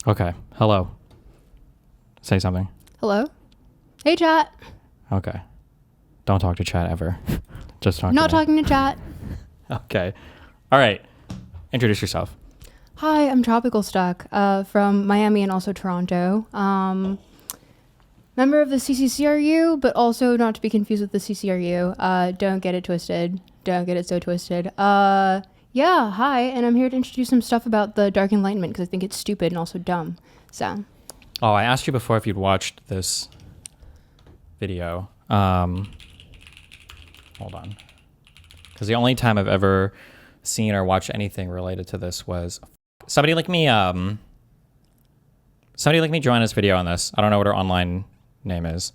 Okay. Hello. Say something. Hello? Hey, chat. Okay. Don't talk to chat ever. Just talk Not to me. talking to chat. Okay. All right. Introduce yourself. Hi, I'm TropicalStuck from Miami and also Toronto. Member of the CCRU, but also not to be confused with the CCRU. Don't get it twisted. Don't get it so twisted. Yeah, hi, and I'm here to introduce some stuff about the Dark Enlightenment because I think it's stupid and also dumb. So. Oh, I asked you before if you'd watched this video. Hold on. Because the only time I've ever seen or watched anything related to this was somebody like me join this video on this. I don't know what her online name is.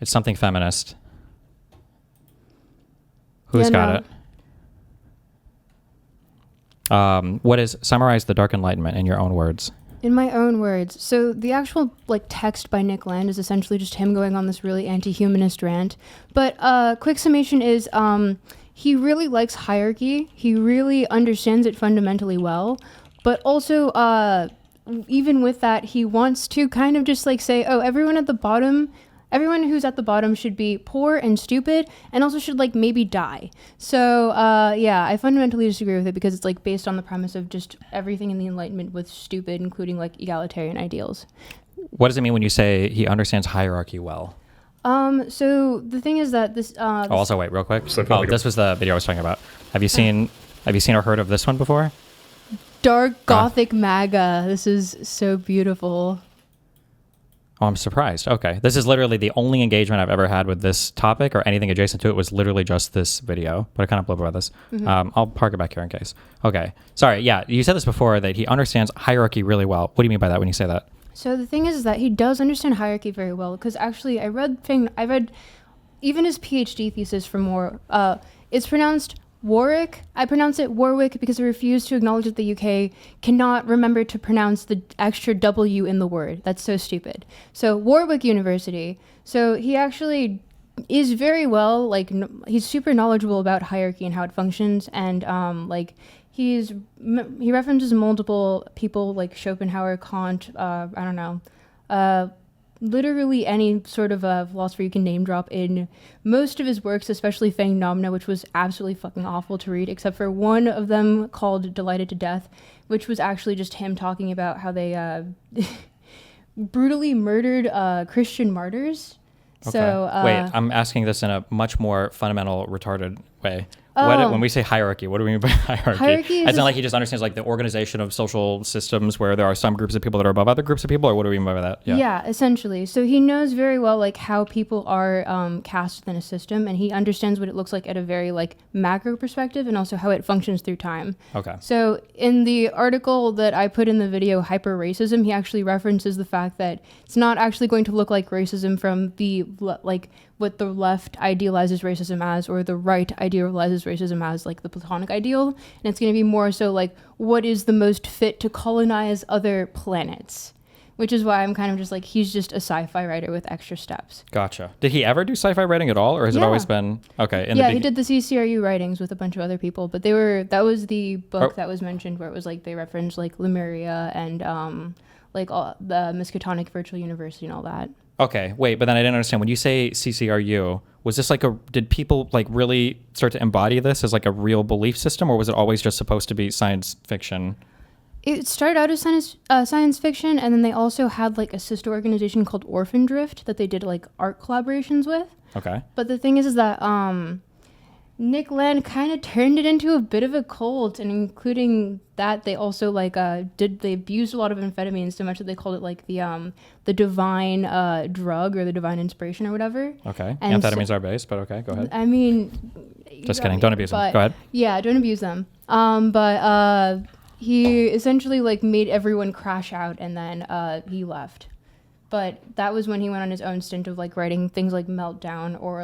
It's something feminist. Who's got it? Summarize the Dark Enlightenment in your own words. In my own words. So the actual text by Nick Land is essentially just him going on this really anti-humanist rant. But quick summation is he really likes hierarchy. He really understands it fundamentally well. But also even with that, he wants to kind of just say, oh, everyone who's at the bottom should be poor and stupid and also should maybe die. So yeah, I fundamentally disagree with it because it's based on the premise of just everything in the Enlightenment was stupid, including egalitarian ideals. What does it mean when you say he understands hierarchy well? So the thing is that this also wait real quick. This was the video I was talking about. Have you seen or heard of this one before? Dark Gothic MAGA. This is so beautiful. Oh, I'm surprised. Okay. This is literally the only engagement I've ever had with this topic or anything adjacent to it was literally just this video, but I kind of blew up about this. Mm-hmm. I'll park it back here in case. Okay. Sorry. Yeah. You said this before that he understands hierarchy really well. What do you mean by that when you say that? So the thing is that he does understand hierarchy very well because actually I read even his PhD thesis for more, it's pronounced Warwick. I pronounce it Warwick because I refuse to acknowledge that the UK cannot remember to pronounce the extra W in the word. That's so stupid. So Warwick University. So he actually is very well, he's super knowledgeable about hierarchy and how it functions. And he references multiple people like Schopenhauer, Kant, I don't know, literally any sort of a philosopher you can name drop in most of his works, especially Phenomena, which was absolutely fucking awful to read, except for one of them called Delighted to Death, which was actually just him talking about how they brutally murdered Christian martyrs. Okay. So wait, I'm asking this in a much more fundamental, retarded way. When we say hierarchy, what do we mean by hierarchy? Hierarchy is... It's not like he just understands the organization of social systems where there are some groups of people that are above other groups of people, or what do we mean by that? Yeah, essentially. So he knows very well how people are cast within a system, and he understands what it looks like at a very macro perspective, and also how it functions through time. Okay. So in the article that I put in the video, Hyper Racism, he actually references the fact that it's not actually going to look like racism from the what the left idealizes racism as, or the right idealizes racism as, the Platonic ideal. And it's going to be more so what is the most fit to colonize other planets, which is why I'm kind of just he's just a sci-fi writer with extra steps. Gotcha. Did he ever do sci-fi writing at all, or has it always been okay? He did the CCRU writings with a bunch of other people, but that was the book that was mentioned where it was they referenced Lemuria and all the Miskatonic Virtual University and all that. Okay, wait, but then I didn't understand. When you say CCRU, was this did people really start to embody this as a real belief system, or was it always just supposed to be science fiction? It started out as science fiction, and then they also had a sister organization called Orphan Drift that they did art collaborations with. Okay. But the thing is that Nick Land kind of turned it into a bit of a cult, and including that, they also they abused a lot of amphetamines so much that they called it the divine drug or the divine inspiration or whatever. Okay. And amphetamines are base, but okay, go ahead. I mean, just kidding. Don't abuse them. Go ahead. Yeah, don't abuse them. But he essentially made everyone crash out, and then he left. But that was when he went on his own stint of writing things like Meltdown or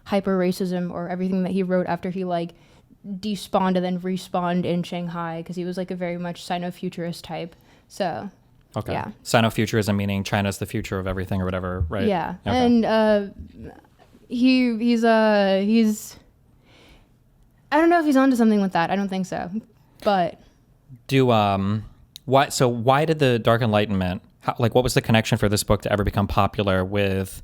Hyper Racism, or everything that he wrote after he despawned and then respawned in Shanghai, because he was a very much Sino-futurist type. So okay. Yeah. Sino-futurism meaning China's the future of everything or whatever, right? Yeah. Okay. And he's I don't know if he's onto something with that. I don't think so. But do why did the Dark Enlightenment, what was the connection for this book to ever become popular with,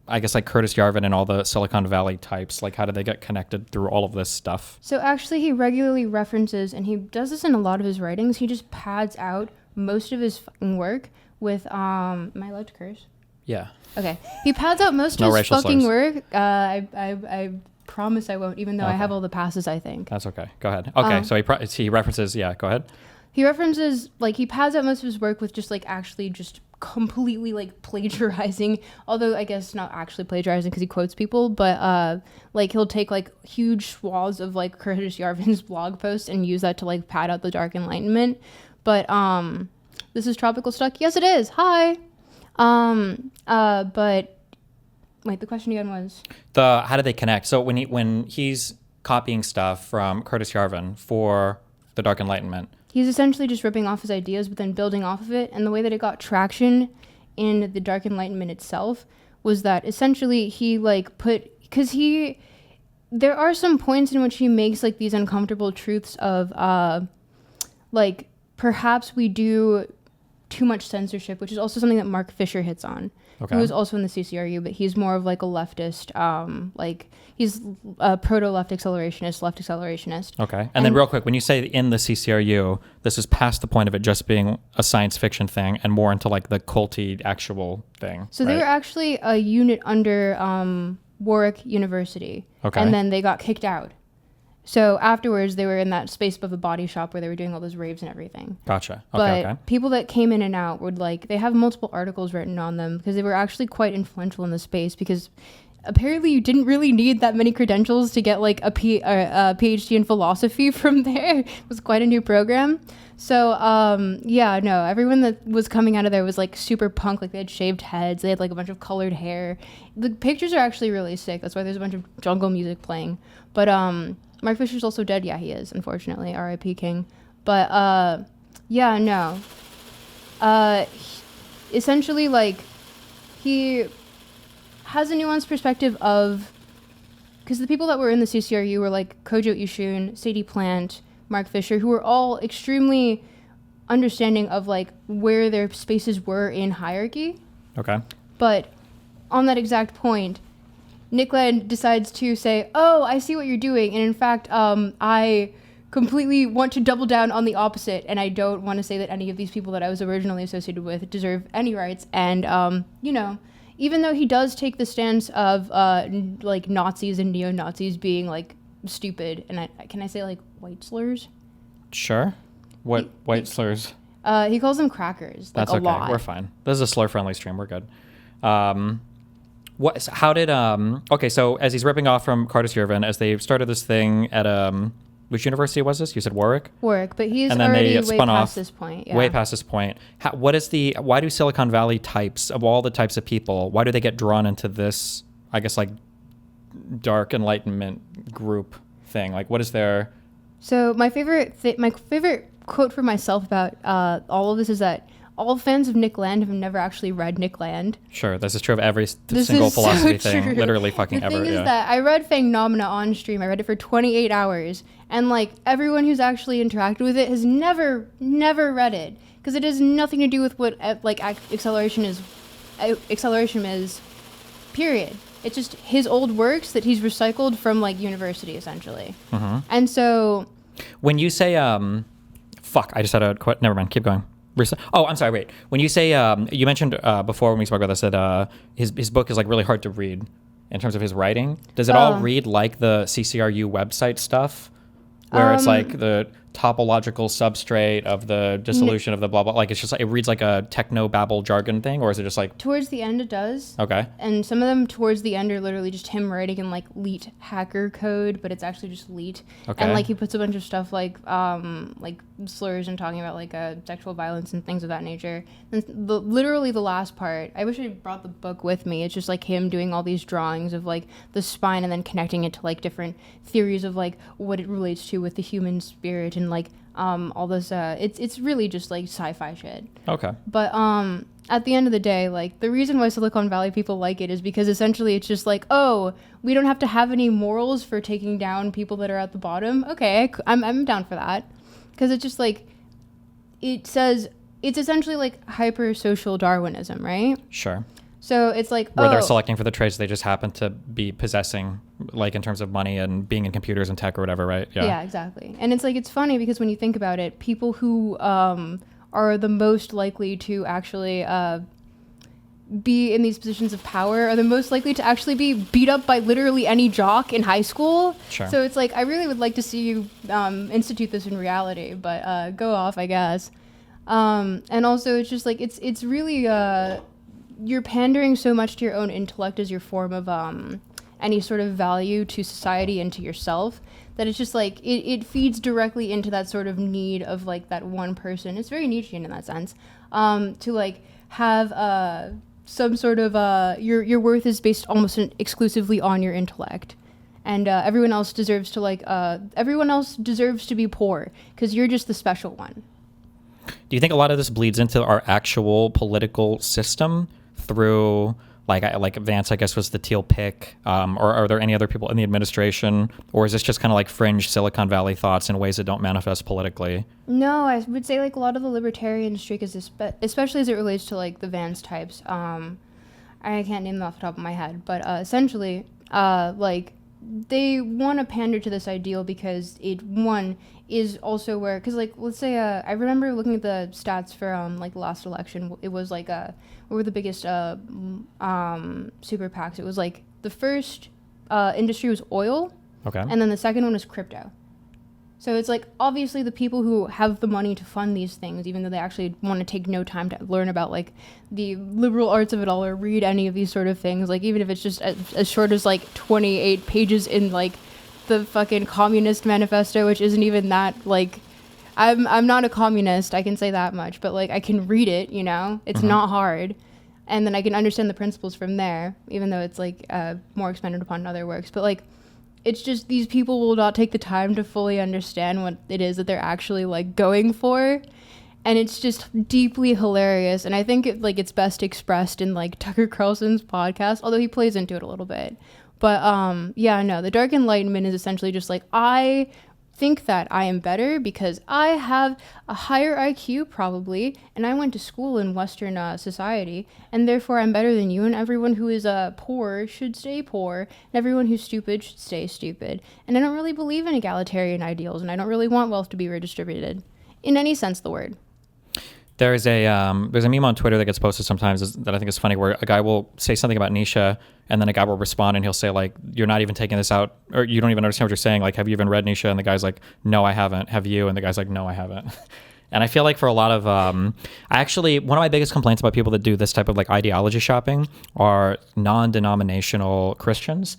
I guess, like Curtis Yarvin and all the Silicon Valley types? Like, how did they get connected through all of this stuff? So actually, he regularly references, and he does this in a lot of his writings, he just pads out most of his fucking work with, am I allowed to curse? Yeah. Okay. He pads out most of his fucking slurs. work. I promise I won't, even though I have all the passes, I think. That's okay. Go ahead. Okay, so he references, yeah, go ahead. He references, like, he pads out most of his work with just, like, actually just completely, like, plagiarizing, although I guess not actually plagiarizing because he quotes people, but, like, he'll take, like, huge swaths of, like, Curtis Yarvin's blog posts and use that to, like, pad out the Dark Enlightenment. But, this is TropicalStuck. Yes, it is. Hi. But, wait, the question again was? How do they connect? So when he's copying stuff from Curtis Yarvin for the Dark Enlightenment, he's essentially just ripping off his ideas, but then building off of it. And the way that it got traction in the Dark Enlightenment itself was that essentially he there are some points in which he makes like these uncomfortable truths of like perhaps we do too much censorship, which is also something that Mark Fisher hits on. Okay. Who was also in the CCRU, but he's more of like a leftist, like he's a proto-left accelerationist. Okay. And then real quick, when you say in the CCRU, this is past the point of it just being a science fiction thing and more into like the culty actual thing. So they were actually a unit under Warwick University. Okay. And then they got kicked out. So afterwards, they were in that space above the body shop where they were doing all those raves and everything. Gotcha. Okay, but people that came in and out would they have multiple articles written on them because they were actually quite influential in the space because apparently you didn't really need that many credentials to get like a PhD in philosophy from there. It was quite a new program. So everyone that was coming out of there was like super punk. Like they had shaved heads. They had like a bunch of colored hair. The pictures are actually really sick. That's why there's a bunch of jungle music playing. But Mark Fisher's also dead. Yeah, he is, unfortunately. R.I.P. King. But, essentially, like, he has a nuanced perspective of... Because the people that were in the CCRU were, like, Kojo Ishun, Sadie Plant, Mark Fisher, who were all extremely understanding of, like, where their spaces were in hierarchy. Okay. But on that exact point... Nick Land decides to say, oh, I see what you're doing. And in fact, I completely want to double down on the opposite. And I don't want to say that any of these people that I was originally associated with deserve any rights. And, even though he does take the stance of, like, Nazis and neo-Nazis being, like, stupid. And can I say, like, white slurs? Sure. What white slurs? He calls them crackers. That's okay. Lot. We're fine. This is a slur-friendly stream. We're good. So as he's ripping off from Curtis Yarvin, as they started this thing at which university was this? You said Warwick? Warwick, but he's already way past this point. Yeah. Way past this point. Why do Silicon Valley types, of all the types of people, why do they get drawn into this, I guess, like, Dark Enlightenment group thing? Like, what is their... So my favorite quote for myself about all of this is that all fans of Nick Land have never actually read Nick Land. Sure, this is true of every single philosophy thing, literally fucking ever. The thing is that I read Phenomena on stream. I read it for 28 hours, and like everyone who's actually interacted with it has never read it because it has nothing to do with what like acceleration is. Period. It's just his old works that he's recycled from like university essentially. Mm-hmm. And so, when you say I just had a quote. Never mind. Keep going. Oh, I'm sorry. Wait. When you say you mentioned before when we spoke about this that his book is like really hard to read in terms of his writing. Does it all read like the CCRU website stuff, where it's like the topological substrate of the dissolution of the blah blah? Like it's just like, it reads like a techno babble jargon thing, or is it just like towards the end it does? Okay. And some of them towards the end are literally just him writing in like Leet hacker code, but it's actually just Leet. Okay. And like he puts a bunch of stuff like slurs and talking about like sexual violence and things of that nature. And literally the last part, I wish I brought the book with me. It's just like him doing all these drawings of like the spine and then connecting it to like different theories of like what it relates to with the human spirit and like all this it's really just like sci-fi shit. Okay. But at the end of the day, like the reason why Silicon Valley people like it is because essentially it's just like, oh, we don't have to have any morals for taking down people that are at the bottom. Okay, I'm down for that, because it's just like it says it's essentially like hyper social Darwinism, right? Sure. So it's like, where they're selecting for the traits they just happen to be possessing, like in terms of money and being in computers and tech or whatever, right? Yeah, exactly. And it's like, it's funny because when you think about it, people who are the most likely to actually be in these positions of power are the most likely to actually be beat up by literally any jock in high school. Sure. So it's like, I really would like to see you institute this in reality, but go off, I guess. And also it's just like, it's really, you're pandering so much to your own intellect as your form of any sort of value to society and to yourself, that it's just like, it feeds directly into that sort of need of like that one person. It's very Nietzschean in that sense, to like have some sort of your worth is based almost exclusively on your intellect, and everyone else deserves to be poor because you're just the special one. Do you think a lot of this bleeds into our actual political system through, like Vance, I guess, was the teal pick, or are there any other people in the administration, or is this just kind of like fringe Silicon Valley thoughts in ways that don't manifest politically? No, I would say like a lot of the libertarian streak is especially as it relates to like the Vance types. I can't name them off the top of my head, but essentially, like they want to pander to this ideal because it is also where, because like let's say I remember looking at the stats for like the last election. It was like what were the biggest super PACs? It was like the first industry was oil, okay, and then the second one was crypto. So it's like obviously the people who have the money to fund these things, even though they actually want to take no time to learn about like the liberal arts of it all or read any of these sort of things, like even if it's just as short as like 28 pages in like the fucking Communist Manifesto, which isn't even that like, I'm not a communist, I can say that much, but like I can read it, you know, it's not hard, and then I can understand the principles from there, even though it's like more expanded upon in other works. But like, it's just these people will not take the time to fully understand what it is that they're actually like going for, and it's just deeply hilarious. And I think it's best expressed in like Tucker Carlson's podcast, although he plays into it a little bit. But the Dark Enlightenment is essentially just like, I think that I am better because I have a higher IQ probably, and I went to school in Western society, and therefore I'm better than you, and everyone who is poor should stay poor, and everyone who's stupid should stay stupid. And I don't really believe in egalitarian ideals, and I don't really want wealth to be redistributed in any sense of the word. There's a meme on Twitter that gets posted sometimes that I think is funny, where a guy will say something about Nietzsche, and then a guy will respond and he'll say like, you're not even taking this out, or you don't even understand what you're saying. Like, have you even read Nietzsche? And the guy's like, no, I haven't. Have you? And the guy's like, no, I haven't. And I feel like for a lot of, one of my biggest complaints about people that do this type of like ideology shopping are non-denominational Christians.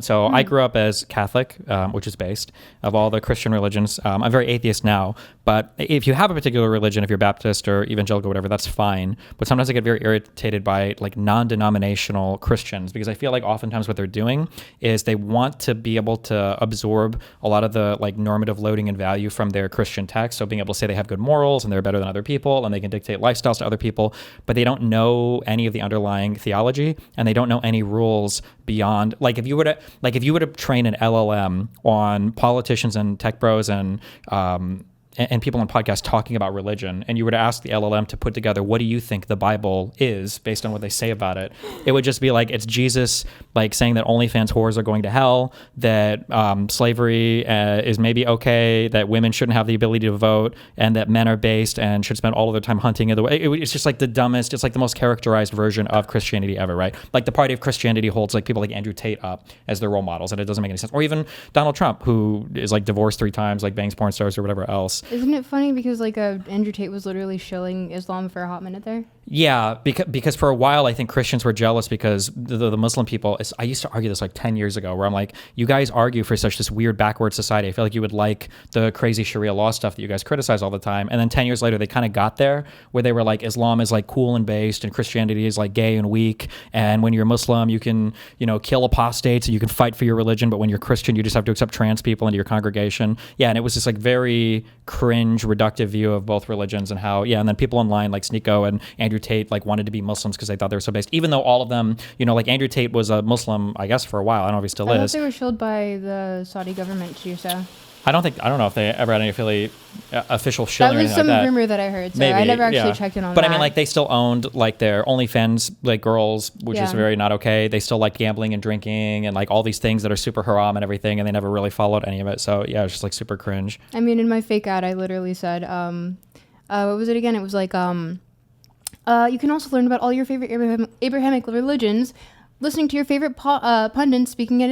So I grew up as Catholic, which is based of all the Christian religions. I'm very atheist now, but if you have a particular religion, if you're Baptist or evangelical or whatever, that's fine. But sometimes I get very irritated by like non-denominational Christians, because I feel like oftentimes what they're doing is they want to be able to absorb a lot of the like normative loading and value from their Christian text. So being able to say they have good morals and they're better than other people and they can dictate lifestyles to other people, but they don't know any of the underlying theology, and they don't know any rules beyond, like if you were to train an LLM on politicians and tech bros and people on podcasts talking about religion, and you were to ask the LLM to put together, what do you think the Bible is based on what they say about it? It would just be like, it's Jesus like saying that OnlyFans whores are going to hell, that slavery is maybe okay, that women shouldn't have the ability to vote, and that men are based and should spend all of their time hunting. It's just like the dumbest, it's like the most characterized version of Christianity ever, right? Like the party of Christianity holds like people like Andrew Tate up as their role models, and it doesn't make any sense. Or even Donald Trump, who is like divorced 3 times, like bangs porn stars or whatever else. Isn't it funny because like Andrew Tate was literally shilling Islam for a hot minute there? Yeah, because for a while I think Christians were jealous because the Muslim people, I used to argue this like 10 years ago, where I'm like, you guys argue for such this weird backward society. I feel like you would like the crazy Sharia law stuff that you guys criticize all the time. And then 10 years later, they kind of got there where they were like, Islam is like cool and based, and Christianity is like gay and weak. And when you're Muslim, you can, kill apostates and you can fight for your religion. But when you're Christian, you just have to accept trans people into your congregation. Yeah, and it was this like very cringe, reductive view of both religions, and how, and then people online like Sneeko and Andrew Tate like wanted to be Muslims because they thought they were so based, even though all of them, like Andrew Tate was a Muslim, I guess, for a while. I don't know if he still is. I thought they were shilled by the Saudi government to do so. I don't know if they ever had any official show That or was anything some like that. rumor that I heard. So Maybe, I never actually yeah. checked in on but that. I mean, like, they still owned, like, their OnlyFans, like, girls, which is Yeah. very not okay. They still liked gambling and drinking and, like, all these things that are super haram and everything, and they never really followed any of it. So, yeah, it's just, like, super cringe. I mean, in my fake ad, I literally said, what was it again? It was like, you can also learn about all your favorite Abrahamic religions, listening to your favorite pundits speaking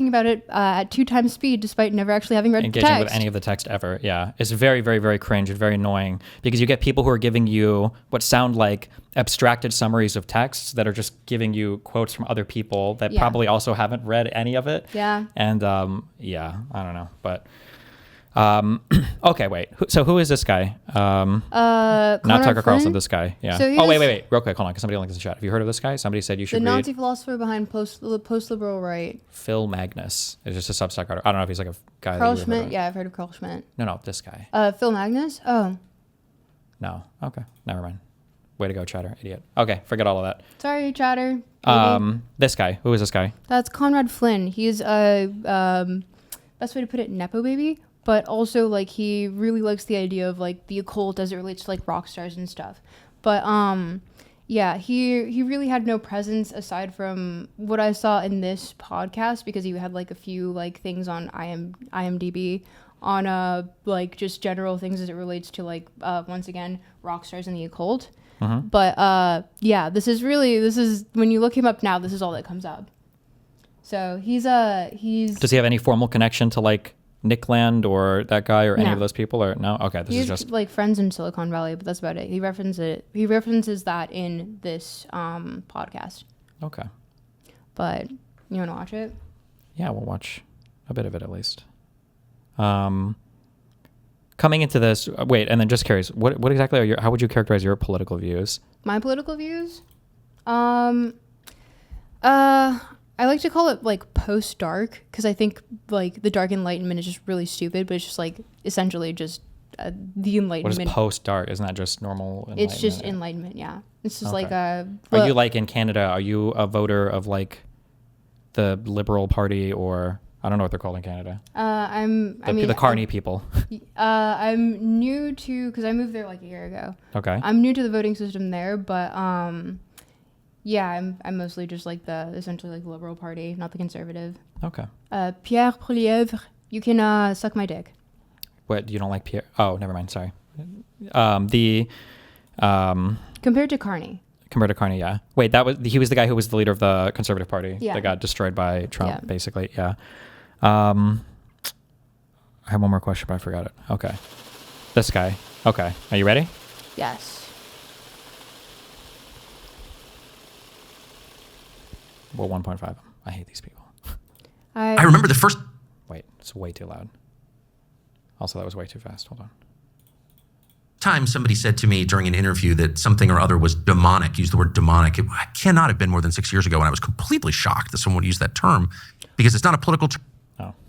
about it at 2 times speed, despite never actually having read the Engaging text. with any of the text ever. Yeah. It's very, very, very cringe and very annoying because you get people who are giving you what sound like abstracted summaries of texts that are just giving you quotes from other people that probably also haven't read any of it. Yeah. And yeah, I don't know. But okay, wait. So who is this guy? Not Tucker Carlson, this guy. Yeah. So wait. Real quick, hold on, because somebody linked this in the chat. Have you heard of this guy? Somebody said you should the read Nazi philosopher behind post-liberal right. Phil Magnus. It's just a Substack article. I don't know if he's like a guy. Carl that you Schmidt. Yeah, I've heard of Carl Schmidt. No, this guy. Phil Magnus? Oh. No. Okay. Never mind. Way to go, Chatter. Idiot. Okay. Forget all of that. Sorry, Chatter. This guy. Who is this guy? That's Conrad Flynn. He's a, best way to put it, Nepo baby. But also, like, he really likes the idea of, like, the occult as it relates to, like, rock stars and stuff. But, yeah, he really had no presence aside from what I saw in this podcast, because he had, like, a few, like, things on IMDb on, like, just general things as it relates to, like, once again, rock stars and the occult. Mm-hmm. But, yeah, this is when you look him up now, this is all that comes up. So he's Does he have any formal connection to, like, Nickland or that guy or any of those people, or no? Okay, this is just like friends in Silicon Valley, but that's about it. He references that in this podcast. Okay. But you want to watch it? Yeah, we'll watch a bit of it at least. Coming into this, wait, and then just curious, what exactly are how would you characterize your political views? My political views? I like to call it like post-dark, because I think like the dark Enlightenment is just really stupid, but it's just like essentially just the Enlightenment. What is post-dark? Isn't that just normal Enlightenment? It's just Enlightenment, yeah. It's just like are you like in Canada, are you a voter of like the Liberal Party, or I don't know what they're called in Canada? The Carney people. I'm new to, because I moved there like a year ago. Okay. I'm new to the voting system there, but yeah, I'm mostly just like essentially like the Liberal Party, not the Conservative. Okay. Pierre Poilievre, you can suck my dick. What, you don't like Pierre? Oh, never mind. Sorry. Compared to Carney. Compared to Carney, yeah. Wait, he was the guy who was the leader of the Conservative Party that got destroyed by Trump, basically. Yeah. I have one more question, but I forgot it. Okay. This guy. Okay. Are you ready? Yes. Well, 1.5. I hate these people. I remember the first... Wait, it's way too loud. Also, that was way too fast. Hold on. Time somebody said to me during an interview that something or other was demonic, used the word demonic. It cannot have been more than 6 years ago, and I was completely shocked that someone would use that term, because it's not a political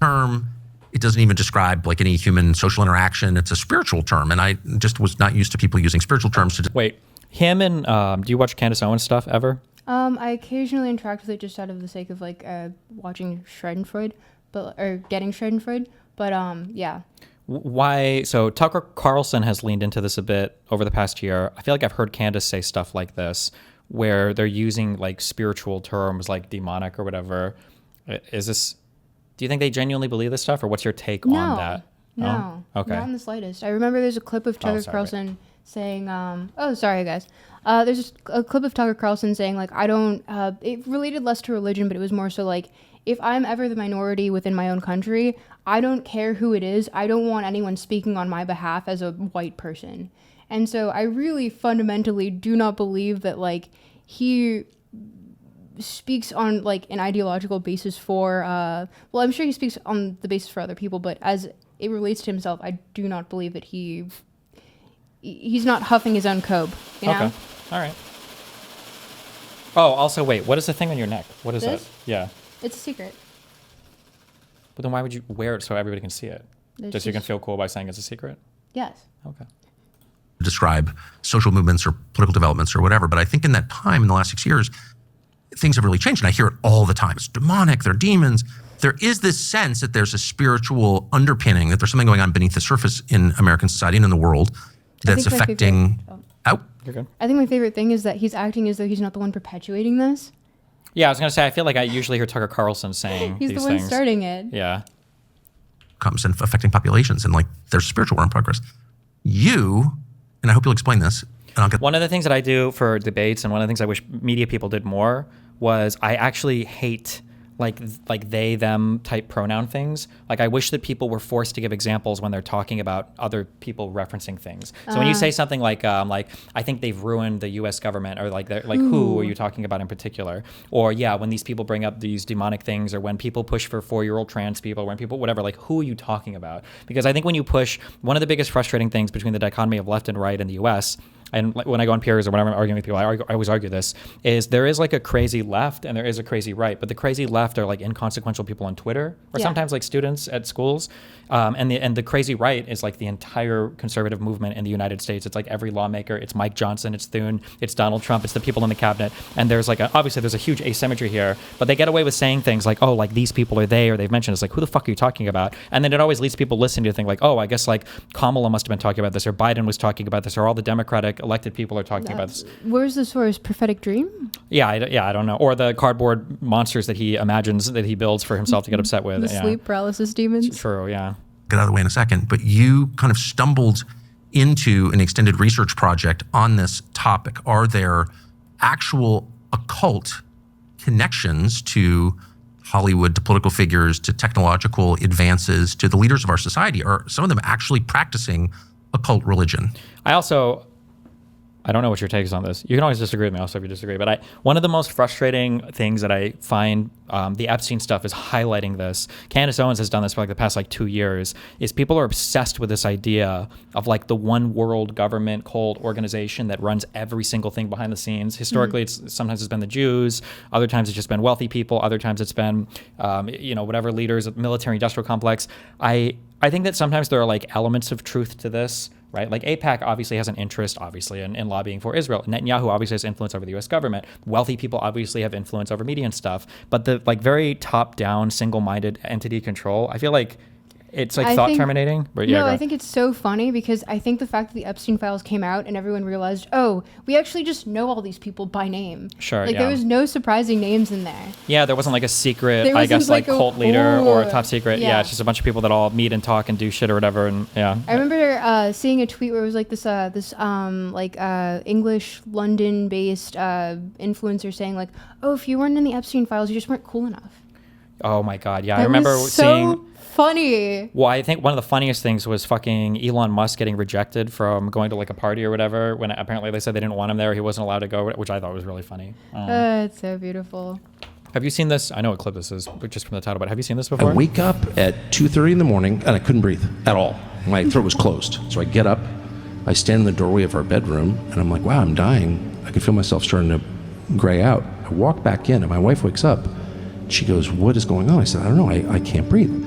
term. It doesn't even describe like any human social interaction. It's a spiritual term, and I just was not used to people using spiritual terms. Wait, him and do you watch Candace Owens stuff ever? I occasionally interact with it just out of the sake of like watching Schadenfreude, or getting Schadenfreude. But yeah. Why? So Tucker Carlson has leaned into this a bit over the past year. I feel like I've heard Candace say stuff like this, where they're using like spiritual terms like demonic or whatever. Is this? Do you think they genuinely believe this stuff, or what's your take on that? No. Okay. Not in the slightest. I remember there's a clip of Tucker Carlson saying, oh, sorry, guys. There's a clip of Tucker Carlson saying, like, it related less to religion, but it was more so like, if I'm ever the minority within my own country, I don't care who it is. I don't want anyone speaking on my behalf as a white person. And so I really fundamentally do not believe that, like, he speaks on, like, an ideological basis for, well, I'm sure he speaks on the basis for other people, but as it relates to himself, I do not believe that he's not huffing his own cobe, you know? Okay. All right. Oh, also, wait, what is the thing on your neck? What is This? that? Yeah. It's a secret. But then why would you wear it so everybody can see it? Just so you can feel cool by saying it's a secret? Yes. Okay. Describe social movements or political developments or whatever. But I think in that time, in the last 6 years, things have really changed. And I hear it all the time. It's demonic. They're demons. there is this sense that there's a spiritual underpinning, that there's something going on beneath the surface in American society and in the world that's affecting. You're good. I think my favorite thing is that he's acting as though he's not the one perpetuating this. Yeah, I was gonna say I feel like I usually hear Tucker Carlson saying He's these the one things. starting it. Yeah. Comes and affecting populations, and like there's spiritual war in progress. You, and I hope you'll explain this, and I'll get. One of the things that I do for debates, and one of the things I wish media people did more, was I actually hate like they them type pronoun things. Like I wish that people were forced to give examples when they're talking about other people referencing things. So when you say something like I think they've ruined the U.S. government, or like who are you talking about in particular? Or when these people bring up these demonic things, or when people push for 4-year-old trans people, when people whatever, like who are you talking about? Because I think when you push, one of the biggest frustrating things between the dichotomy of left and right in the U.S., and when I go on peers or whenever I'm arguing with people, I always argue this, is there is like a crazy left and there is a crazy right. But the crazy left are like inconsequential people on Twitter, or sometimes like students at schools. And the crazy right is like the entire conservative movement in the United States. It's like every lawmaker. It's Mike Johnson. It's Thune. It's Donald Trump. It's the people in the cabinet. And there's like obviously there's a huge asymmetry here. But they get away with saying things like, oh, like these people are they, or they've mentioned. It's like, who the fuck are you talking about? And then it always leads people listening to think like, oh, I guess like Kamala must have been talking about this, or Biden was talking about this, or all the Democratic elected people are talking about this. Where's the source? Prophetic dream? Yeah, I don't know. Or the cardboard monsters that he imagines that he builds for himself to get upset with. The sleep paralysis demons? True, yeah. Get out of the way in a second, but you kind of stumbled into an extended research project on this topic. Are there actual occult connections to Hollywood, to political figures, to technological advances, to the leaders of our society? Are some of them actually practicing occult religion? I don't know what your take is on this. You can always disagree with me also if you disagree. But one of the most frustrating things that I find the Epstein stuff is highlighting this. Candace Owens has done this for like the past 2 years. Is people are obsessed with this idea of like the one world government cult organization that runs every single thing behind the scenes. Historically, sometimes it's been the Jews. Other times it's just been wealthy people. Other times it's been whatever leaders of military industrial complex. I think that sometimes there are like elements of truth to this. Right? Like AIPAC obviously has an interest, in lobbying for Israel. Netanyahu obviously has influence over the U.S. government. Wealthy people obviously have influence over media and stuff. But the like very top-down, single-minded entity control, I feel like it's like thought-terminating. I think it's so funny because I think the fact that the Epstein files came out and everyone realized, oh, we actually just know all these people by name. Sure, there was no surprising names in there. Yeah, there wasn't like a secret, I guess, like cult leader or a top secret. Yeah, it's just a bunch of people that all meet and talk and do shit or whatever. And yeah. I remember seeing a tweet where it was like this English London-based influencer saying like, oh, if you weren't in the Epstein files, you just weren't cool enough. Oh my God, yeah. I remember seeing... funny. Well, I think one of the funniest things was fucking Elon Musk getting rejected from going to like a party or whatever when apparently they said they didn't want him there. He wasn't allowed to go, which I thought was really funny. It's so beautiful. Have you seen this? I know what clip this is, but just from the title, but have you seen this before? I wake up at 2:30 in the morning and I couldn't breathe at all. My throat was closed. So I get up, I stand in the doorway of our bedroom and I'm like, wow, I'm dying. I can feel myself starting to gray out. I walk back in and my wife wakes up. She goes, what is going on? I said, I don't know, I can't breathe.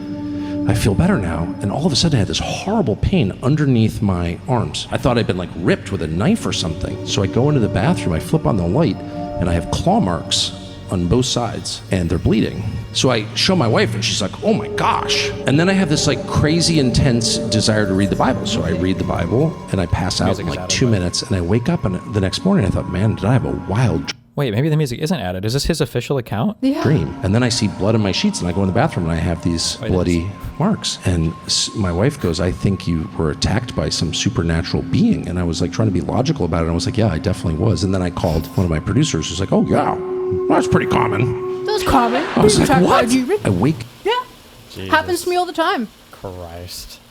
I feel better now, and all of a sudden I had this horrible pain underneath my arms. I thought I'd been like ripped with a knife or something. So I go into the bathroom, I flip on the light, and I have claw marks on both sides, and they're bleeding. So I show my wife, and she's like, oh my gosh. And then I have this like crazy intense desire to read the Bible. So I read the Bible, and I pass out in like 2 minutes, and I wake up, and the next morning I thought, man, did I have a wild Wait, maybe the music isn't added. Is this his official account? Yeah. dream? And then I see blood in my sheets, and I go in the bathroom, and I have these bloody marks. And my wife goes, I think you were attacked by some supernatural being. And I was like trying to be logical about it. I was like, yeah, I definitely was. And then I called one of my producers who's like, oh yeah, well, that's pretty common. That's common. I was like, what? I wake. Yeah. Jesus Happens to me all the time. Christ.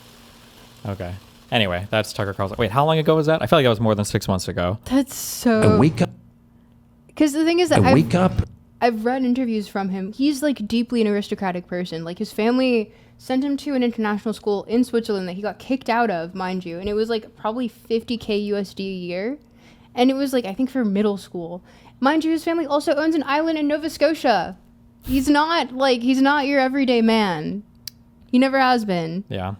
Okay. Anyway, that's Tucker Carlson. Wait, how long ago was that? I feel like that was more than 6 months ago. That's so... I wake up. Because the thing is that I wake up. I've read interviews from him. He's like deeply an aristocratic person. Like his family sent him to an international school in Switzerland that he got kicked out of, mind you. And it was like probably $50K USD a year. And it was like, I think for middle school. Mind you, his family also owns an island in Nova Scotia. He's not your everyday man. He never has been. Yeah.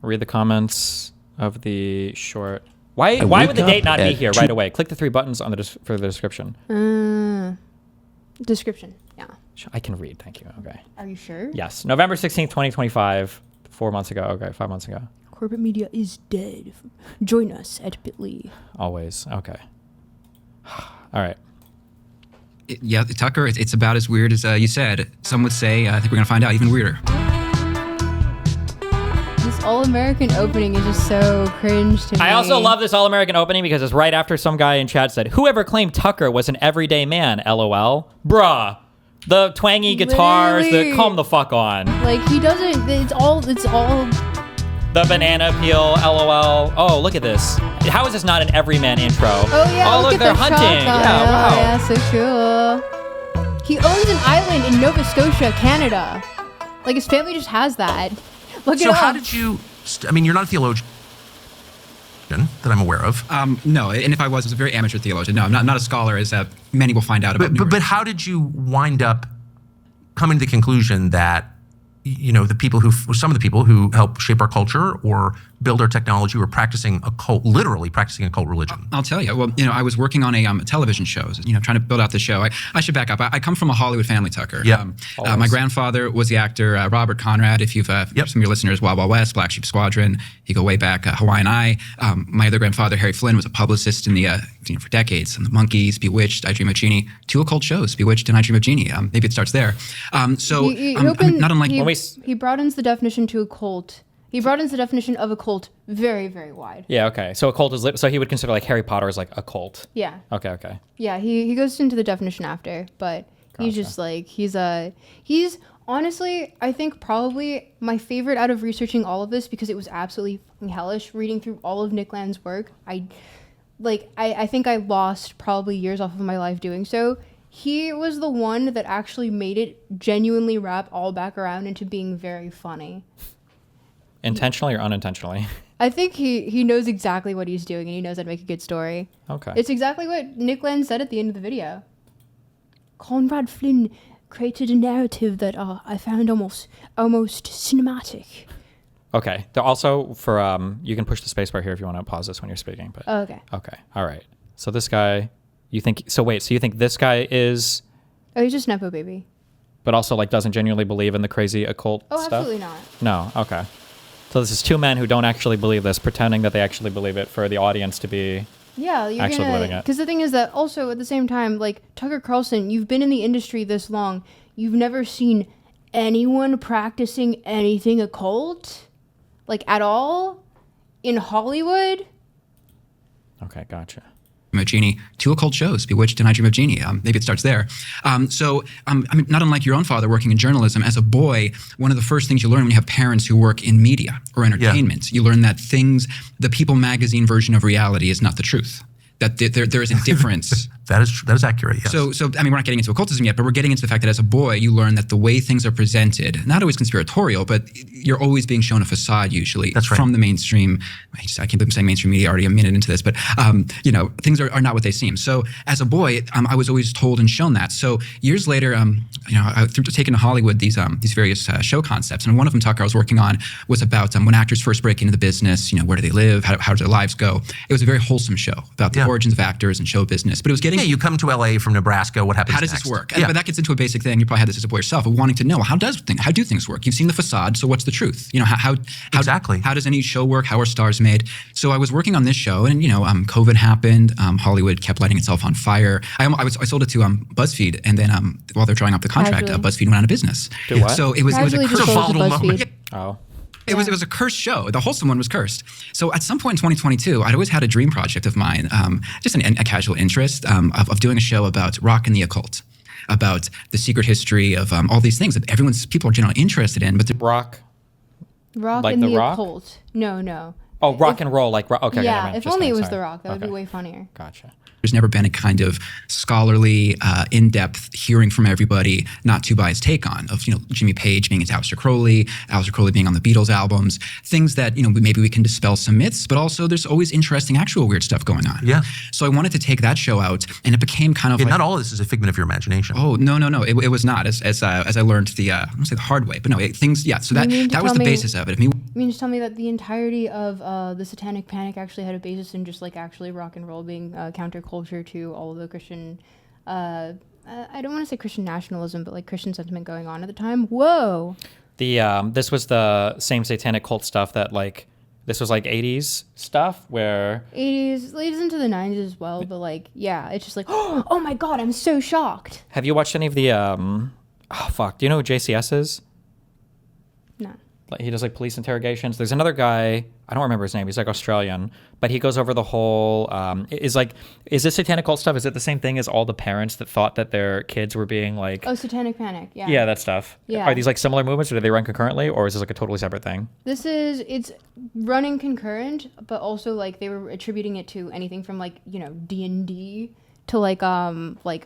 Read the comments of the short. Why would the date not be here right away? Click the 3 buttons on for the description. Description, yeah. I can read. Thank you. Okay. Are you sure? Yes. November 16th, 2025. 4 months ago. Okay. 5 months ago. Corporate media is dead. Join us at Bit.ly. Always. Okay. All right. Yeah, Tucker, it's about as weird as you said. Some would say, I think we're going to find out even weirder. This all-American opening is just so cringe to me. I also love this All-American opening because it's right after some guy in chat said, whoever claimed Tucker was an everyday man, LOL. Bruh. The twangy guitars, Literally. come the fuck on. Like, he doesn't, it's all... The banana peel, LOL. Oh, look at this. How is this not an everyman intro? Oh, yeah, Oh, look, at they're the hunting. shotgun. Yeah, wow. Oh, yeah, so cool. He owns an island in Nova Scotia, Canada. Like, his family just has that. Look it So up. how did you? I mean, you're not a theologian that I'm aware of. No, and if I was a very amateur theologian. No, I'm not a scholar, as many will find out about. But how did you wind up coming to the conclusion that, you know, some of the people who help shape our culture or build our technology were practicing literally practicing occult religion? I'll tell you. Well, you know, I was working on a television show, you know, trying to build out the show. I should back up. I come from a Hollywood family, Tucker. Yeah. My grandfather was the actor Robert Conrad. If you've some of your listeners, Wild Wild West, Black Sheep Squadron, you go way back, Hawaiian Eye. My other grandfather, Harry Flynn, was a publicist in the for decades. And the Monkees, Bewitched, I Dream of Jeannie, 2 occult shows, Bewitched and I Dream of Jeannie. Maybe it starts there. Not unlike he broadens the definition to occult. He broadens the definition of occult very, very wide. Yeah, okay. So occult is, so he would consider like Harry Potter as like a cult. Yeah. Okay. Yeah, he goes into the definition after, but he's just like, he's honestly, I think probably my favorite out of researching all of this, because it was absolutely fucking hellish reading through all of Nick Land's work. I think I lost probably years off of my life doing so. He was the one that actually made it genuinely wrap all back around into being very funny. Intentionally or unintentionally? I think he knows exactly what he's doing, and he knows how to make a good story. Okay. It's exactly what Nick Land said at the end of the video. Conrad Flynn created a narrative that I found almost cinematic. Okay. They're also for you can push the spacebar here if you want to pause this when you're speaking. But Okay. Okay. All right. So this guy, you think this guy is, Oh, he's just Nepo baby. but also like doesn't genuinely believe in the crazy occult Oh, stuff? absolutely not. No. Okay. So this is 2 men who don't actually believe this, pretending that they actually believe it for the audience to be. Yeah, you're Actually believing it. Because the thing is that also at the same time, like Tucker Carlson, you've been in the industry this long, you've never seen anyone practicing anything occult, like at all, in Hollywood. Okay, gotcha. of Jeannie, 2 occult shows, Bewitched and I Dream of Jeannie. Maybe it starts there. I mean, not unlike your own father working in journalism, as a boy, one of the first things you learn when you have parents who work in media or entertainment, you learn that the People magazine version of reality is not the truth. That there is a difference. That is accurate, yes. So I mean, we're not getting into occultism yet, but we're getting into the fact that as a boy, you learn that the way things are presented, not always conspiratorial, but you're always being shown a facade usually. That's right. From the mainstream. I can't believe I'm saying mainstream media already a minute into this, but things are not what they seem. So as a boy, I was always told and shown that. So years later, I taken to Hollywood these various show concepts, and one of them, Tucker, I was working on was about when actors first break into the business. Where do they live? How do their lives go? It was a very wholesome show about the origins of actors and show business, but it was getting. Yeah, you come to LA from Nebraska. What happens? How does next? this work? Yeah. But that gets into a basic thing. You probably had this as a boy yourself, of wanting to know how do things work? You've seen the facade, so what's the truth? How Exactly. How does any show work? How are stars made? So I was working on this show, and COVID happened. Hollywood kept lighting itself on fire. I sold it to BuzzFeed, and then while they're drawing up the contract, Casually. BuzzFeed went out of business. Do what? So it was a Casually curse. just sold to volatile moment. BuzzFeed. Oh. It was a cursed show. The wholesome one was cursed. So at some point in 2022, I'd always had a dream project of mine, just a casual interest of doing a show about rock and the occult, about the secret history of all these things that people are generally interested in. But Rock. Rock Like and The the Rock? occult. No. Oh, rock and roll, like rock. Okay. Yeah, never mind. if Just only it kidding, was sorry. The Rock, that would be Okay. way funnier. Gotcha. there's never been a kind of scholarly, in-depth hearing from everybody, not too biased take on of Jimmy Page being into Aleister Crowley being on the Beatles albums, things that maybe we can dispel some myths, but also there's always interesting actual weird stuff going on. Yeah. So I wanted to take that show out, and it became kind of Yeah, like, not all of this is a figment of your imagination. oh no, it was not as I learned I don't say the hard way, but no things. Yeah, so You mean to that was tell the me- basis of it. You mean just tell me that the entirety of the Satanic Panic actually had a basis in just like actually rock and roll being counterculture to all of the Christian I don't want to say Christian nationalism, but like Christian sentiment going on at the time. Whoa. This was the same satanic cult stuff that like, this was like 80s stuff where 80s, leads into the 90s as well, but like, yeah, it's just like, oh my God, I'm so shocked. have you watched any of the, do you know who JCS is? No. He does like police interrogations. There's another guy, I don't remember his name. He's like Australian, but he goes over the whole, is this satanic cult stuff? Is it the same thing as all the parents that thought that their kids were being like, Oh, Satanic Panic, yeah. yeah, that stuff. Yeah. Are these like similar movements or do they run concurrently or is this like a totally separate thing? It's running concurrent, but also like they were attributing it to anything from like, D&D to like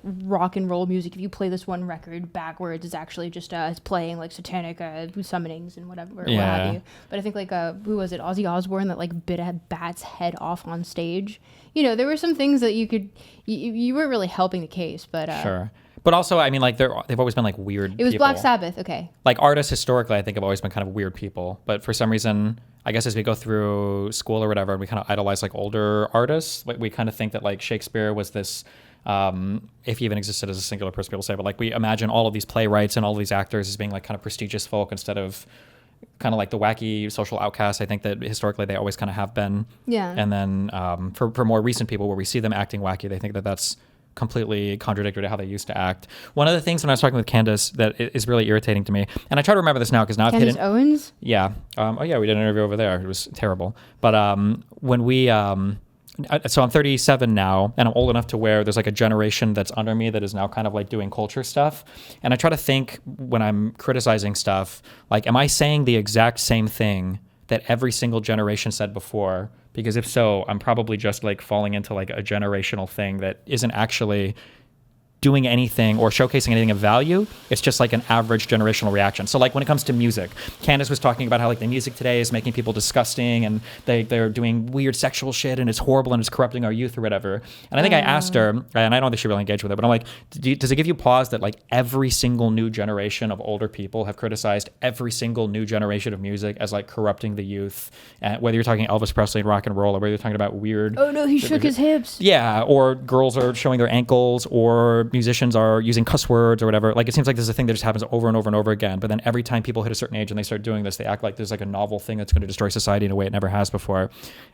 rock and roll music. If you play this one record backwards, it's actually just it's playing like satanic summonings and whatever, what have you. But I think like who was it, Ozzy Osbourne, that like bit a bat's head off on stage. There were some things that you weren't really helping the case, but Sure. But also, I mean, like they've always been like weird. It was people. Black Sabbath, okay. Like artists historically, I think have always been kind of weird people. But for some reason, I guess as we go through school or whatever, we kind of idolize like older artists. We kind of think that like Shakespeare was this, if he even existed as a singular person, people say, but like we imagine all of these playwrights and all of these actors as being like kind of prestigious folk instead of kind of like the wacky social outcasts. I think that historically they always kind of have been. Yeah. And then for more recent people where we see them acting wacky, they think that that's completely contradictory to how they used to act. One of the things when I was talking with Candace that is really irritating to me, and I try to remember this now because now Candace I've hidden. Owens? Yeah. We did an interview over there. It was terrible. But when we, so I'm 37 now, and I'm old enough to where there's like a generation that's under me that is now kind of like doing culture stuff. And I try to think when I'm criticizing stuff, like, am I saying the exact same thing that every single generation said before? Because if so, I'm probably just like falling into like a generational thing that isn't actually doing anything or showcasing anything of value. It's just like an average generational reaction. So like when it comes to music, Candace was talking about how like the music today is making people disgusting and they're doing weird sexual shit and it's horrible and it's corrupting our youth or whatever. And I think I asked her, and I don't think she really engaged with it, but I'm like, does it give you pause that like every single new generation of older people have criticized every single new generation of music as like corrupting the youth? And whether you're talking Elvis Presley and rock and roll or whether you're talking about weird... Oh no, he shook his hips. Yeah, or girls are showing their ankles or musicians are using cuss words or whatever. Like it seems like there's a thing that just happens over and over and over again. But then every time people hit a certain age and they start doing this, they act like there's like a novel thing that's going to destroy society in a way it never has before.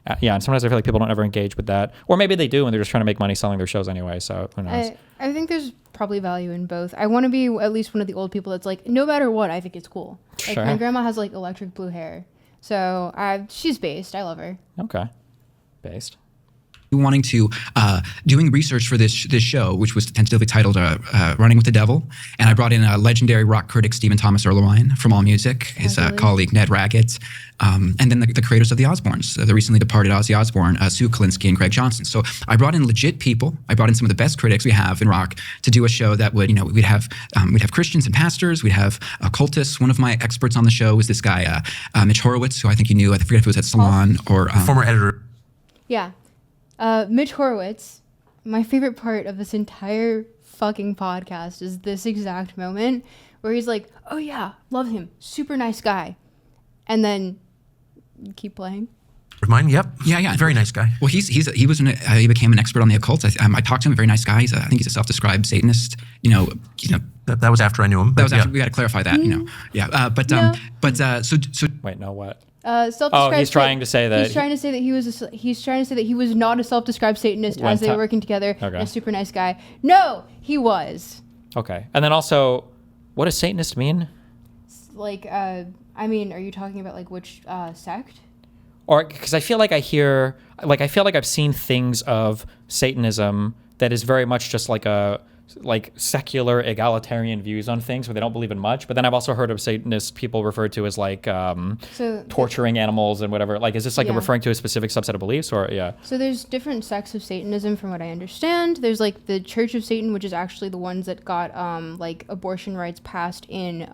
And sometimes I feel like people don't ever engage with that. Or maybe they do and they're just trying to make money selling their shows anyway. So who knows? I think there's probably value in both. I want to be at least one of the old people that's like, no matter what, I think it's cool. Like Sure. my grandma has like electric blue hair. So she's based. I love her. Okay. Based. Wanting to doing research for this show, which was tentatively titled "Running with the Devil," and I brought in legendary rock critic Stephen Thomas Erlewine from AllMusic, his colleague Ned Raggett, and then the creators of the Osbournes, the recently departed Ozzy Osbourne, Sue Kalinsky, and Greg Johnson. So I brought in legit people. I brought in some of the best critics we have in rock to do a show that would, we'd have Christians and pastors, we'd have occultists. One of my experts on the show was this guy Mitch Horowitz, who I think you knew. I forget if it was at Salon or Former editor. Yeah. Mitch Horowitz, my favorite part of this entire fucking podcast is this exact moment where he's like, oh yeah, love him, super nice guy. And then keep playing. Mine, yep. Yeah. Very nice guy. Well, he became an expert on the occult. I talked to him, a very nice guy. I think he's a self-described Satanist. That was after I knew him. That was after, we got to clarify that. Yeah. So Wait, no, what? Self-described. He's trying to say that. He's trying to say that he was not a self-described Satanist as they were working together. Okay. And a super nice guy. No, he was. Okay. And then also, what does Satanist mean? Like, are you talking about like which sect? Or because I feel like I feel like I've seen things of Satanism that is very much just like secular egalitarian views on things where they don't believe in much. But then I've also heard of Satanist people referred to as like torturing animals and whatever. Like, is this like referring to a specific subset of beliefs or yeah? So there's different sects of Satanism from what I understand. There's like the Church of Satan, which is actually the ones that got like abortion rights passed in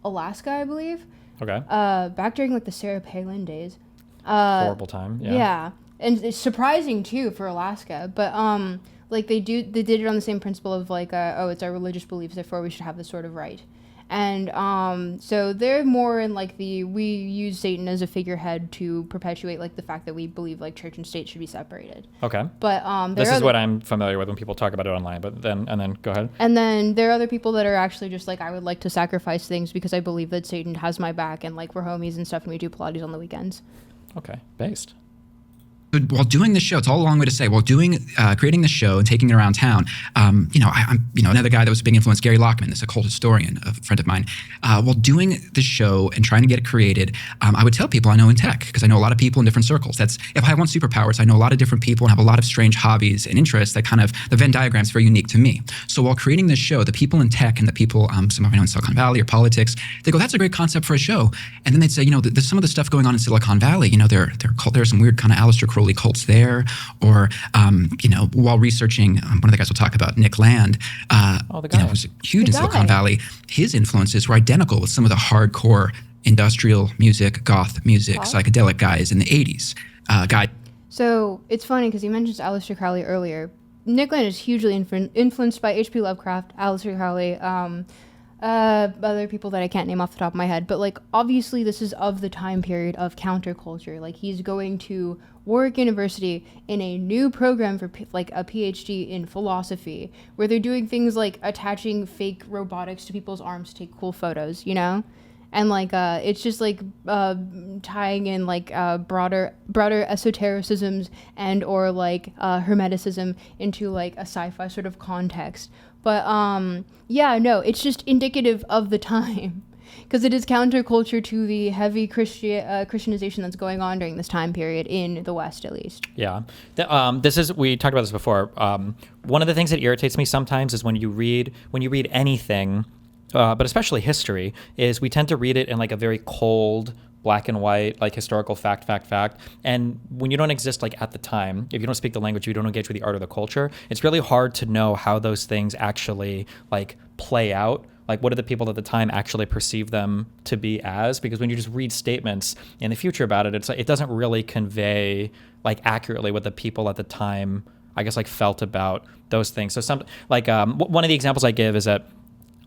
Alaska, I believe. Okay. Back during like the Sarah Palin days. Horrible time. Yeah. And it's surprising too for Alaska, but like they did it on the same principle of like it's our religious beliefs, therefore we should have this sort of right. And so they're more in like we use Satan as a figurehead to perpetuate like the fact that we believe like church and state should be separated. Okay. But this is what I'm familiar with when people talk about it online. But then go ahead. And then there are other people that are actually just like, I would like to sacrifice things because I believe that Satan has my back, and like we're homies and stuff, and we do Pilates on the weekends. Okay, based. While doing this show, it's all a long way to say. While creating this show and taking it around town, I'm another guy that was a big influence, Gary Lockman, this occult historian, a friend of mine. While doing this show and trying to get it created, I would tell people I know in tech, because I know a lot of people in different circles. If I have one superpower, is I know a lot of different people and have a lot of strange hobbies and interests that kind of, the Venn diagram is very unique to me. So while creating this show, the people in tech and the people, some of I know in Silicon Valley or politics, they go, that's a great concept for a show. And then they'd say, there's some of the stuff going on in Silicon Valley, there's some weird kind of Aleister Crowley cults there, or while researching, one of the guys we'll talk about, Nick Land, the guy was huge in Silicon Valley. His influences were identical with some of the hardcore industrial music, goth music, psychedelic guys in the 80s. So it's funny because you mentioned Aleister Crowley earlier. Nick Land is hugely influenced by H.P. Lovecraft, Aleister Crowley, other people that I can't name off the top of my head, but like obviously this is of the time period of counterculture. Like he's going to Warwick University in a new program for like a PhD in philosophy, where they're doing things like attaching fake robotics to people's arms to take cool photos, and like it's just like tying in like broader esotericisms and or like hermeticism into like a sci-fi sort of context. But it's just indicative of the time, because it is counterculture to the heavy Christianization that's going on during this time period in the West, at least. Yeah, we talked about this before. One of the things that irritates me sometimes is when you read anything, but especially history, is we tend to read it in like a very cold, black and white, like historical fact. And when you don't exist like at the time, if you don't speak the language, you don't engage with the art or the culture, it's really hard to know how those things actually like play out. Like what do the people at the time actually perceive them to be as? Because when you just read statements in the future about it, it's like, it doesn't really convey like accurately what the people at the time, I guess, like felt about those things. So some like one of the examples I give is that,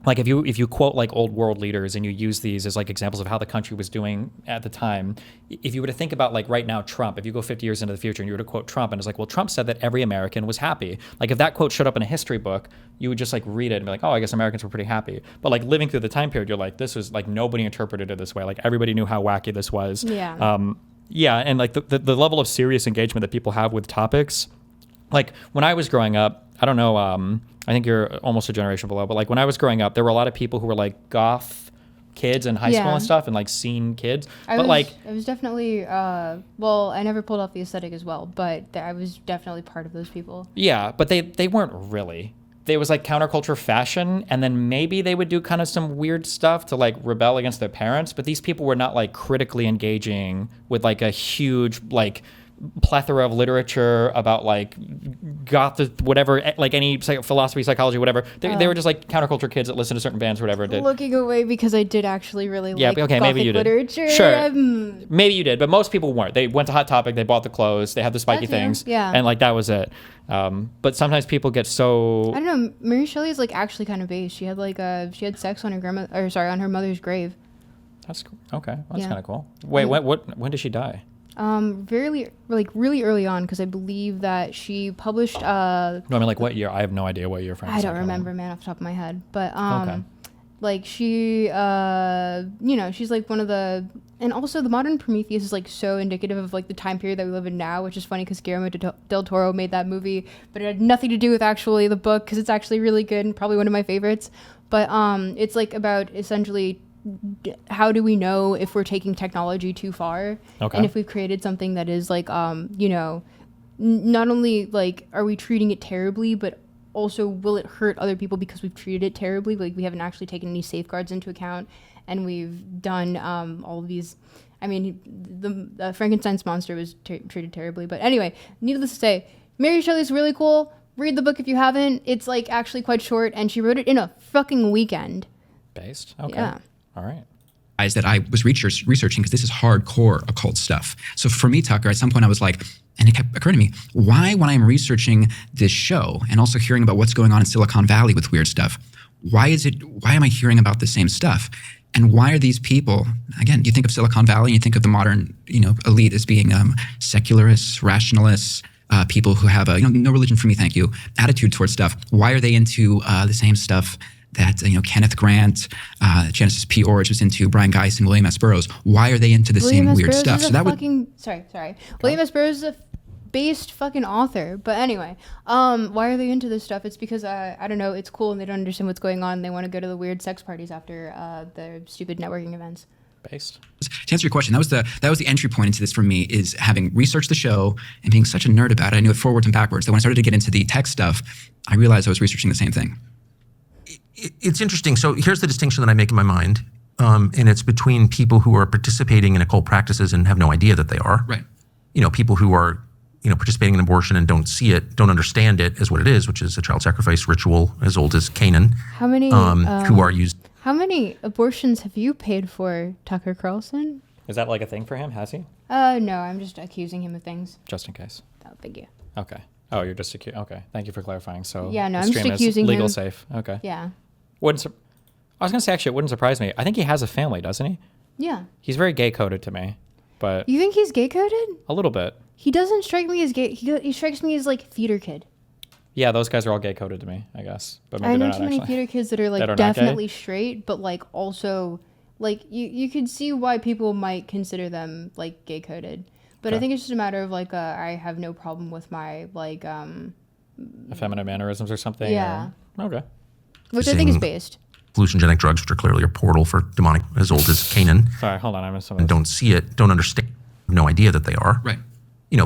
like if you quote like old world leaders and you use these as like examples of how the country was doing at the time, if you were to think about like right now Trump, if you go 50 years into the future and you were to quote Trump and it's like, well, Trump said that every American was happy. Like if that quote showed up in a history book, you would just like read it and be like, oh, I guess Americans were pretty happy. But like living through the time period, you're like, this was like nobody interpreted it this way. Like everybody knew how wacky this was. Yeah. And like the level of serious engagement that people have with topics, like when I was growing up, I don't know, I think you're almost a generation below, but like when I was growing up, there were a lot of people who were like goth kids in high school and stuff, and like scene kids. I was definitely, I never pulled off the aesthetic as well, but I was definitely part of those people. Yeah, but they weren't really. There was like counterculture fashion, and then maybe they would do kind of some weird stuff to like rebel against their parents, but these people were not like critically engaging with like a huge like plethora of literature about like goth, whatever, like any philosophy, psychology, whatever. They were just like counterculture kids that listened to certain bands or whatever. Looking away because I did actually really like Gothic maybe you did. Literature. Sure, maybe you did, but most people weren't. They went to Hot Topic, they bought the clothes, they had the spiky things, and like that was it. But sometimes people get so, I don't know. Mary Shelley is like actually kind of based. She had like she had sex on on her mother's grave. That's okay. That's kind of cool. Wait, when did she die? Really early on, because I believe that she published. No, I mean like what year? I have no idea what year. I don't remember, man, off the top of my head. But like she, she's like one of the, and also the modern Prometheus is like so indicative of like the time period that we live in now, which is funny because Guillermo del Toro made that movie, but it had nothing to do with actually the book, because it's actually really good and probably one of my favorites. But it's like about essentially, how do we know if we're taking technology too far, and if we've created something that is like not only like are we treating it terribly, but also will it hurt other people because we've treated it terribly, like we haven't actually taken any safeguards into account, and we've done all of these. I mean, the Frankenstein's monster was treated terribly, but anyway, needless to say, Mary Shelley's really cool. Read the book if you haven't. It's like actually quite short, and she wrote it in a fucking weekend. Based? Okay. Yeah. All right. That I was researching, because this is hardcore occult stuff. So for me, Tucker, at some point I was like, and it kept occurring to me, why, when I'm researching this show and also hearing about what's going on in Silicon Valley with weird stuff, why am I hearing about the same stuff? And why are these people, again, you think of Silicon Valley, you think of the modern, elite as being secularists, rationalists, people who have a, no religion for me, thank you, attitude towards stuff. Why are they into the same stuff that, Kenneth Grant, Genesis P. Orridge was into, Brian Geist, and William S. Burroughs? Why are they into the same weird stuff? So that sorry. William S. Burroughs is a based fucking author. But anyway, why are they into this stuff? It's because, I don't know, it's cool and they don't understand what's going on. They want to go to the weird sex parties after the stupid networking events. Based. To answer your question, that was the entry point into this for me, is having researched the show and being such a nerd about it. I knew it forwards and backwards. So when I started to get into the tech stuff, I realized I was researching the same thing. It's interesting. So here's the distinction that I make in my mind, and it's between people who are participating in occult practices and have no idea that they are. Right. People who are, participating in abortion and don't see it, don't understand it as what it is, which is a child sacrifice ritual as old as Canaan. How many? Who are used. How many abortions have you paid for, Tucker Carlson? Is that like a thing for him? Has he? No, I'm just accusing him of things. Just in case. Oh, thank you. Okay. Oh, you're just okay. Thank you for clarifying. So yeah, no, the I'm just stream is accusing legal him. Safe. Okay. Yeah. I was gonna say, actually, it wouldn't surprise me. I think he has a family, doesn't he? Yeah. He's very gay coded to me, but You think he's gay coded? a little bit. He doesn't strike me as gay. He strikes me as like theater kid. Yeah, those guys are all gay coded to me, I guess. But maybe I know they're too not many actually. theater kids that are like That are not gay? definitely straight, but like also like you could see why people might consider them like gay coded. But I Okay. think it's just a matter of like I have no problem with my like Effeminate mannerisms or something. Yeah. Or, okay. which I think is Saying- based. hallucinogenic drugs, which are clearly a portal for demonic as old as Canaan, Sorry, hold on. I missed some of and this. don't see it, don't understand, have no idea that they are. Right.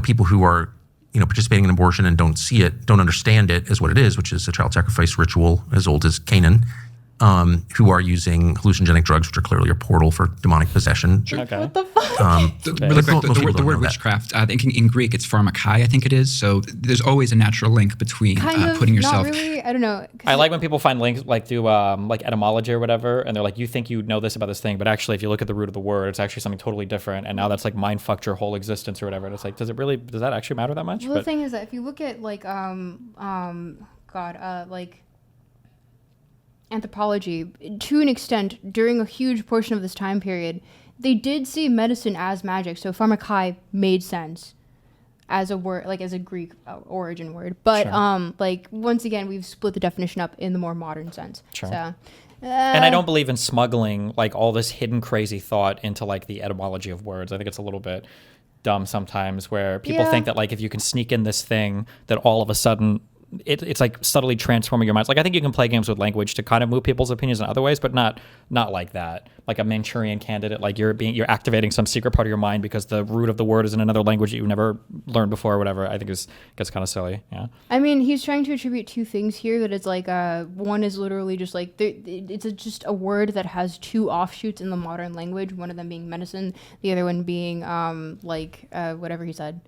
People who are, participating in abortion and don't see it, don't understand it as what it is, which is a child sacrifice ritual as old as Canaan, who are using hallucinogenic drugs, which are clearly a portal for demonic possession. Okay. What the fuck? Really quick, most the people word don't know that. witchcraft, I think in Greek it's pharmakai, I think it is. So there's always a natural link between Kind of. putting yourself. Not really. I don't know. 'Cause I like when people find links like through like etymology or whatever, and they're like, you think you know this about this thing, but actually if you look at the root of the word, it's actually something totally different, and now that's like mind fucked your whole existence or whatever. And it's like, does that actually matter that much? Well, the thing is that if you look at like like anthropology, to an extent, during a huge portion of this time period, they did see medicine as magic. So pharmakai made sense as a word, like as a Greek origin word. But Sure. like once again, we've split the definition up in the more modern sense. Sure. So, And I don't believe in smuggling like all this hidden crazy thought into like the etymology of words. I think it's a little bit dumb sometimes where people Yeah. think that like if you can sneak in this thing that all of a sudden it's like subtly transforming your minds. Like I think you can play games with language to kind of move people's opinions in other ways, but not like that. Like a Manchurian candidate, like you're activating some secret part of your mind because the root of the word is in another language that you've never learned before or whatever. I think gets kind of silly. Yeah. I mean, he's trying to attribute two things here. That it's like one is literally just like it's just a word that has two offshoots in the modern language. One of them being medicine, the other one being whatever he said.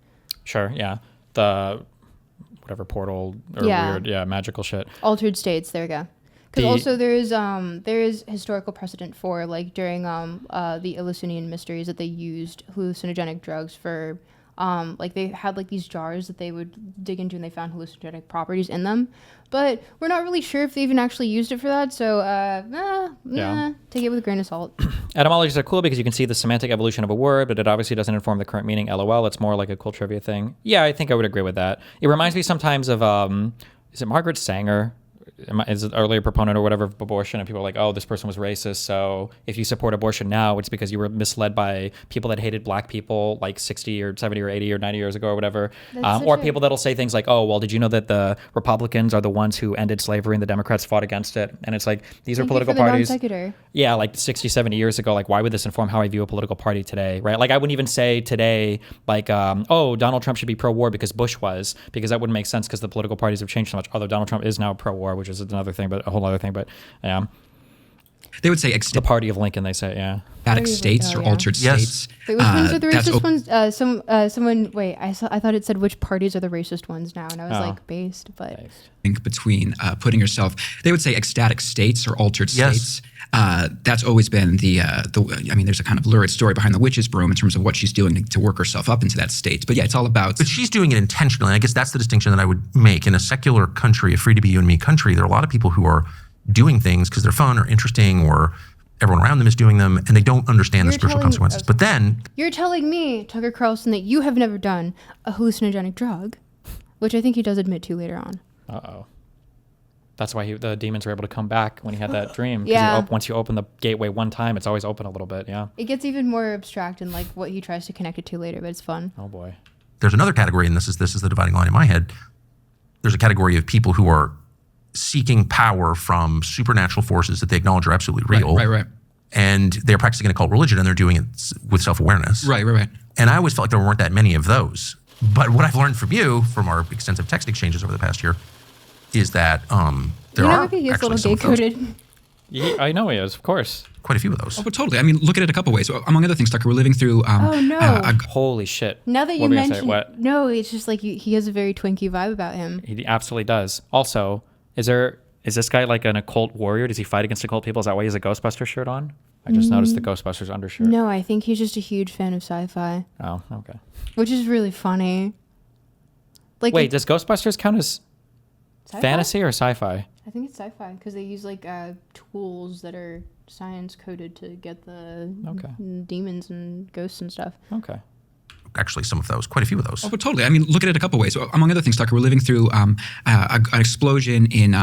Sure. Yeah. The whatever portal or weird, magical shit. Altered states. There we go. Because also there is historical precedent for like during the Eleusinian mysteries that they used hallucinogenic drugs for like they had like these jars that they would dig into and they found hallucinogenic properties in them, but we're not really sure if they even actually used it for that. So take it with a grain of salt. Etymologies are cool because you can see the semantic evolution of a word, but it obviously doesn't inform the current meaning. LOL. It's more like a cool trivia thing. Yeah, I think I would agree with that. It reminds me sometimes of is it Margaret Sanger? Is an earlier proponent or whatever of abortion, and people are like, oh, this person was racist, so if you support abortion now, it's because you were misled by people that hated black people like 60 or 70 or 80 or 90 years ago or whatever. Or people that'll say things like, oh, well, did you know that the Republicans are the ones who ended slavery and the Democrats fought against it? And it's like, these are political parties. Yeah, like 60, 70 years ago, like why would this inform how I view a political party today, right? Like I wouldn't even say today, like, oh, Donald Trump should be pro-war because Bush was, because that wouldn't make sense because the political parties have changed so much. Although Donald Trump is now pro-war, which is another thing, but a whole other thing. But yeah, They would say the party of Lincoln, they say, yeah. ecstatic states or altered states. Wait, which ones are the racist ones? Someone, wait, I thought it said which parties are the racist ones now, and I was like, based, but... Link between putting yourself, they would say ecstatic states or altered states. That's always been I mean, there's a kind of lurid story behind the witch's broom in terms of what she's doing to work herself up into that state. But yeah, it's all about... But she's doing it intentionally. I guess that's the distinction that I would make. In a secular country, a free-to-be-you-and-me country, there are a lot of people who are doing things because they're fun or interesting or everyone around them is doing them and they don't understand the spiritual consequences. But then you're telling me, Tucker Carlson, that you have never done a hallucinogenic drug, which I think he does admit to later on. Uh-oh. That's why the demons were able to come back when he had that dream. 'Cause Yeah. once you open the gateway one time, it's always open a little bit. Yeah. It gets even more abstract in like what he tries to connect it to later, but it's fun. Oh boy. there's another category, and this is the dividing line in my head. There's a category of people who are seeking power from supernatural forces that they acknowledge are absolutely real. Right. And they're practicing an occult religion, and they're doing it with self-awareness. Right. And I always felt like there weren't that many of those. But what I've learned from you, from our extensive text exchanges over the past year, is that there are He is a actually little some gay of those, coded. I know he is, of course. quite a few of those. Oh, but totally. I mean, look at it a couple ways. So, among other things, Tucker, we're living through. Oh, no. Holy shit. Now that you What were you gonna say? mentioned, What? no, it's just like he has a very Twinkie vibe about him. He absolutely does. Also, is this guy like an occult warrior? Does he fight against occult people? Is that why he has a Ghostbusters shirt on? I just noticed the Ghostbusters undershirt. No, I think he's just a huge fan of sci-fi, Oh, okay. which is really funny. Like, Wait, does Ghostbusters count as sci-fi? fantasy or sci-fi? I think it's sci-fi because they use like tools that are science coded to get the demons and ghosts and stuff. Okay. Actually, some of those, quite a few of those. Oh, but totally. I mean, look at it a couple ways. So, among other things, Tucker, we're living through an explosion in.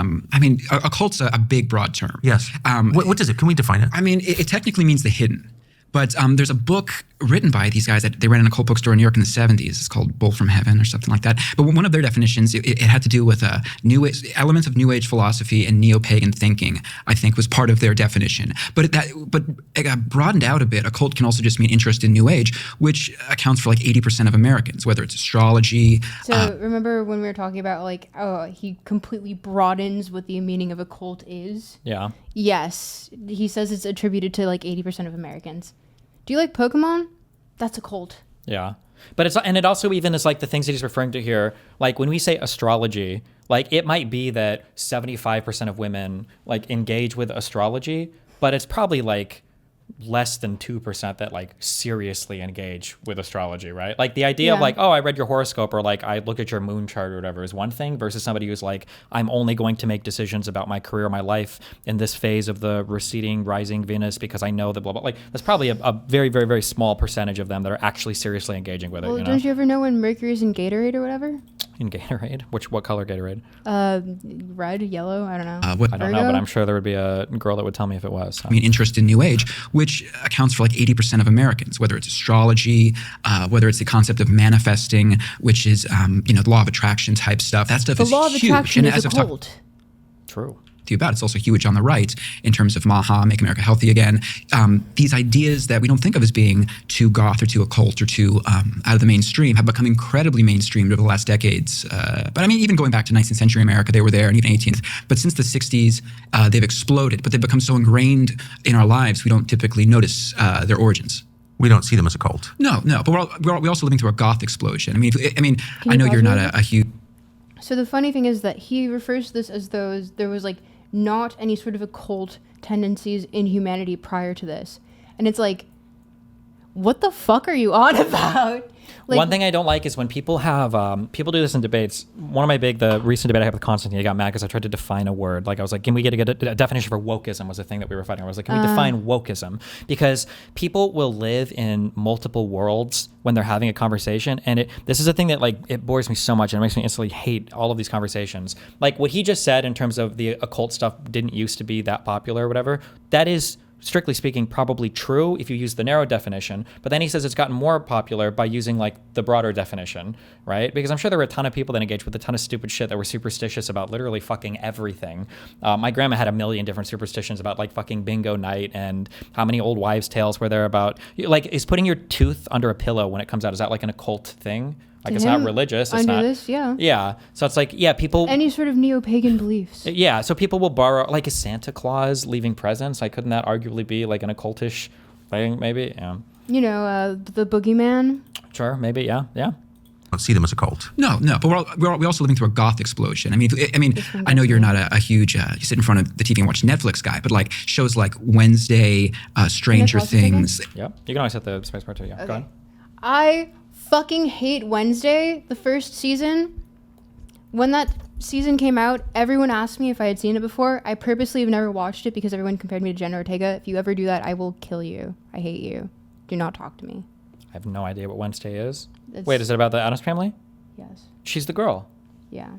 Occult's a big, broad term. Yes. What does it? Can we define it? I mean, it technically means the hidden. But there's a book written by these guys that they ran an occult bookstore in New York in the 70s. It's called Bull from Heaven or something like that. But one of their definitions, it had to do with elements of New Age philosophy and neo-pagan thinking, I think, was part of their definition. But it got broadened out a bit. Occult can also just mean interest in New Age, which accounts for like 80% of Americans, whether it's astrology. So remember when we were talking about like, he completely broadens what the meaning of occult is? Yeah. Yes. He says it's attributed to like 80% of Americans. Do you like Pokemon? That's a cult. Yeah. But it also even is like the things that he's referring to here. Like when we say astrology, like it might be that 75% of women like engage with astrology, but it's probably like less than 2% that like seriously engage with astrology, right? Like the idea of like, oh, I read your horoscope or like I look at your moon chart or whatever is one thing versus somebody who's like, I'm only going to make decisions about my career, my life in this phase of the receding, rising Venus because I know that blah, blah. Like that's probably a very, very, very small percentage of them that are actually seriously engaging with it. Well, don't you ever know when Mercury's in Gatorade or whatever? In Gatorade? What color Gatorade? Red, yellow, I don't know. I don't know, but I'm sure there would be a girl that would tell me if it was. So. I mean, interest in New Age, which accounts for like 80% of Americans, whether it's astrology, whether it's the concept of manifesting, which is, the law of attraction type stuff. That stuff The is law of huge. attraction And is as a I've cult. True. to you about, it's also huge on the right in terms of Maha, Make America Healthy Again. These ideas that we don't think of as being too goth or too occult or too out of the mainstream have become incredibly mainstreamed over the last decades. But I mean, even going back to 19th century America, they were there, and even 18th. But since the 60s, they've exploded. But they've become so ingrained in our lives, we don't typically notice their origins. We don't see them as a cult. No. But we're also living through a goth explosion. I mean, Can I know you you're pause not me? a huge. So the funny thing is that he refers to this as though there was like not any sort of occult tendencies in humanity prior to this. And it's like, what the fuck are you on about? Like, one thing I don't like is when people have people do this in debates. One of the recent debate I had with Constantine, he got mad because I tried to define a word. Like I was like, can we get a definition for wokeism was the thing that we were fighting. I was like, can we define wokeism? Because people will live in multiple worlds when they're having a conversation, and this is a thing that like it bores me so much and it makes me instantly hate all of these conversations. Like what he just said in terms of the occult stuff didn't used to be that popular or whatever. That is, strictly speaking, probably true if you use the narrow definition, but then he says it's gotten more popular by using like the broader definition, right? Because I'm sure there were a ton of people that engaged with a ton of stupid shit that were superstitious about literally fucking everything. My grandma had a million different superstitions about like fucking bingo night and how many old wives' tales were there about, like, is putting your tooth under a pillow when it comes out, is that like an occult thing? Like it's not religious. It's under not. this, yeah. Yeah. So it's like, yeah, people. Any sort of neo-pagan beliefs. Yeah. So people will borrow, like, is Santa Claus leaving presents? Like, couldn't that arguably be like an occultish thing? Maybe. Yeah. You know, the boogeyman. Sure. Maybe. Yeah. Yeah. Don't see them as a cult. No. But we're also living through a goth explosion. I mean, I know you're not a huge you sit in front of the TV and watch Netflix guy, but like shows like Wednesday, Stranger pause this again? Things. Yep. You can always hit the space bar too. Yeah. Okay. Go ahead. I fucking hate Wednesday, the first season. When that season came out, everyone asked me if I had seen it before. I purposely have never watched it because everyone compared me to Jenna Ortega. If you ever do that, I will kill you. I hate you. Do not talk to me. I have no idea what Wednesday is. It's, Wait, is it about the Addams Family? Yes. She's the girl. Yeah.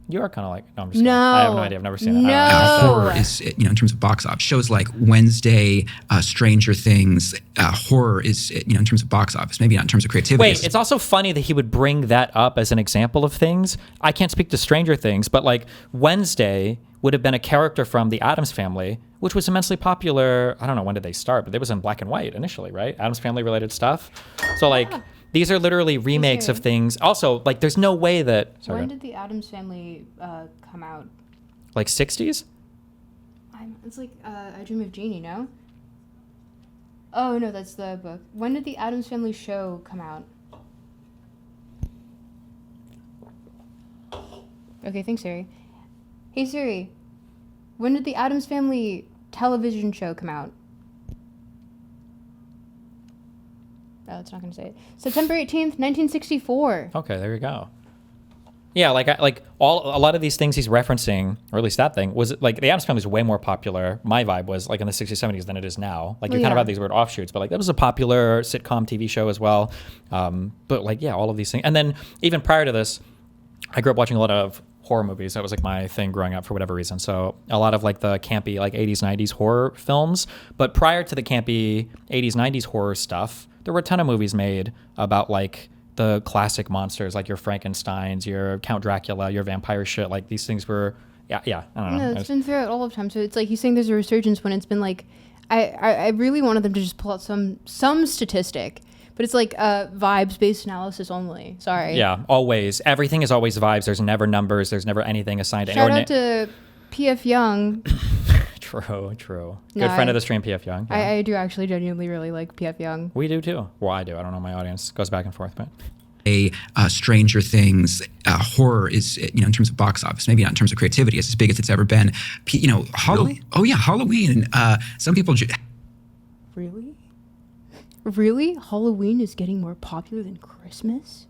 You are kind of like, no, I'm just No. kidding. I have no idea. I've never seen it. No. Horror is, in terms of box office, shows like Wednesday, Stranger Things, horror is, in terms of box office, maybe not in terms of creativity. Wait, it's also funny that he would bring that up as an example of things. I can't speak to Stranger Things, but like Wednesday would have been a character from the Addams Family, which was immensely popular. I don't know when did they start, but it was in black and white initially, right? Addams Family related stuff. So like, these are literally remakes of things. Also, like, there's no way that. Sorry, when did the Addams Family come out? Like 60s? It's like I Dream of Jeannie, no? Oh no, that's the book. When did the Addams Family show come out? Okay, thanks, Siri. Hey Siri, when did the Addams Family television show come out? Oh, it's not going to say it. September 18th, 1964. Okay, there you go. Yeah, a lot of these things he's referencing, or at least that thing, was like the Addams Family is way more popular. My vibe was like in the 60s, 70s than it is now. Like you kind of have these weird offshoots, but like that was a popular sitcom TV show as well. But like, yeah, all of these things. And then even prior to this, I grew up watching a lot of horror movies. That was like my thing growing up for whatever reason. So a lot of like the campy like 80s, 90s horror films. But prior to the campy 80s, 90s horror stuff, there were a ton of movies made about like the classic monsters, like your Frankensteins, your Count Dracula, your vampire shit. Like these things were, I don't know. No, it's been throughout all of time. So it's like he's saying there's a resurgence when it's been like, I really wanted them to just pull out some statistic, but it's like vibes-based analysis only. Sorry. Yeah, always. Everything is always vibes. There's never numbers. There's never anything assigned. Shout out to P.F. Young. True. No, Good friend of the stream, P.F. Young. Yeah. I do actually genuinely really like P.F. Young. We do too. Well, I do. I don't know. My audience goes back and forth, but. Stranger Things, horror is, in terms of box office, maybe not in terms of creativity, it's as big as it's ever been. Halloween. Really? Oh yeah, Halloween. Some people. Really? Halloween is getting more popular than Christmas?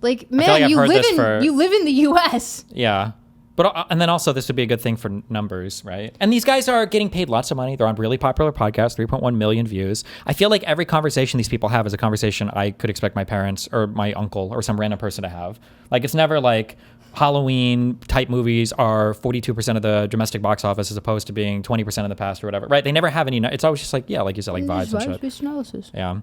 Like, man, like you live in the U.S. Yeah. But and then also this would be a good thing for numbers, right? And these guys are getting paid lots of money. They're on really popular podcasts, 3.1 million views. I feel like every conversation these people have is a conversation I could expect my parents or my uncle or some random person to have. Like it's never like Halloween type movies are 42% of the domestic box office as opposed to being 20% in the past or whatever, right? They never have any. It's always just like, yeah, like you said, like vibes and shit. Vibes-based analysis. Yeah.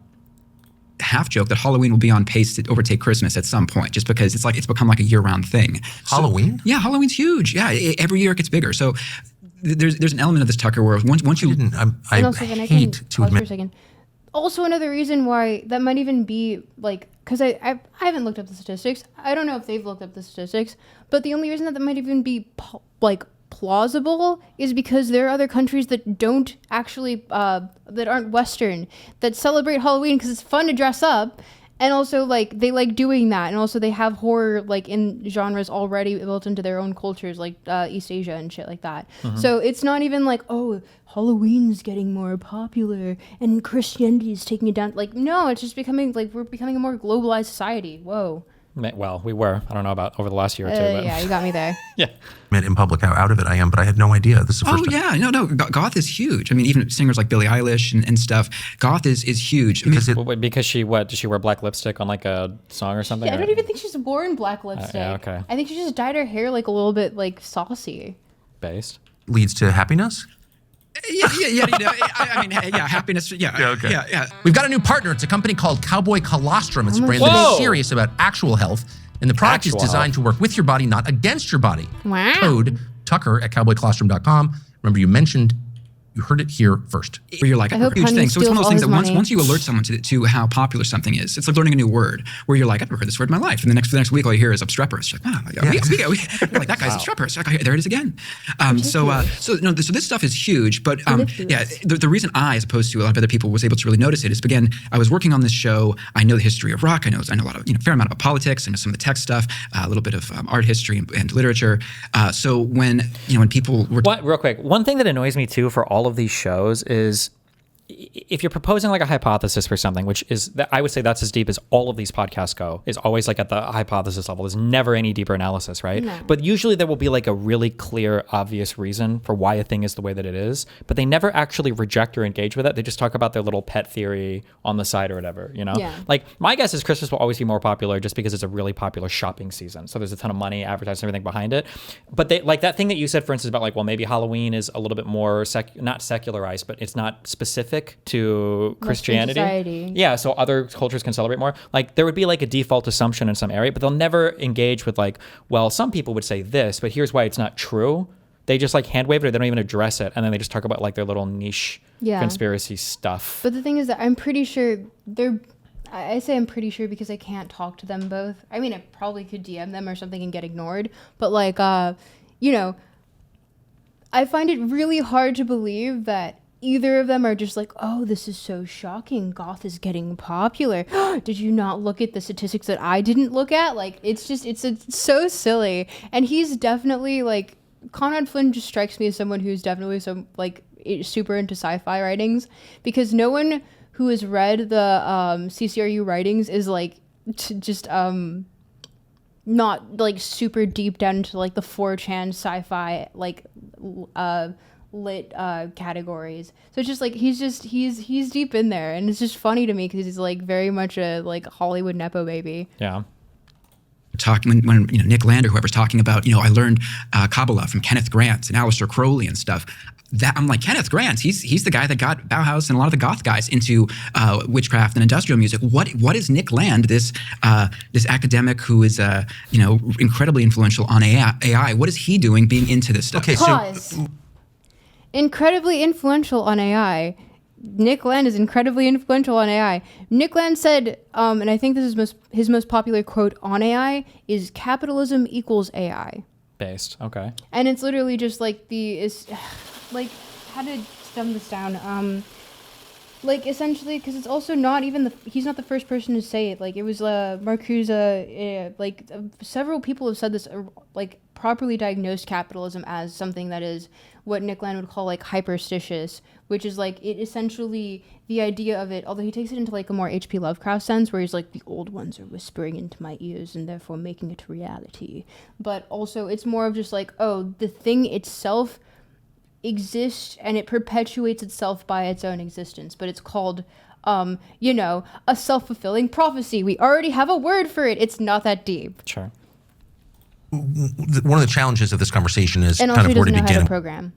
Half joke that Halloween will be on pace to overtake Christmas at some point, just because it's become like a year-round thing. Halloween? Yeah, Halloween's huge. Yeah, every year it gets bigger. So there's an element of this, Tucker, where once you I hate to admit. For a second. Also, another reason why that might even be like, because I haven't looked up the statistics. I don't know if they've looked up the statistics, but the only reason that might even be plausible is because there are other countries that don't actually that aren't Western that celebrate Halloween because it's fun to dress up, and also like they like doing that, and also they have horror like in genres already built into their own cultures, like East Asia and shit like that. So it's not even like, oh, Halloween's getting more popular and Christianity is taking it down. Like, no, it's just becoming like we're becoming a more globalized society. Whoa. Well, we were. I don't know about over the last year or two. But. Yeah, you got me there. Yeah. In public how out of it I am, but I had no idea. This is the first time. No. Goth is huge. I mean, even singers like Billie Eilish and stuff. Goth is huge. Because she does she wear black lipstick on like a song or something? Yeah, I don't even think she's worn black lipstick. Yeah, okay. I think she just dyed her hair like a little bit like saucy. Based. Leads to happiness? Happiness. Yeah. We've got a new partner. It's a company called Cowboy Colostrum. It's a brand Whoa. that's serious about actual health. And the product is designed to work with your body, not against your body. Wow. Code Tucker at cowboycolostrum.com. Remember, you heard it here first. Where you're like, I a hope huge Honey thing. So it's one of those things that steals all his once you alert someone to how popular something is, it's like learning a new word where you're like, I've never heard this word in my life. And for the next week, all you hear is obstreperous. You're like, you're like, that guy's obstreperous. Okay, there it is again. So this stuff is huge. But the reason I, as opposed to a lot of other people, was able to really notice it is, again, I was working on this show. I know the history of rock. I know a lot of, fair amount about politics. I know some of the tech stuff, a little bit of art history and literature. So when people were... Real quick, one thing that annoys me too for all of these shows is if you're proposing like a hypothesis for something, which is that I would say that's as deep as all of these podcasts go, is always like at the hypothesis level. There's never any deeper analysis, right? No. But usually there will be like a really clear, obvious reason for why a thing is the way that it is, but they never actually reject or engage with it. They just talk about their little pet theory on the side or whatever, you know? Yeah. Like my guess is Christmas will always be more popular just because it's a really popular shopping season. So there's a ton of money, advertising, everything behind it. But they like that thing that you said, for instance, about like, well, maybe Halloween is a little bit more not secularized, but it's not specific to Christianity. society. Yeah, so other cultures can celebrate more. Like there would be like a default assumption in some area, but they'll never engage with like, well, some people would say this, but here's why it's not true. They just like hand wave it, or they don't even address it, and then they just talk about like their little niche conspiracy stuff. But the thing is that I'm pretty sure I say I'm pretty sure because I can't talk to them both. I mean, I probably could DM them or something and get ignored, but like, you know, I find it really hard to believe that either of them are just like, oh, this is so shocking. Goth is getting popular. Did you not look at the statistics that I didn't look at? Like, it's so silly. And he's definitely like, Conrad Flynn just strikes me as someone who's definitely so like super into sci-fi writings, because no one who has read the CCRU writings is like just not like super deep down into like the 4chan sci-fi like lit categories. So it's just like he's deep in there, and it's just funny to me because he's like very much a like Hollywood nepo baby. Yeah. Talking when you know Nick Land or whoever's talking about, you know, I learned Kabbalah from Kenneth Grant and Aleister Crowley and stuff. That I'm like, Kenneth Grant, he's the guy that got Bauhaus and a lot of the goth guys into witchcraft and industrial music. What is Nick Land, this academic who is you know, incredibly influential on AI? What is he doing being into this stuff? Okay, Pause. Incredibly influential on AI. Nick Land is incredibly influential on AI. Nick Land said, and I think this is his most popular quote on AI, is capitalism equals AI. Based. Okay. And it's literally just like like, how to dumb this down? Like, essentially, because it's also not even he's not the first person to say it. Like, it was Marcuse, several people have said this, like, properly diagnosed capitalism as something that is what Nick Land would call, like, hyperstitious, which is, like, it essentially, the idea of it, although he takes it into, like, a more H.P. Lovecraft sense, where he's like, the old ones are whispering into my ears and therefore making it reality. But also, it's more of just, like, oh, the thing itself exists and it perpetuates itself by its own existence, but it's called you know, a self-fulfilling prophecy. We already have a word for it. It's not that deep. Sure. One of the challenges of this conversation is And kind also of where to doesn't know how to begin. program.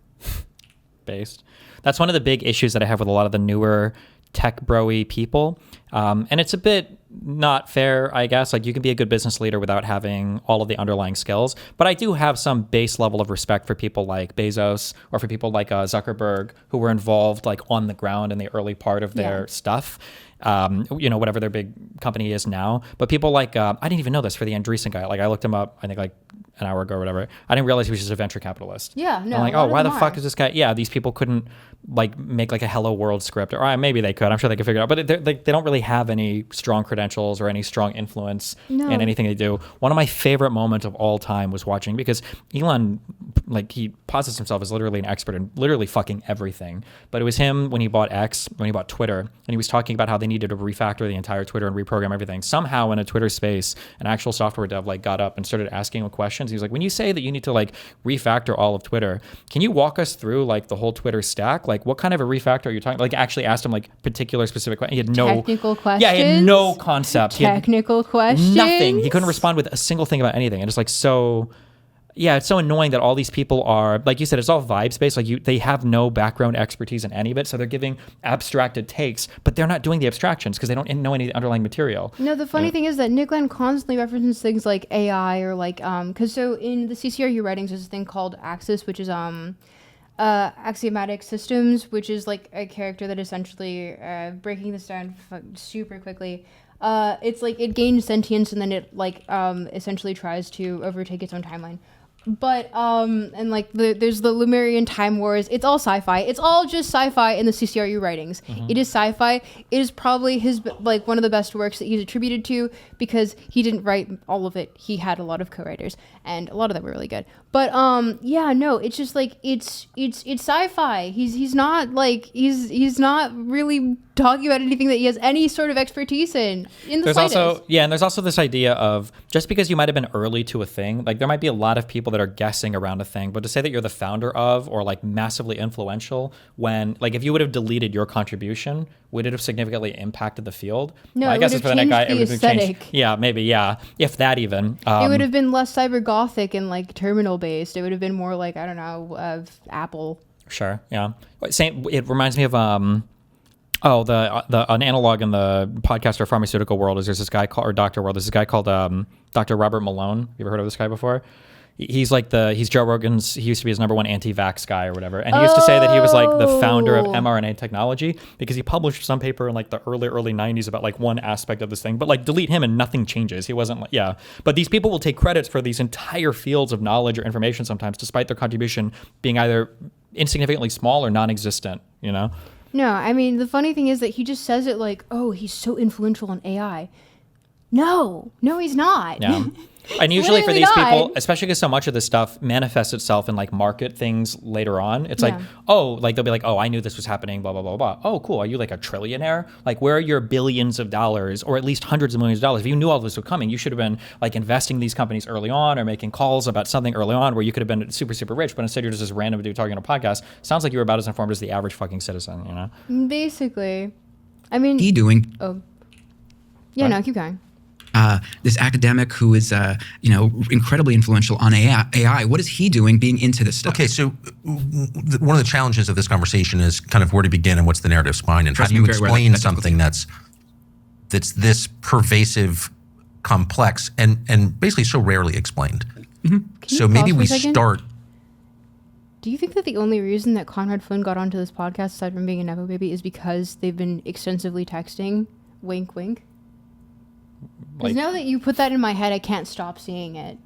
Based. That's one of the big issues that I have with a lot of the newer tech bro-y people. And it's a bit not fair, I guess. Like, you can be a good business leader without having all of the underlying skills. But I do have some base level of respect for people like Bezos or for people like Zuckerberg, who were involved like on the ground in the early part of their stuff. You know, whatever their big company is now. But people like, I didn't even know this for the Andreessen guy. Like, I looked him up, I think like an hour ago or whatever. I didn't realize he was just a venture capitalist. Yeah, no. I'm like, oh, why the fuck is this guy? Yeah, these people couldn't like make like a Hello World script, or maybe they could. I'm sure they could figure it out, but they don't really have any strong credentials or any strong influence in anything they do. One of my favorite moments of all time was watching, because Elon, like, he posits himself as literally an expert in literally fucking everything. But it was him when he bought Twitter, and he was talking about how they needed to refactor the entire Twitter and reprogram everything. Somehow in a Twitter space, an actual software dev like got up and started asking him questions. He was like, when you say that you need to like refactor all of Twitter, can you walk us through like the whole Twitter stack? Like, what kind of a refactor are you talking? Like, actually asked him like particular specific questions. He had no technical questions. Yeah, he had no concept. Technical questions. Nothing. He couldn't respond with a single thing about anything. And it's like so. Yeah, it's so annoying that all these people are, like you said, it's all vibes based. Like they have no background expertise in any of it, so they're giving abstracted takes, but they're not doing the abstractions because they don't know any of the underlying material. No, the funny thing is that Nick Land constantly references things like AI or like because so in the CCRU writings there's this thing called Axis, which is axiomatic systems, which is like a character that essentially breaking this down super quickly. It's like it gains sentience and then it like essentially tries to overtake its own timeline. But and like there's the Lemurian Time Wars. It's all sci-fi. It's all just sci-fi in the CCRU writings. It is sci-fi. It is probably his like one of the best works that he's attributed to, because he didn't write all of it. He had a lot of co-writers, and a lot of them were really good. But yeah, no, it's just like it's sci-fi. He's not like he's not really talking about anything that he has any sort of expertise in the There's slightest. also and there's also this idea of just because you might have been early to a thing, like there might be a lot of people that are guessing around a thing, but to say that you're the founder of or like massively influential, when like if you would have deleted your contribution, would it have significantly impacted the field? No, Well, I it guess would it's have for the next guy. changed the It would have changed. aesthetic. Yeah, maybe. Yeah, if that even. It would have been less cyber gothic and like terminal based. It would have been more like, I don't know, Apple. Sure. Yeah. Same. It reminds me of the an analog in the podcast or pharmaceutical world is there's this guy called, or doctor world. There's this guy called Dr. Robert Malone. You ever heard of this guy before? He's Joe Rogan's. He used to be his number one anti-vax guy or whatever, and he used to say that he was like the founder of mRNA technology because he published some paper in like the early 90s about like one aspect of this thing, but like delete him and nothing changes. He wasn't like But these people will take credits for these entire fields of knowledge or information sometimes, despite their contribution being either insignificantly small or non-existent. You know. No, I mean, the funny thing is that he just says it like, oh, he's so influential on AI. No, he's not. Yeah. And usually for Literally these not. people, especially because so much of this stuff manifests itself in like market things later on. It's like, oh, like they'll be like, oh, I knew this was happening, blah, blah, blah, blah. Oh, cool. Are you like a trillionaire? Like, where are your billions of dollars or at least hundreds of millions of dollars? If you knew all this was coming, you should have been like investing these companies early on or making calls about something early on where you could have been super, super rich. But instead you're just this random dude talking on a podcast. Sounds like you were about as informed as the average fucking citizen, you know? Basically. I mean, He doing no, keep going. this academic who is incredibly influential on AI. What is he doing being into this stuff? Okay, so one of the challenges of this conversation is kind of where to begin and what's the narrative spine, and how do you explain something that's this pervasive, complex, and basically so rarely explained. So maybe we start. Do you think that the only reason that Conrad Flynn got onto this podcast, aside from being a Nepo baby, is because they've been extensively texting? Wink, wink. Because now that you put that in my head, I can't stop seeing it.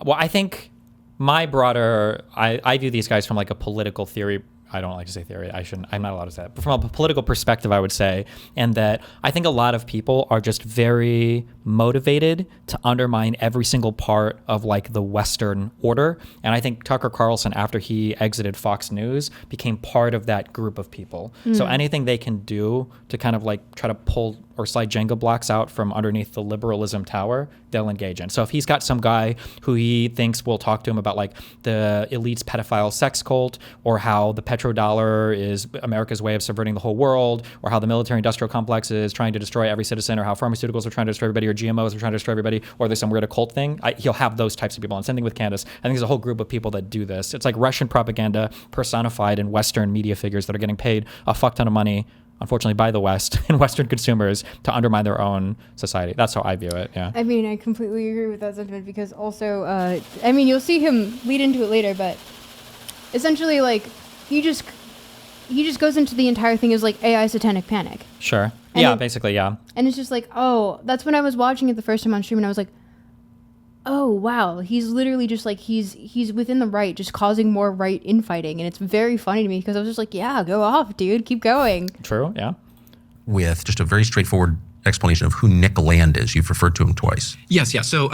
Well, I think my broader, I view these guys from like a political theory. I don't like to say theory. I'm not allowed to say that. But from a political perspective, I would say, and that I think a lot of people are just very motivated to undermine every single part of like the Western order. And I think Tucker Carlson, after he exited Fox News, became part of that group of people. So anything they can do to kind of like try to pull or slide Jenga blocks out from underneath the liberalism tower, they'll engage in. So if he's got some guy who he thinks will talk to him about like the elite's pedophile sex cult, or how the petrodollar is America's way of subverting the whole world, or how the military-industrial complex is trying to destroy every citizen, or how pharmaceuticals are trying to destroy everybody, or GMOs are trying to destroy everybody, or there's some weird occult thing, he'll have those types of people. And same thing with Candace. I think there's a whole group of people that do this. It's like Russian propaganda personified in Western media figures that are getting paid a fuck ton of money, unfortunately, by the West and Western consumers to undermine their own society. That's how I view it. Yeah. I mean, I completely agree with that sentiment, because also, I mean, you'll see him lead into it later, but essentially, like, he just goes into the entire thing as like AI satanic panic. Sure. And yeah, basically, yeah. And it's just like, oh, that's when I was watching it the first time on stream, and I was like, oh wow, he's literally just like he's within the right, just causing more right infighting, and it's very funny to me because I was just like, yeah, go off, dude, keep going. True. Yeah. With just a very straightforward explanation of who Nick Land is. You've referred to him twice. Yes. So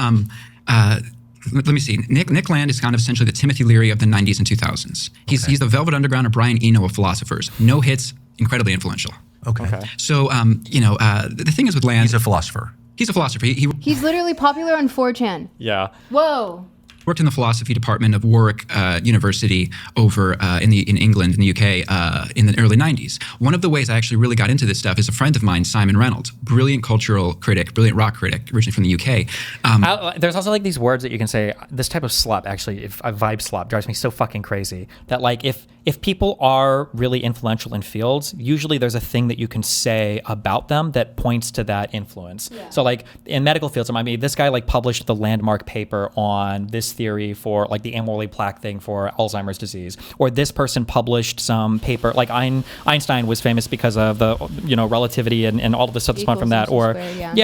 let me see. Nick Land is kind of essentially the Timothy Leary of the 90s and 2000s. He's the Velvet Underground or Brian Eno of philosophers. No hits, incredibly influential. Okay. So the thing is with Land, He's a philosopher. he's a philosopher. He's literally popular on 4chan. Yeah. Whoa. Worked in the philosophy department of Warwick University over in England, in the UK, in the early 90s. One of the ways I actually really got into this stuff is a friend of mine, Simon Reynolds, brilliant cultural critic, brilliant rock critic, originally from the UK. There's also like these words that you can say. This type of slop, actually, if a vibe slop drives me so fucking crazy that like if if people are really influential in fields, usually there's a thing that you can say about them that points to that influence. Yeah. So like in medical fields, it might be this guy like published the landmark paper on this theory for like the amyloid plaque thing for Alzheimer's disease, or this person published some paper, like Einstein was famous because of the, you know, relativity and all of the stuff that's spawned from that, or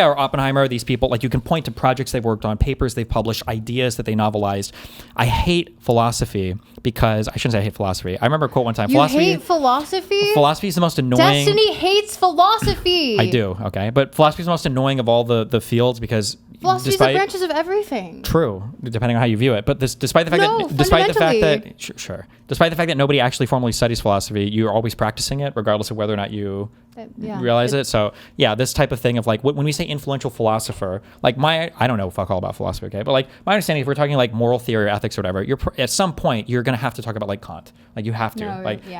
or Oppenheimer, these people, like you can point to projects they've worked on, papers they've published, ideas that they novelized. I hate philosophy because, I shouldn't say I hate philosophy. I remember a quote one time. You hate philosophy? Philosophy is the most annoying. Destiny hates philosophy. I do, okay. But philosophy is the most annoying of all the fields because philosophy is the branches of everything. True, depending on how you view it. But despite the fact that nobody actually formally studies philosophy, you're always practicing it, regardless of whether or not you realize it. So yeah, this type of thing of like when we say influential philosopher, like I don't know fuck all about philosophy, okay, but like my understanding, if we're talking like moral theory or ethics or whatever, at some point you're gonna have to talk about like Kant, like you have to,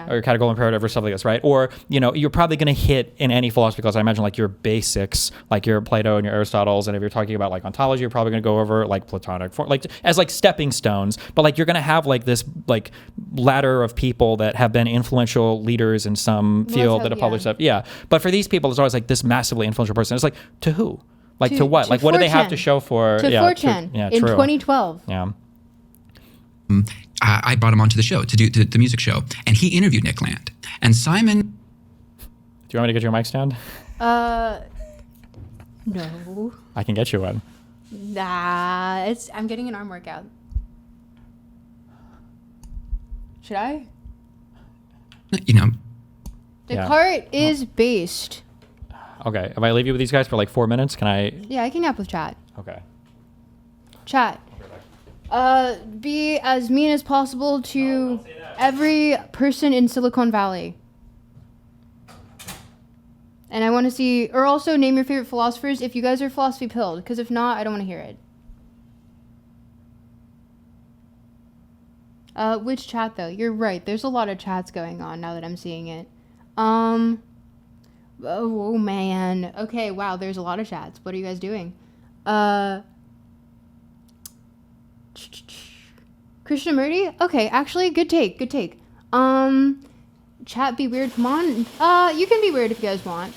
or categorical imperative or stuff like this, right? Or you know, you're probably gonna hit in any philosophy class, I imagine, like your basics, like your Plato and your Aristotle's, and if you're talking about like ontology, you're probably gonna go over like Platonic, like as like stepping stones, but like you're gonna have like this like ladder of people that have been influential leaders in some field that have published stuff. Yeah. But for these people, it's always like this massively influential person. It's like, to who? Like to what? Like what do they have to show for? To 4chan in 2012. Yeah. I brought him onto the show to do the music show, and he interviewed Nick Land. And Simon. Do you want me to get your mic stand? No. I can get you one. Nah, I'm getting an arm workout. Should I? You know. Descartes is based. Okay. If I leave you with these guys for like 4 minutes, can I? Yeah, I can nap with chat. Okay. Chat. Be as mean as possible to every person in Silicon Valley. And I want to see, or also name your favorite philosophers if you guys are philosophy pilled, because if not, I don't want to hear it. Which chat though? You're right. There's a lot of chats going on now that I'm seeing it. Oh man. Okay, wow, there's a lot of chats. What are you guys doing? Christian Murdy? Okay, actually, good take. Chat be weird, come on. You can be weird if you guys want.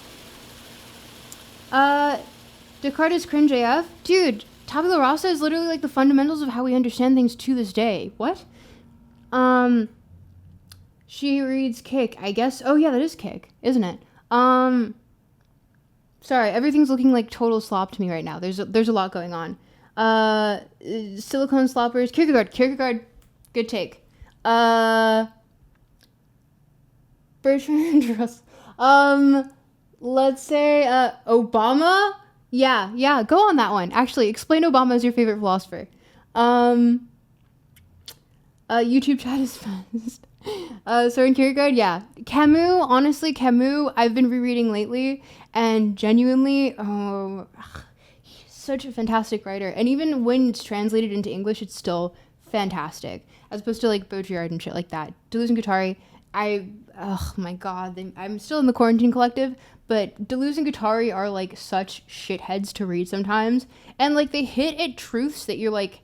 Descartes is cringe AF? Dude, tabula rasa is literally like the fundamentals of how we understand things to this day. What? She reads Kick, I guess. Oh yeah, that is Kick, isn't it? Sorry, everything's looking like total slop to me right now. There's a lot going on. Silicone sloppers, Kierkegaard, good take. Bertrand Russell. Let's say Obama. Yeah, go on that one. Actually, explain Obama as your favorite philosopher. YouTube chat is fast. Soren Kierkegaard, yeah. Camus, honestly, I've been rereading lately, and genuinely, he's such a fantastic writer. And even when it's translated into English, it's still fantastic, as opposed to like Baudrillard and shit like that. Deleuze and Guattari, oh my god, I'm still in the Quarantine Collective, but Deleuze and Guattari are like such shitheads to read sometimes, and like they hit at truths that you're like,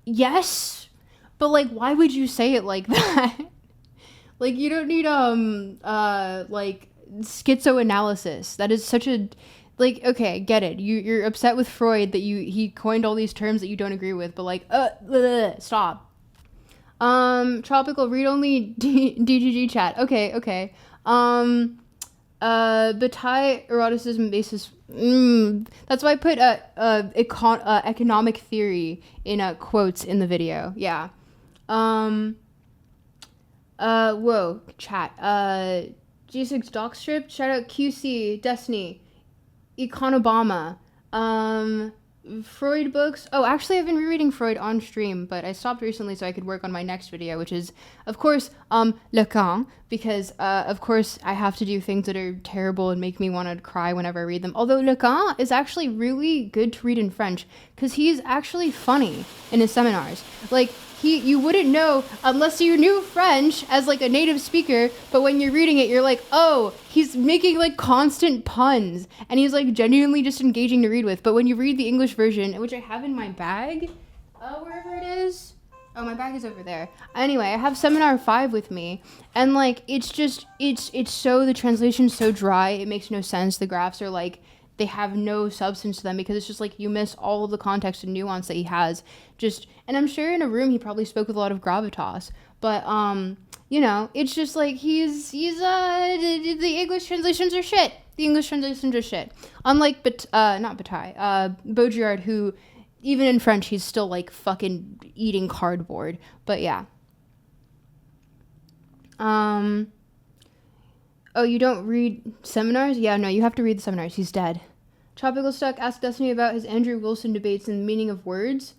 yes, but like why would you say it like that? Like you don't need like schizoanalysis. That is such a like, okay, get it. You're upset with Freud that he coined all these terms that you don't agree with, but like stop. Tropical read only DGG chat. Okay. Bataille eroticism basis. That's why I put economic theory in quotes in the video. Yeah. Whoa, chat. G6 Docstrip, shout out QC, Destiny, Econobama, Freud books. Oh, actually, I've been rereading Freud on stream, but I stopped recently so I could work on my next video, which is, of course, Lacan, because, of course, I have to do things that are terrible and make me want to cry whenever I read them. Although Lacan is actually really good to read in French, because he's actually funny in his seminars. Like, you wouldn't know unless you knew French as like a native speaker, but when you're reading it, you're like, oh, he's making like constant puns, and he's like genuinely just engaging to read with. But when you read the English version, which I have in my bag, wherever it is, oh my bag is over there. Anyway, I have Seminar 5 with me, and like it's so, the translation's so dry, it makes no sense. The graphs are like, they have no substance to them because it's just like you miss all of the context and nuance that he has. And I'm sure in a room he probably spoke with a lot of gravitas, but you know, it's just like the English translations are shit. The English translations are shit. Unlike not Bataille, Baudrillard, who even in French he's still like fucking eating cardboard. But yeah. Oh, you don't read seminars? Yeah, no, you have to read the seminars. He's dead. TropicalStuck asked Destiny about his Andrew Wilson debates and the meaning of words.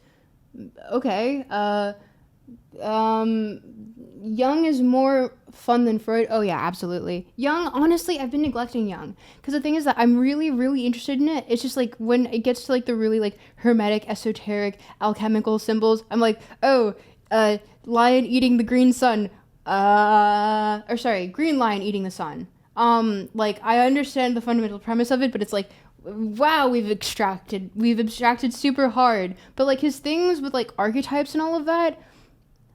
Okay. Jung is more fun than Freud. Oh, yeah, absolutely. Jung, honestly, I've been neglecting Jung. Because the thing is that I'm really, really interested in it. It's just like when it gets to like the really like hermetic, esoteric, alchemical symbols, I'm like, oh, lion eating the green sun. Green lion eating the sun. Like I understand the fundamental premise of it, but it's like, wow, we've abstracted super hard. But like his things with like archetypes and all of that,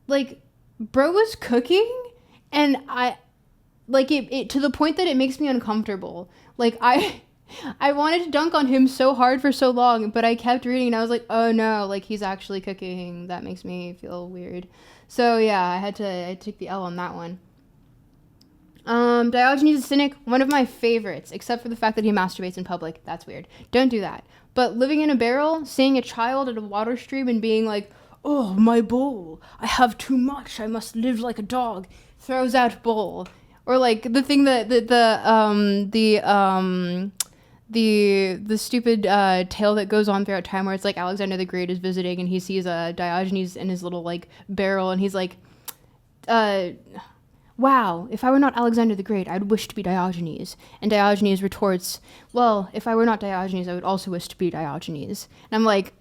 like bro was cooking, and I like it to the point that it makes me uncomfortable. Like I wanted to dunk on him so hard for so long, but I kept reading and I was like, oh no, like he's actually cooking. That makes me feel weird. So yeah, I took the L on that one. Diogenes the Cynic, one of my favorites, except for the fact that he masturbates in public. That's weird. Don't do that. But living in a barrel, seeing a child at a water stream and being like, oh, my bowl, I have too much, I must live like a dog, throws out bowl. Or like the thing that the stupid tale that goes on throughout time where it's like Alexander the Great is visiting and he sees Diogenes in his little like barrel and he's like, wow, if I were not Alexander the Great, I'd wish to be Diogenes. And Diogenes retorts, well, if I were not Diogenes, I would also wish to be Diogenes. And I'm like,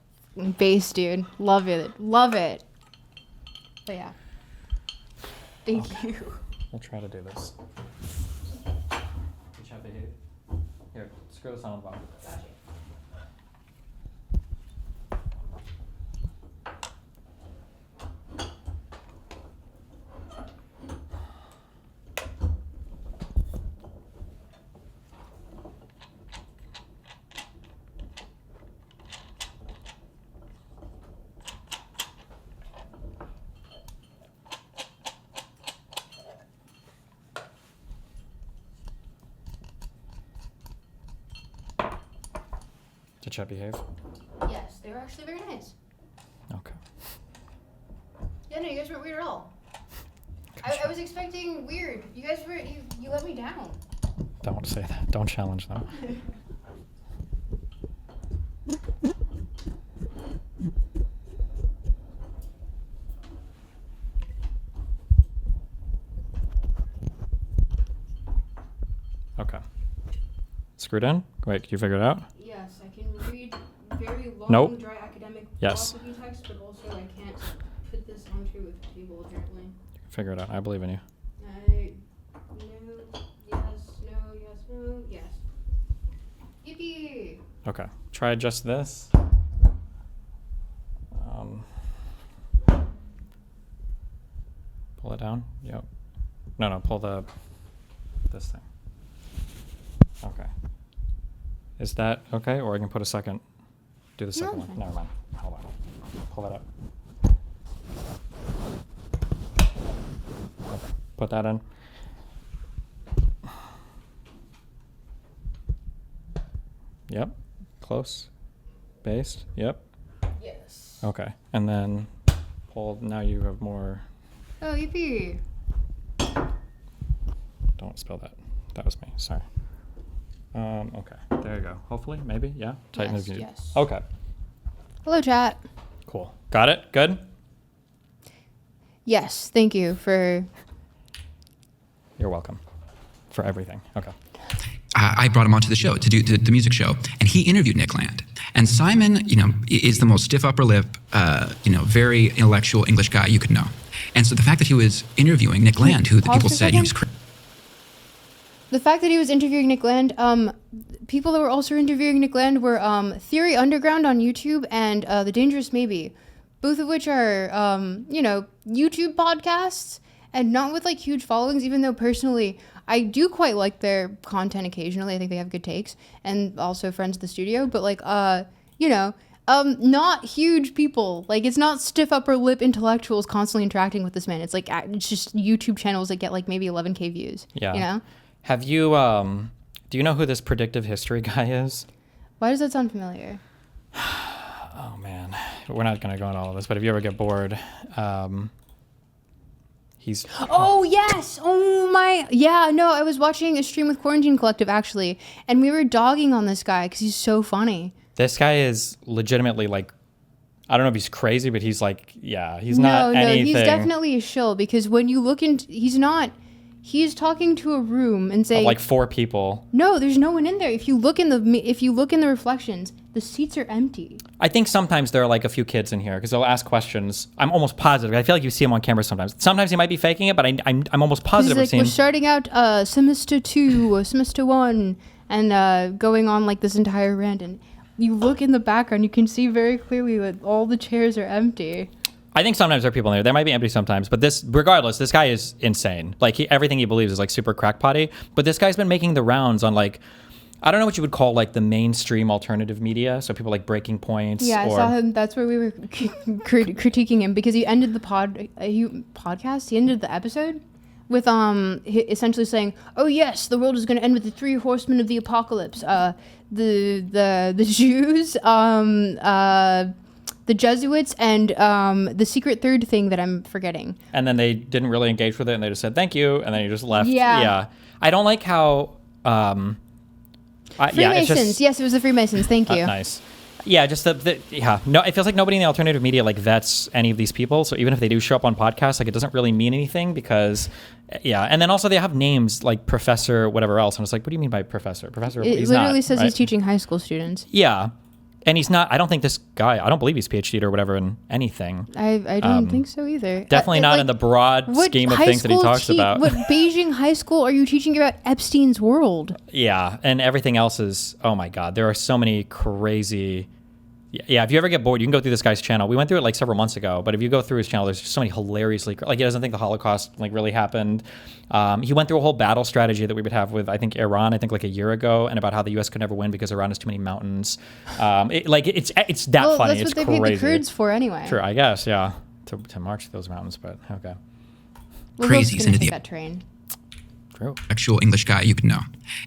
base, dude. Love it. Love it. But yeah. Thank you. We'll try to do this. Here, screw this on the bottom. Gotcha. Did Chet behave? Yes, they were actually very nice. Okay. Yeah, no, you guys weren't weird at all. I was expecting weird. You guys were, you let me down. Don't say that. Don't challenge them. Okay. Screwed in? Wait, can you figure it out? Yes, I can read very long, Nope. dry academic Yes. philosophy text, but also I can't put this onto a table apparently. Figure it out. I believe in you. No, yes. Yippee! Okay. Try just this. Pull it down. Yep. No, pull this thing. Okay. Is that okay? Or I can put a second, do the second one. Never mind. Hold on. Pull that up. Okay. Put that in. Yep. Close. Based. Yep. Yes. Okay. And then pull. Now you have more. Oh, yippee! Don't spill that. That was me. Sorry. Okay. There you go. Hopefully. Maybe. Yeah. Tighten Yes, the view. yes. Okay. Hello, chat. Cool. Got it? Good? Yes, thank you for... You're welcome. For everything. Okay. I brought him onto the show to do the music show, and he interviewed Nick Land. And Simon, is the most stiff upper lip, very intellectual English guy you could know. And so the fact that he was interviewing Nick Land, who the people said he was crazy. The fact that he was interviewing Nick Land, people that were also interviewing Nick Land were Theory Underground on YouTube and The Dangerous Maybe. both of which are, YouTube podcasts and not with like huge followings, even though personally I do quite like their content occasionally. I think they have good takes, and also friends of the studio, but like, not huge people. Like, it's not stiff upper lip intellectuals constantly interacting with this man. It's like, it's just YouTube channels that get like maybe 11K views. Yeah. You know? Have you, do you know who this predictive history guy is? Why does that sound familiar? Oh man, we're not going to go into all of this, but if you ever get bored, he's... Oh, yes. Oh, my. Yeah, no, I was watching a stream with Quarantine Collective, actually, and we were dogging on this guy because he's so funny. This guy is legitimately like, I don't know if he's crazy, but he's like, yeah, he's not anything. He's definitely a shill, because when you look into, he's talking to a room and saying like 4 people. No, there's no one in there. If you look in the reflections, the seats are empty. I think sometimes there are like a few kids in here because they'll ask questions. I'm almost positive. I feel like you see him on camera sometimes. Sometimes he might be faking it, but I'm almost positive He's I've seen. We're starting out semester 2 or semester 1 and going on like this entire rant, and you look in the background, you can see very clearly that all the chairs are empty. I think sometimes there are people in there. They might be empty sometimes, but regardless, this guy is insane. Like everything he believes is like super crackpotty. But this guy's been making the rounds on like, I don't know what you would call like the mainstream alternative media. So people like Breaking Points. Yeah, I saw him. That's where we were critiquing him, because he ended the podcast. He ended the episode with essentially saying, "Oh yes, the world is going to end with the 3 horsemen of the apocalypse: the Jews, the Jesuits, and the secret third thing that I'm forgetting." And then they didn't really engage with it, and they just said thank you, and then he just left. Yeah. I don't like how. Freemasons. Yes, it was the Freemasons. Thank you. Nice. Yeah, just no, it feels like nobody in the alternative media like vets any of these people. So even if they do show up on podcasts, like it doesn't really mean anything because, and then also they have names like Professor whatever else, and it's like, what do you mean by Professor? Professor? It literally says he's teaching high school students. Yeah, and he's not. I don't think this guy. I don't believe he's PhD'd or whatever in anything. I don't think so either. Definitely not in the broad scheme of things that he talks about. What Beijing high school are you teaching about Epstein's world? Yeah, and everything else is, oh my God, there are so many crazy... Yeah, if you ever get bored, you can go through this guy's channel. We went through it like several months ago, but if you go through his channel, there's just so many hilariously... Like, he doesn't think the Holocaust like really happened. He went through a whole battle strategy that we would have with, I think, Iran, I think like a year ago, and about how the U.S. could never win because Iran has too many mountains. It's that funny. That's what it's they crazy. paid the Kurds for anyway. Sure, I guess, yeah, to march those mountains, but okay. Crazies into that train. True. Actual English guy you could know.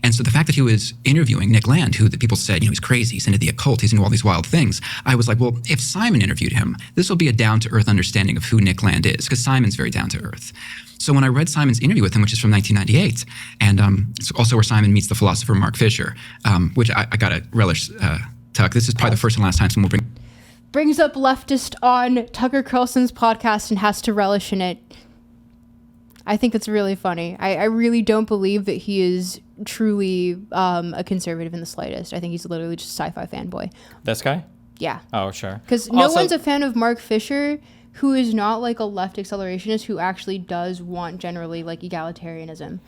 And so the fact that he was interviewing Nick Land, who the people said, he's crazy, he's into the occult, he's into all these wild things, I was like, well, if Simon interviewed him, this will be a down-to-earth understanding of who Nick Land is, because Simon's very down-to-earth. So when I read Simon's interview with him, which is from 1998, and it's also where Simon meets the philosopher Mark Fisher, which I got to relish, Tuck. This is probably the first and last time someone will brings up leftist on Tucker Carlson's podcast and has to relish in it. I think it's really funny. I really don't believe that he is truly a conservative in the slightest. I think he's literally just a sci-fi fanboy. This guy? Yeah. Oh, sure. Because no one's a fan of Mark Fisher, who is not like a left accelerationist, who actually does want generally like egalitarianism.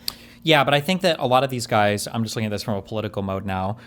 Yeah, but I think that a lot of these guys, I'm just looking at this from a political mode now,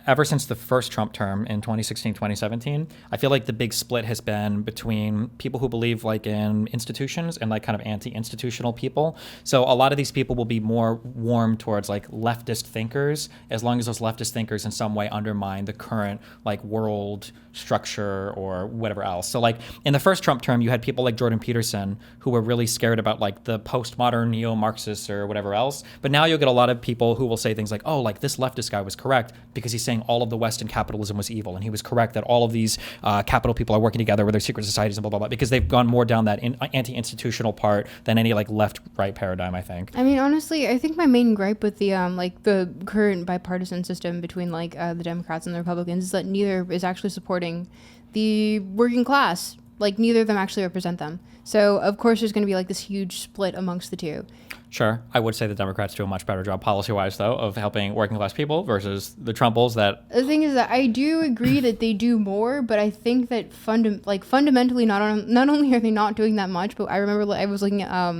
ever since the first Trump term in 2016, 2017, I feel like the big split has been between people who believe like in institutions and like kind of anti-institutional people. So a lot of these people will be more warm towards like leftist thinkers, as long as those leftist thinkers in some way undermine the current like world structure or whatever else. So like in the first Trump term, you had people like Jordan Peterson who were really scared about like the postmodern neo-Marxists or whatever else. But now you'll get a lot of people who will say things like, oh, like this leftist guy was correct because he's saying all of the Western capitalism was evil. And he was correct that all of these capital people are working together with their secret societies and blah, blah, blah, because they've gone more down that anti-institutional part than any like left-right paradigm, I think. I mean, honestly, I think my main gripe with the like the current bipartisan system between like the Democrats and the Republicans is that neither is actually supporting the working class. Like neither of them actually represent them. So of course there's going to be like this huge split amongst the two. Sure. I would say the Democrats do a much better job policy-wise, though, of helping working class people versus the Trumples that... The thing is that I do agree that they do more, but I think that fundamentally not only are they not doing that much, but I remember I was looking at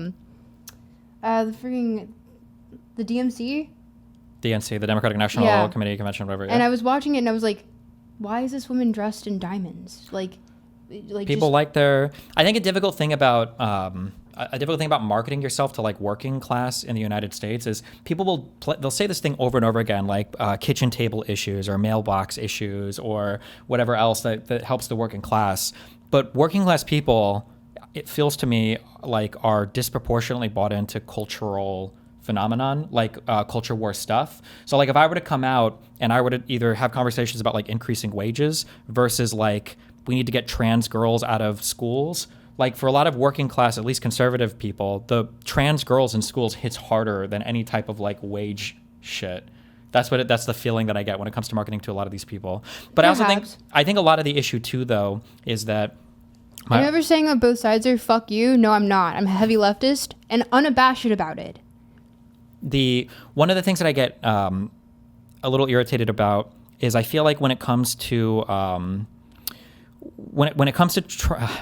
the DNC? DNC, the Democratic National Committee Convention, whatever. Yeah. And I was watching it and I was like, why is this woman dressed in diamonds? Like, like people like their. I think a difficult thing about marketing yourself to like working class in the United States is people they'll say this thing over and over again, like kitchen table issues or mailbox issues or whatever else that helps the working class. But working class people, it feels to me like, are disproportionately bought into cultural phenomenon, like culture war stuff. So like if I were to come out and I were to either have conversations about like increasing wages versus like we need to get trans girls out of schools, like for a lot of working class, at least conservative people, the trans girls in schools hits harder than any type of like wage shit. That's the feeling that I get when it comes to marketing to a lot of these people. But I think a lot of the issue too, though, is that I'm never saying on both sides are fuck you. No, I'm not. I'm a heavy leftist and unabashed about it. One of the things that I get a little irritated about is I feel like when it comes to when it comes to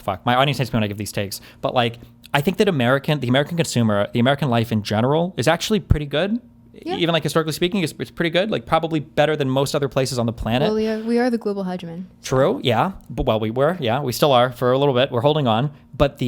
fuck, my audience hates me when I give these takes, but like I think that the American consumer, the American life in general is actually pretty good. Yeah. Even like historically speaking, it's pretty good. Like probably better than most other places on the planet. Well, we are the global hegemon. True. Yeah. But we still are for a little bit. We're holding on. But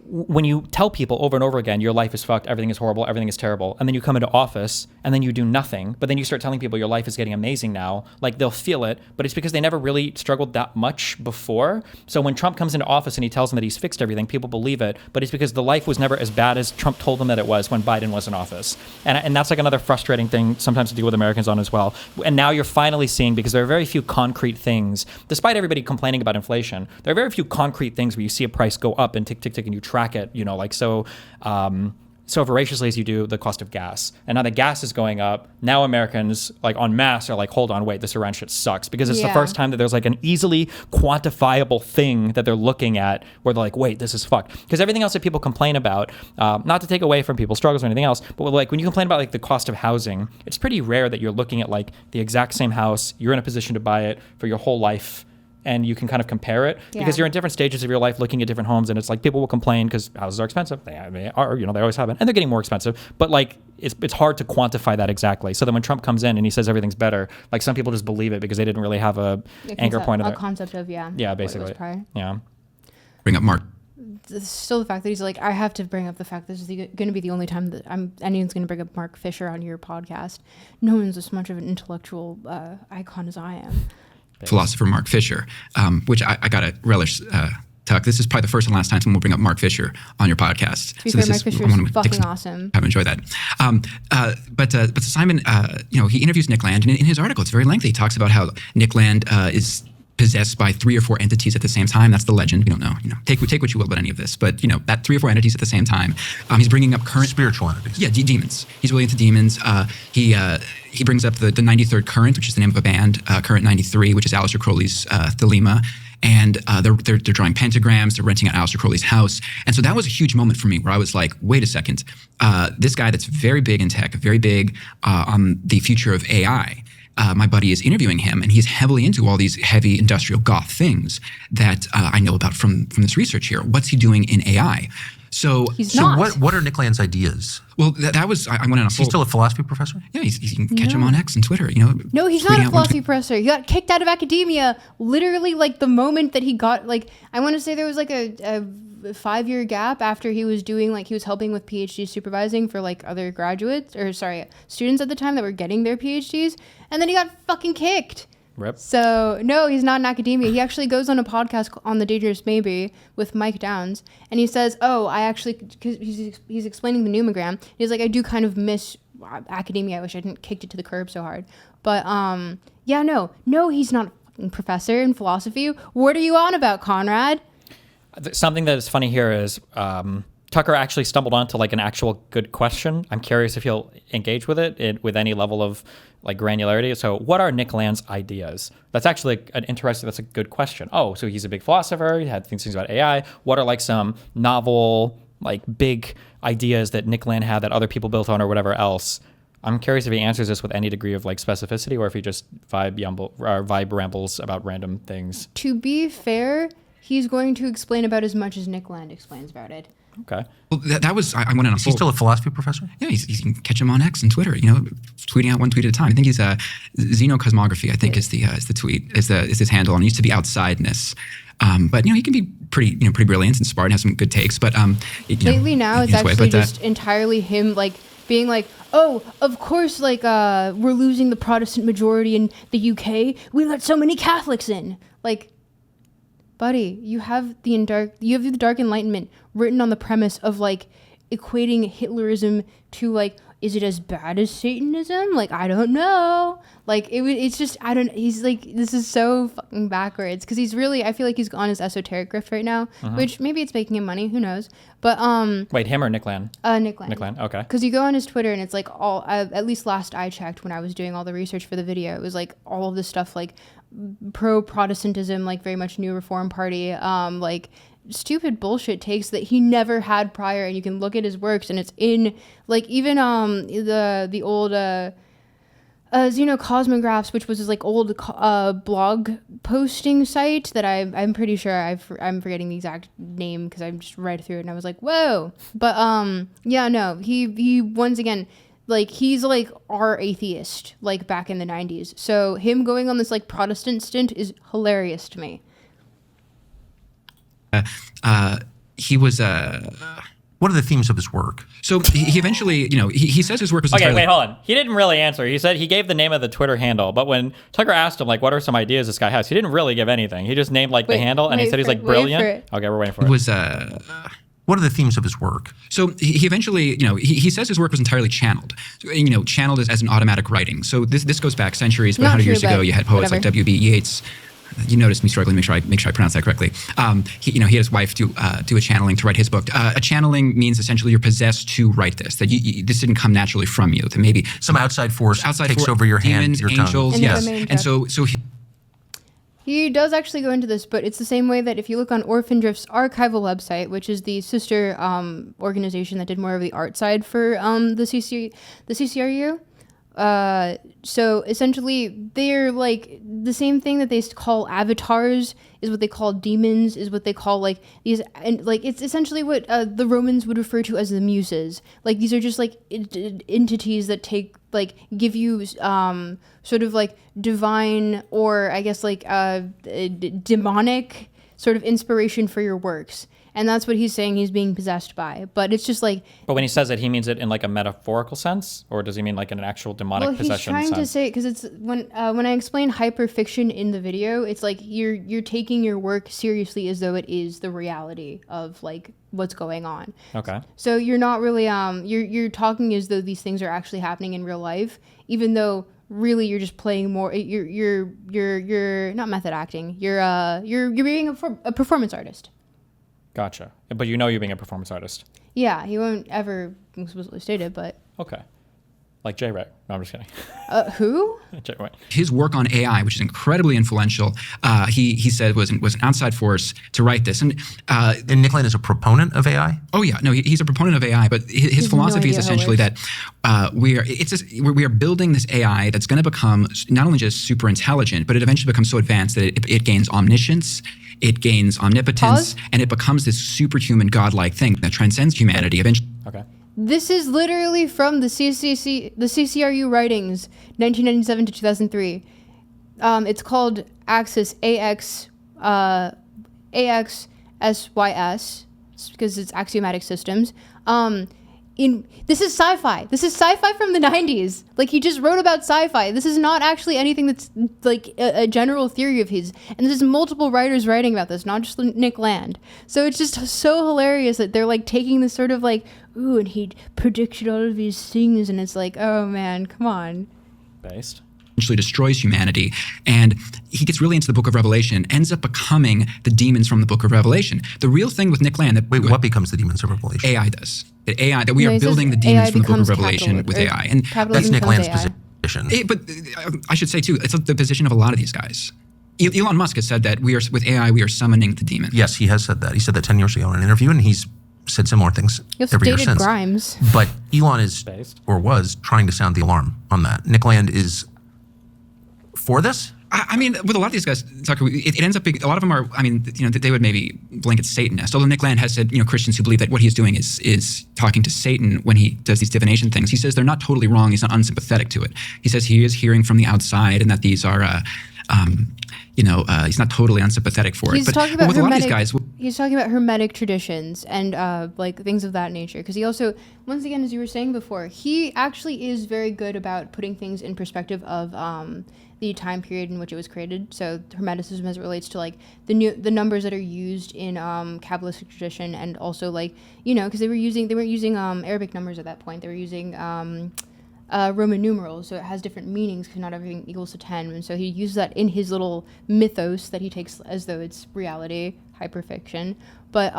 when you tell people over and over again, your life is fucked, everything is horrible, everything is terrible, and then you come into office and then you do nothing, but then you start telling people your life is getting amazing now, like they'll feel it, but it's because they never really struggled that much before. So when Trump comes into office and he tells them that he's fixed everything, people believe it, but it's because the life was never as bad as Trump told them that it was when Biden was in office. And that's like another frustrating thing sometimes to deal with Americans on as well. And now you're finally seeing, because there are very few concrete things, despite everybody complaining about inflation, there are very few concrete things where you see a price go up and tick, tick, tick, and you track it, you know, like so voraciously as you do the cost of gas. And now the gas is going up. Now Americans like en masse are like, hold on, wait, this Iran shit sucks. Because it's the first time that there's like an easily quantifiable thing that they're looking at where they're like, wait, this is fucked. Because everything else that people complain about, not to take away from people's struggles or anything else, but like when you complain about like the cost of housing, it's pretty rare that you're looking at like the exact same house, you're in a position to buy it for your whole life, and you can kind of compare it because you're in different stages of your life looking at different homes, and it's like people will complain because houses are expensive. They are, you know, they always have been, and they're getting more expensive. But like it's hard to quantify that exactly. So then when Trump comes in and he says everything's better, like some people just believe it because they didn't really have a anchor point of it. A concept of basically. Yeah. Bring up Mark. Still the fact that he's like, I have to bring up the fact this is going to be the only time that anyone's going to bring up Mark Fisher on your podcast. No one's as much of an intellectual icon as I am. Philosopher Mark Fisher, which I gotta relish, Tuck. This is probably the first and last time someone will bring up Mark Fisher on your podcast. To be fair, Mark Fisher is fucking awesome. I've enjoyed that. But Simon, he interviews Nick Land, and in his article, it's very lengthy. He talks about how Nick Land is possessed by 3 or 4 entities at the same time. That's the legend. We don't know. Take what you will about any of this, but that 3 or 4 entities at the same time. He's bringing up current spiritual entities. Yeah, demons. He's really into demons. He brings up the 93rd Current, which is the name of a band. Current 93, which is Aleister Crowley's Thelema. And they're drawing pentagrams. They're renting out Aleister Crowley's house. And so that was a huge moment for me where I was like, wait a second. This guy that's very big in tech, very big on the future of AI, my buddy is interviewing him, and he's heavily into all these heavy industrial goth things that I know about from this research here. What's he doing in AI? So what are Nick Land's ideas? Well, that was, I went on a Is he still a philosophy professor? Yeah, you can catch him on X and Twitter, No, he's not a philosophy professor. He got kicked out of academia literally like the moment that he got, like, I want to say there was like a 5-year gap after he was doing, like, he was helping with PhD supervising for like other students at the time that were getting their PhDs, and then he got fucking kicked. Rip. So no, he's not in academia. He actually goes on a podcast on The Dangerous Maybe with Mike Downs, and he says, because he's explaining the numogram, he's like, I do kind of miss academia. I wish I hadn't kicked it to the curb so hard. But no, he's not a fucking professor in philosophy. What are you on about, Conrad? Something that is funny here is Tucker actually stumbled onto like an actual good question. I'm curious if he'll engage with it with any level of like granularity. So what are Nick Land's ideas? That's actually that's a good question. Oh, so he's a big philosopher. He had things about AI. What are like some novel, like big ideas that Nick Land had that other people built on or whatever else? I'm curious if he answers this with any degree of like specificity or if he just vibe rambles about random things. To be fair, he's going to explain about as much as Nick Land explains about it. Okay. Well, that was, I went on a Is he still a philosophy professor? Yeah, you can catch him on X and Twitter, tweeting out one tweet at a time. I think he's Xenocosmography, I think is the tweet, is his handle, and it used to be Outsideness. But he can be pretty brilliant and smart and has some good takes. But lately now it's his way. actually But, just entirely him being like, oh, of course, we're losing the Protestant majority in the UK. We let so many Catholics in. Like, buddy, you have the Dark Enlightenment written on the premise of equating Hitlerism to is it as bad as Satanism? I don't know. It's just, I don't, he's this is so fucking backwards. Cause he's really, I feel like he's on his esoteric grift right now, which maybe it's making him money, who knows? But, Wait, him or Nick Land? Nick Land. Nick Land, okay. Cause you go on his Twitter and it's all, at least last I checked when I was doing all the research for the video, it was all of this stuff, pro-Protestantism, very much New Reform Party, stupid bullshit takes that he never had prior, and you can look at his works and it's in even the old Xenocosmographs, which was his old blog posting site that I'm pretty sure I'm forgetting the exact name because I just read through it and I was like, whoa. But yeah, no, he once again, he's our atheist back in the 90s, so him going on this Protestant stint is hilarious to me. He was What are the themes of his work? so he eventually, he says his work was Okay, entirely- wait, hold on. He didn't really answer. He said he gave the name of the Twitter handle, but when Tucker asked him, what are some ideas this guy has, he didn't really give anything. He just named, the handle, and he said he's, brilliant. Okay, we're waiting for it. was What are the themes of his work? So he eventually, he says his work was entirely channeled. Channeled as an automatic writing. So this goes back centuries, but Not 100 true, years ago, but you had poets like whatever. W.B. Yeats. You noticed me struggling to make sure I pronounce that correctly. He had his wife do a channeling to write his book. A channeling means essentially you're possessed to write this. That this didn't come naturally from you. That maybe Some outside force takes over your demons, hand, your angels, tongue. yes. And And so He does actually go into this, but it's the same way that if you look on Orphan Drift's archival website, which is the sister organization that did more of the art side for the CCRU. So essentially, they're the same thing that they call avatars is what they call demons, is what they call these, and it's essentially what the Romans would refer to as the muses. These are just entities that give you sort of divine, or I guess demonic sort of inspiration for your works. And that's what he's saying he's being possessed by. But it's just But when he says it, he means it in a metaphorical sense, or does he mean in an actual demonic possession sense? He's trying to say, because it's when I explain hyperfiction in the video, it's you're taking your work seriously as though it is the reality of what's going on. Okay. So you're not really you're talking as though these things are actually happening in real life, even though really you're just playing more. You're not method acting. You're being a performance artist. Gotcha. But you're being a performance artist. Yeah, he won't ever explicitly state it, but Okay. Like J-Rec. No, I'm just kidding. who? J-Rec. his work on AI, which is incredibly influential, he said was an outside force to write this. And And Nick Land is a proponent of AI? oh yeah, no, he's a proponent of AI, but his no philosophy is idea how it essentially works. that we are building this AI that's going to become not only just super intelligent, but it eventually becomes so advanced that it gains omniscience, it gains omnipotence, and it becomes this superhuman godlike thing that transcends humanity. Eventually, Okay. This is literally from the CCRU writings, 1997 to 2003. It's called Axis, AXSYS, because it's axiomatic systems. This is sci-fi. This is sci-fi from the 90s. He just wrote about sci-fi. This is not actually anything that's a general theory of his. And there's multiple writers writing about this, not just Nick Land. So it's just so hilarious that they're taking this sort of ooh, and he predicted all of these things, and it's oh man, come on. Based. destroys humanity, and he gets really into the Book of Revelation, ends up becoming the demons from the Book of Revelation. The real thing with Nick Land, Wait, what becomes the demons of Revelation? AI does. That we No, are he says building the demons AI from the Book of becomes Revelation with capital- AI, and capitalism That's Nick becomes Land's AI. position. But I should say too, it's the position of a lot of these guys. Elon Musk has said that with AI we are summoning the demons. Yes, he has said that. He said that 10 years ago in an interview, and he's said similar things You also every year dated since. Grimes. But Elon is, Based. or was, trying to sound the alarm on that. Nick Land is for this? I mean, with a lot of these guys, Tucker, it ends up being, a lot of them are, I mean, they would maybe blanket Satanist. Although Nick Land has said, Christians who believe that what he's doing is talking to Satan when he does these divination things. He says they're not totally wrong. He's not unsympathetic to it. He says he is hearing from the outside and that these are, he's not totally unsympathetic for it. Talking about with a lot of these guys, he's talking about hermetic traditions and like things of that nature. Because he also, once again, as you were saying before, he actually is very good about putting things in perspective of the time period in which it was created. So Hermeticism as it relates to like the numbers that are used in Kabbalistic tradition, and also like because they weren't using Arabic numbers at that point. They were using Roman numerals, so it has different meanings because not everything equals to 10. And so he uses that in his little mythos that he takes as though it's reality, hyperfiction. But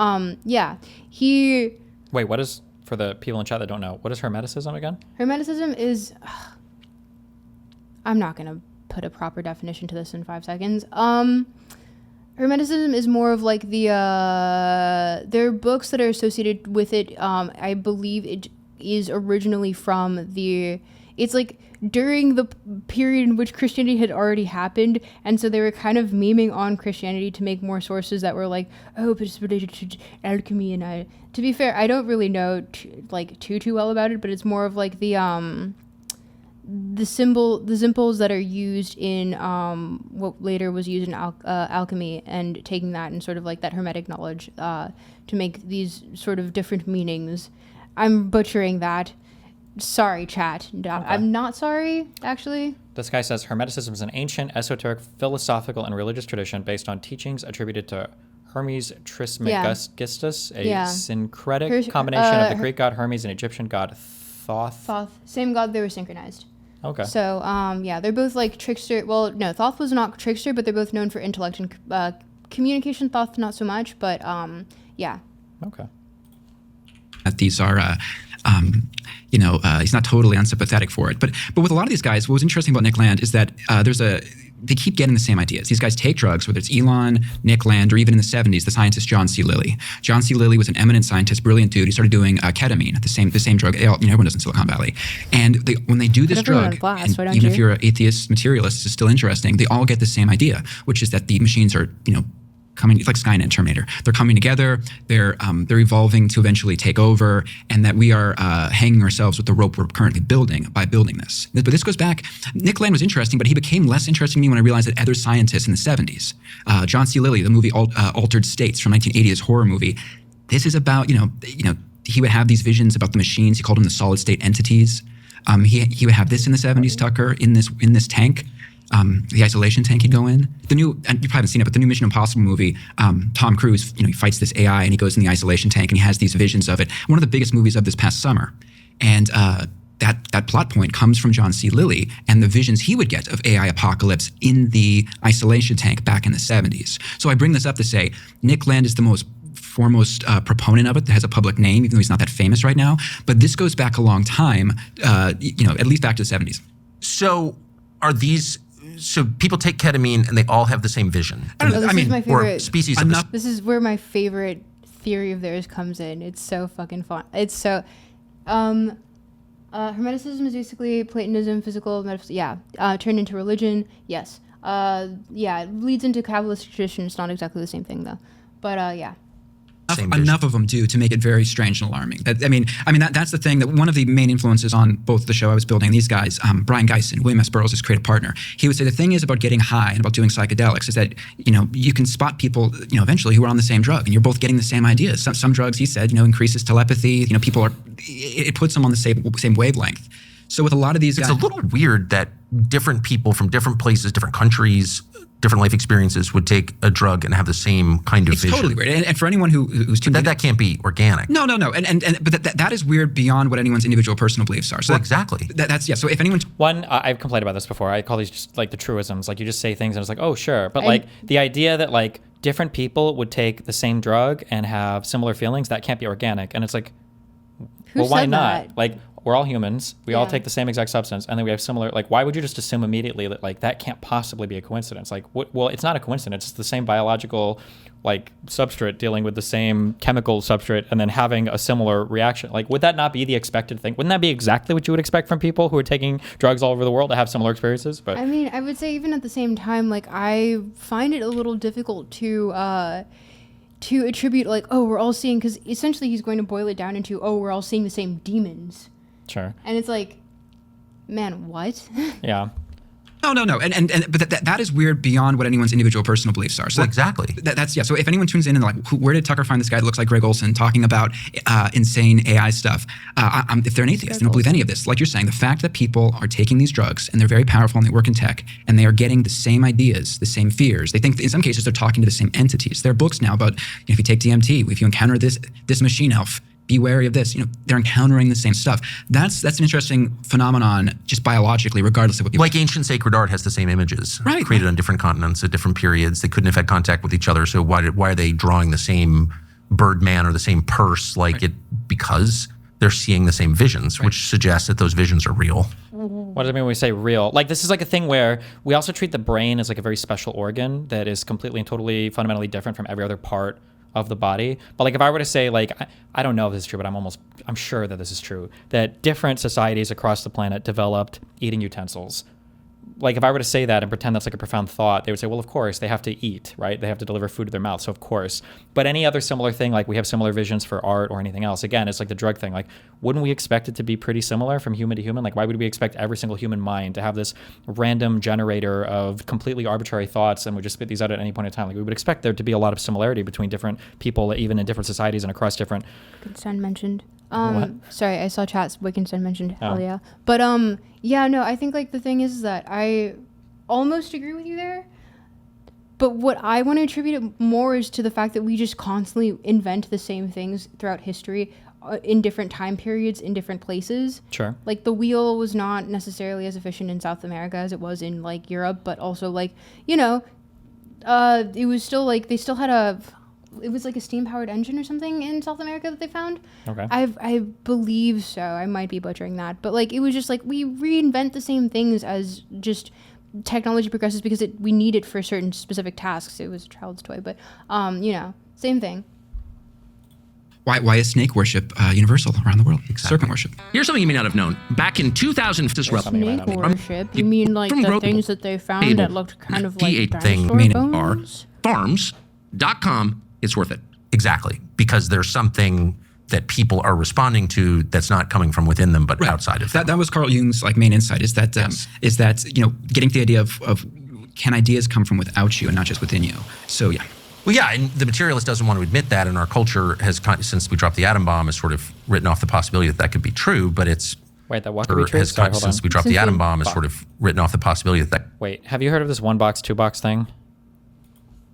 he. Wait, what is, for the people in chat that don't know, what is Hermeticism again? Hermeticism is. I'm not gonna put a proper definition to this in 5 seconds. Hermeticism is more of like there are books that are associated with it. I believe it is originally from it's like during the period in which Christianity had already happened, and so they were kind of memeing on Christianity to make more sources that were like, oh, but it's related to alchemy. And to be fair, I don't really know too well about it, but it's more of like the symbols that are used in what later was used in alchemy, and taking that and sort of like that hermetic knowledge to make these sort of different meanings. I'm butchering that. Sorry, chat. Okay. I'm not sorry, actually. This guy says Hermeticism is an ancient, esoteric, philosophical, and religious tradition based on teachings attributed to Hermes Trismegistus, a syncretic combination of the Greek god Hermes and Egyptian god Thoth. Same god, they were synchronized. Okay. So, they're both like trickster. Well, no, Thoth was not trickster, but they're both known for intellect and communication. Thoth, not so much, but yeah. Okay. That these are, he's not totally unsympathetic for it. But with a lot of these guys, what was interesting about Nick Land is that they keep getting the same ideas. These guys take drugs, whether it's Elon, Nick Land, or even in the 70s, the scientist John C. Lilly. John C. Lilly was an eminent scientist, brilliant dude. He started doing ketamine, the same drug. Everyone does in Silicon Valley. And when they do this drug, even if you're an atheist materialist, it's still interesting, they all get the same idea, which is that the machines are, coming, it's like Skynet, Terminator. They're coming together. They're evolving to eventually take over, and that we are hanging ourselves with the rope we're currently building by building this. But this goes back. Nick Land was interesting, but he became less interesting to me when I realized that other scientists in the 70s, John C. Lilly, the movie Altered States from 1980, his horror movie. This is about he would have these visions about the machines. He called them the solid state entities. He would have this in the 70s, Tucker, in this tank. The isolation tank he'd go in. The new, and you probably haven't seen it, but the new Mission Impossible movie, Tom Cruise, he fights this AI and he goes in the isolation tank and he has these visions of it. One of the biggest movies of this past summer. And that plot point comes from John C. Lilly and the visions he would get of AI apocalypse in the isolation tank back in the 70s. So I bring this up to say Nick Land is the most foremost proponent of it that has a public name, even though he's not that famous right now. But this goes back a long time, at least back to the 70s. So are these... So people take ketamine and they all have the same vision. This is my favorite, or species of this is where my favorite theory of theirs comes in. It's so fucking fun. It's so... Hermeticism is basically Platonism, physical, metaphysical, turned into religion, yes. It leads into Kabbalist tradition. It's not exactly the same thing, though. But, yeah. Enough of them do to make it very strange and alarming. That's the thing, that one of the main influences on both the show I was building, these guys, Brian Geisen, William S. Burroughs, his creative partner, he would say the thing is about getting high and about doing psychedelics is that, you can spot people, eventually who are on the same drug and you're both getting the same ideas. Some drugs, he said, increases telepathy, it puts them on the same wavelength. So with a lot of these guys... It's a little weird that different people from different places, different countries, different life experiences would take a drug and have the same kind of vision. It's totally weird. And for anyone who's tuned in... That can't be organic. No. But that is weird beyond what anyone's individual personal beliefs are. So exactly. So if anyone... I've complained about this before. I call these just like the truisms. Like you just say things and it's like, oh, sure. But the idea that like different people would take the same drug and have similar feelings, that can't be organic. And it's like... Well, why said not? that? Like, we're all humans. We all Yeah. take the same exact substance, and then we have similar. Like, why would you just assume immediately that like that can't possibly be a coincidence? Like, well, it's not a coincidence. It's the same biological, like, substrate dealing with the same chemical substrate, and then having a similar reaction. Like, would that not be the expected thing? Wouldn't that be exactly what you would expect from people who are taking drugs all over the world to have similar experiences? But I mean, I would say even at the same time, like, I find it a little difficult to attribute, like, oh, we're all seeing, because essentially he's going to boil it down into, oh, we're all seeing the same demons. sure, And it's like, man, what? yeah. No. But that is weird beyond what anyone's individual personal beliefs are. So Well, exactly. That's So if anyone tunes in and like, where did Tucker find this guy that looks like Greg Olson talking about insane AI stuff? If they're an atheist, they don't believe any of this. Like you're saying, the fact that people are taking these drugs and they're very powerful and they work in tech and they are getting the same ideas, the same fears. They think in some cases they're talking to the same entities. There are books now about, if you take DMT, if you encounter this machine elf, be wary of this. They're encountering the same stuff. That's an interesting phenomenon, just biologically, regardless of what people. Like ancient sacred art has the same images, Right. created on different continents at different periods. They couldn't have had contact with each other. So why are they drawing the same Birdman or the same purse? Because they're seeing the same visions, which suggests that those visions are real. What does it mean when we say real? Like, this is like a thing where we also treat the brain as like a very special organ that is completely and totally fundamentally different from every other part of the body. But like, if I were to say, like, I don't know if this is true, but I'm sure that this is true, that different societies across the planet developed eating utensils. Like, if I were to say that and pretend that's like a profound thought, they would say, well, of course, they have to eat, right? They have to deliver food to their mouth, so of course. But any other similar thing, like we have similar visions for art or anything else, again, it's like the drug thing. Like, wouldn't we expect it to be pretty similar from human to human? Like, why would we expect every single human mind to have this random generator of completely arbitrary thoughts and we just spit these out at any point in time? Like, we would expect there to be a lot of similarity between different people, even in different societies and across different... Wittgenstein mentioned. What? Sorry, I saw chats. Wittgenstein mentioned. Oh. Hell yeah. But yeah, no, I think like the thing is that I almost agree with you there. But what I want to attribute it more is to the fact that we just constantly invent the same things throughout history in different time periods, in different places. Sure. Like the wheel was not necessarily as efficient in South America as it was in like Europe, but also like, it was still like they still had it was like a steam-powered engine or something in South America that they found. Okay. I believe so. I might be butchering that. But like it was just like we reinvent the same things as just technology progresses because we need it for certain specific tasks. It was a child's toy, but same thing. Why is snake worship universal around the world? Serpent worship. Here's something you may not have known. Back in 2000, something you might Snake not worship? You mean like from the growth things that they found table. that looked kind of like D8 thing, dinosaur meaning bones? farms.com. It's worth it. Exactly. Because there's something that people are responding to that's not coming from within them, but outside of them. That was Carl Jung's like main insight is that getting to the idea of can ideas come from without you and not just within you. So yeah. Well, yeah, and the materialist doesn't want to admit that, and our culture has, since we dropped the atom bomb, has sort of written off the possibility that could be true, but it's... Wait, that what could be true? Sorry, hold on. Since we dropped the atom bomb, has sort of written off the possibility that... Wait, have you heard of this one box, two box thing?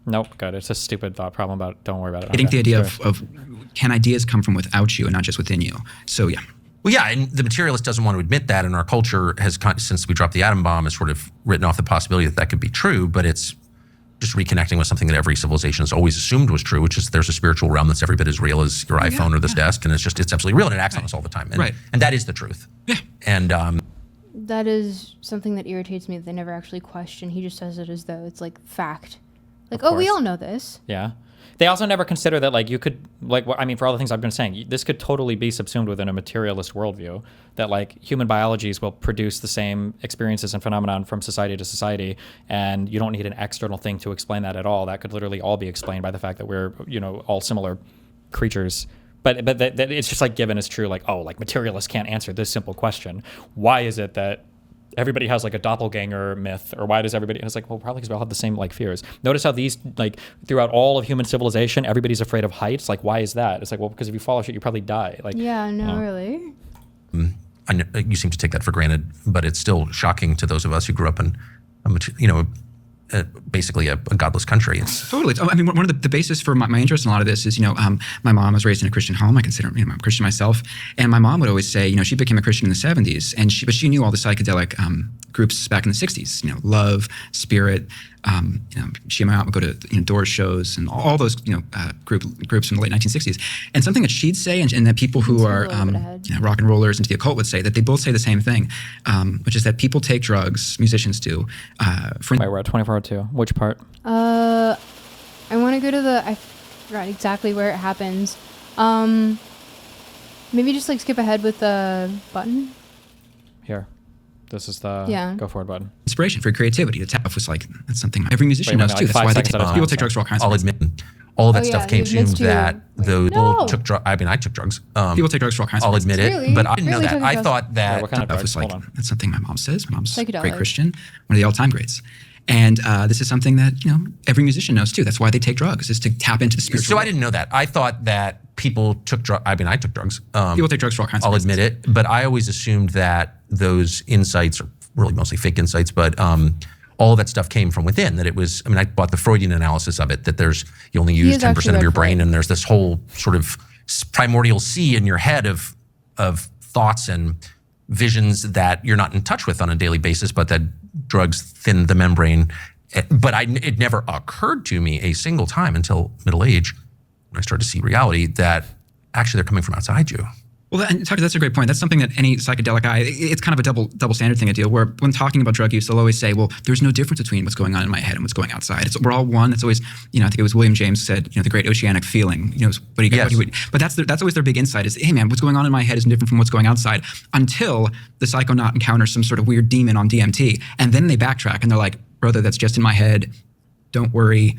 Nope, good. It's a stupid thought problem about it. Don't worry about it. Getting Okay, the idea sure. of can ideas come from without you and not just within you. So yeah. Well, yeah, and the materialist doesn't want to admit that, and our culture has, since we dropped the atom bomb, has sort of written off the possibility that could be true, but it's just reconnecting with something that every civilization has always assumed was true, which is there's a spiritual realm that's every bit as real as your iPhone or this desk, and it's absolutely real, and it acts on us all the time. And, and that is the truth. Yeah. And That is something that irritates me that they never actually question. He just says it as though it's like fact. Like, oh, we course. all know this. Yeah. They also never consider that, like, you could, like, I mean, for all the things I've been saying, this could totally be subsumed within a materialist worldview, that, like, human biologies will produce the same experiences and phenomenon from society to society, and you don't need an external thing to explain that at all. That could literally all be explained by the fact that we're, all similar creatures. But that it's just, like, given as true, like, oh, like, materialists can't answer this simple question. Why is it that everybody has like a doppelganger myth, or why does everybody, and it's like, well, probably because we all have the same like fears. Notice how these, like, throughout all of human civilization, everybody's afraid of heights. Like, why is that? It's like, well, because if you fall off shit, you probably die. Like, Yeah, no, really. I know, you seem to take that for granted, but it's still shocking to those of us who grew up in, basically a godless country. It's, Totally. I mean, one of the basis for my interest in a lot of this is, my mom was raised in a Christian home. I consider, I'm a Christian myself. And my mom would always say, she became a Christian in the 70s, but she knew all the psychedelic groups back in the 60s, Love, Spirit, Shima would go to Doors shows and all those groups from the late 1960s. And something that she'd say, and that people who are rock and rollers into the occult would say, that they both say the same thing, which is that people take drugs, musicians do. Wait, we're at 2402. Which part? I want to go to I forgot exactly where it happens. Maybe just skip ahead with the button. Here. This is the go forward button. Inspiration for creativity. The tap was that's something every musician knows too. That's why people take drugs for all kinds of reasons. I'll admit, all of that stuff came to that those people took drugs. I mean, I took drugs. People take drugs for all kinds of reasons. I'll admit it, but I didn't know that. I thought that what kind of drugs? That's something my mom says. My mom's a great Christian, one of the all-time greats. And this is something that every musician knows too. That's why they take drugs, is to tap into the spiritual. So I didn't know that. I thought that people took drugs. I mean, I took drugs. People take drugs for all kinds of reasons. I'll admit it, but I always assumed that those insights are really mostly fake insights, but all of that stuff came from within. That it was. I mean, I bought the Freudian analysis of it. That you only use 10% of your brain, and there's this whole sort of primordial sea in your head of thoughts and visions that you're not in touch with on a daily basis, but that drugs thin the membrane. But it never occurred to me a single time until middle age, when I started to see reality, that actually they're coming from outside you. Well, and Tucker, that's a great point. That's something that any psychedelic guy, it's kind of a double standard thing to deal, where when talking about drug use, they'll always say, well, there's no difference between what's going on in my head and what's going outside. We're all one. It's always, I think it was William James said, the great oceanic feeling, but that's always their big insight is, hey man, what's going on in my head is different from what's going outside, until the psychonaut encounters some sort of weird demon on DMT. And then they backtrack and they're like, brother, that's just in my head. Don't worry.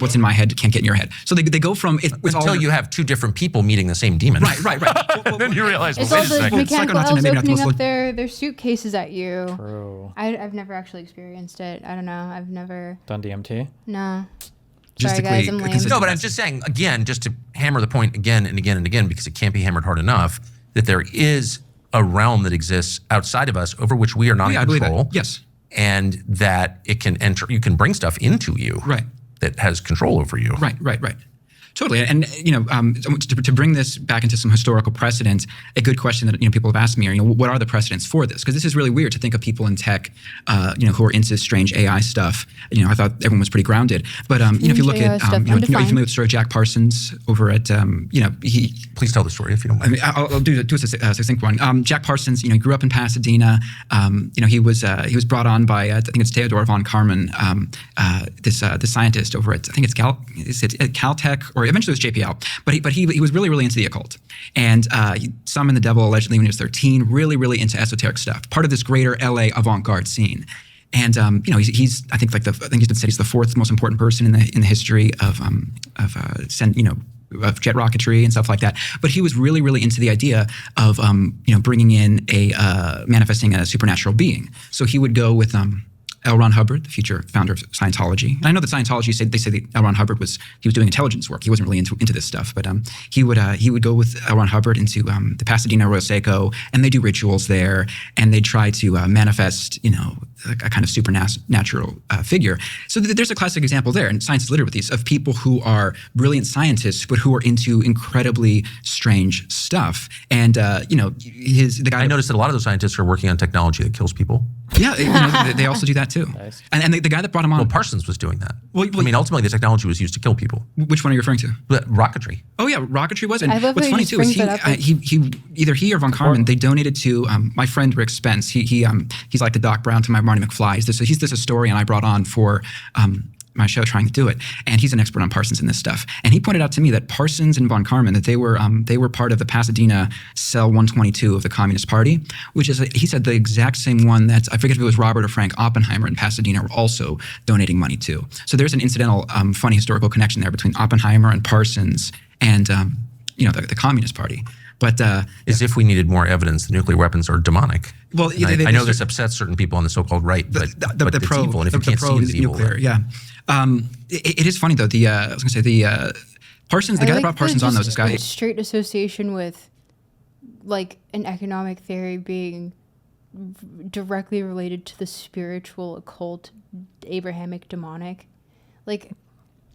What's in my head can't get in your head. So they go from until you have two different people meeting the same demon. Right. And then you realize, it's well, all the mechanical elves opening up their suitcases at you. True. I've never actually experienced it. I don't know. I've never done DMT. No. Sorry guys, I'm lame. No, but I'm just saying again, just to hammer the point again and again and again, because it can't be hammered hard enough, that there is a realm that exists outside of us over which we are not in control. Yes. And that it can enter. You can bring stuff into you. Right. That has control over you. Right. Totally. And, to bring this back into some historical precedent, a good question that, people have asked me are, what are the precedents for this? Because this is really weird to think of people in tech, who are into strange AI stuff. I thought everyone was pretty grounded. But, if you look at, are you familiar with the story of Jack Parsons over at, he... Please tell the story if you don't mind. I'll do a succinct one. Jack Parsons, he grew up in Pasadena. He was brought on by, I think it's Theodore von Karman, this scientist over at, I think it's Caltech, or eventually it was JPL, but he was really into the occult, and he summoned the devil allegedly when he was 13. Really into esoteric stuff, part of this greater LA avant-garde scene. And he's I think he's been said he's the fourth most important person in the history of jet rocketry and stuff like that. But he was really into the idea of bringing in manifesting a supernatural being. So he would go with L. Ron Hubbard, the future founder of Scientology. And I know that Scientology they say that L. Ron Hubbard was doing intelligence work. He wasn't really into this stuff, but he would go with L. Ron Hubbard into the Pasadena Arroyo Seco, and they do rituals there, and they try to manifest, a kind of supernatural figure. So there's a classic example there, and science is littered with these, of people who are brilliant scientists, but who are into incredibly strange stuff. And the guy. I noticed that a lot of those scientists are working on technology that kills people. Yeah, they also do that too. Nice. And the guy that brought him on. Well, Parsons was doing that. Well, I mean, ultimately, the technology was used to kill people. Which one are you referring to? Rocketry. Oh yeah, rocketry was. And I love what's funny too is either he or von Karman, they donated to my friend Rick Spence. He's like the Doc Brown to my Marty McFly. He's this historian I brought on for my show trying to do it, and he's an expert on Parsons and this stuff. And he pointed out to me that Parsons and von Karman, that they were part of the Pasadena Cell 122 of the Communist Party, which is he said the exact same one that I forget if it was Robert or Frank Oppenheimer in Pasadena were also donating money to. So there's an incidental funny historical connection there between Oppenheimer and Parsons and the Communist Party. But as if we needed more evidence that nuclear weapons are demonic. Well, I know this upsets certain people on the so-called right, but it's evil, and if you can't see it, it's evil. Nuclear, yeah. It is funny though. I was going to say the Parsons, the guy that brought Parsons on, this guy. Straight association with, like, an economic theory being directly related to the spiritual, occult, Abrahamic, demonic, like.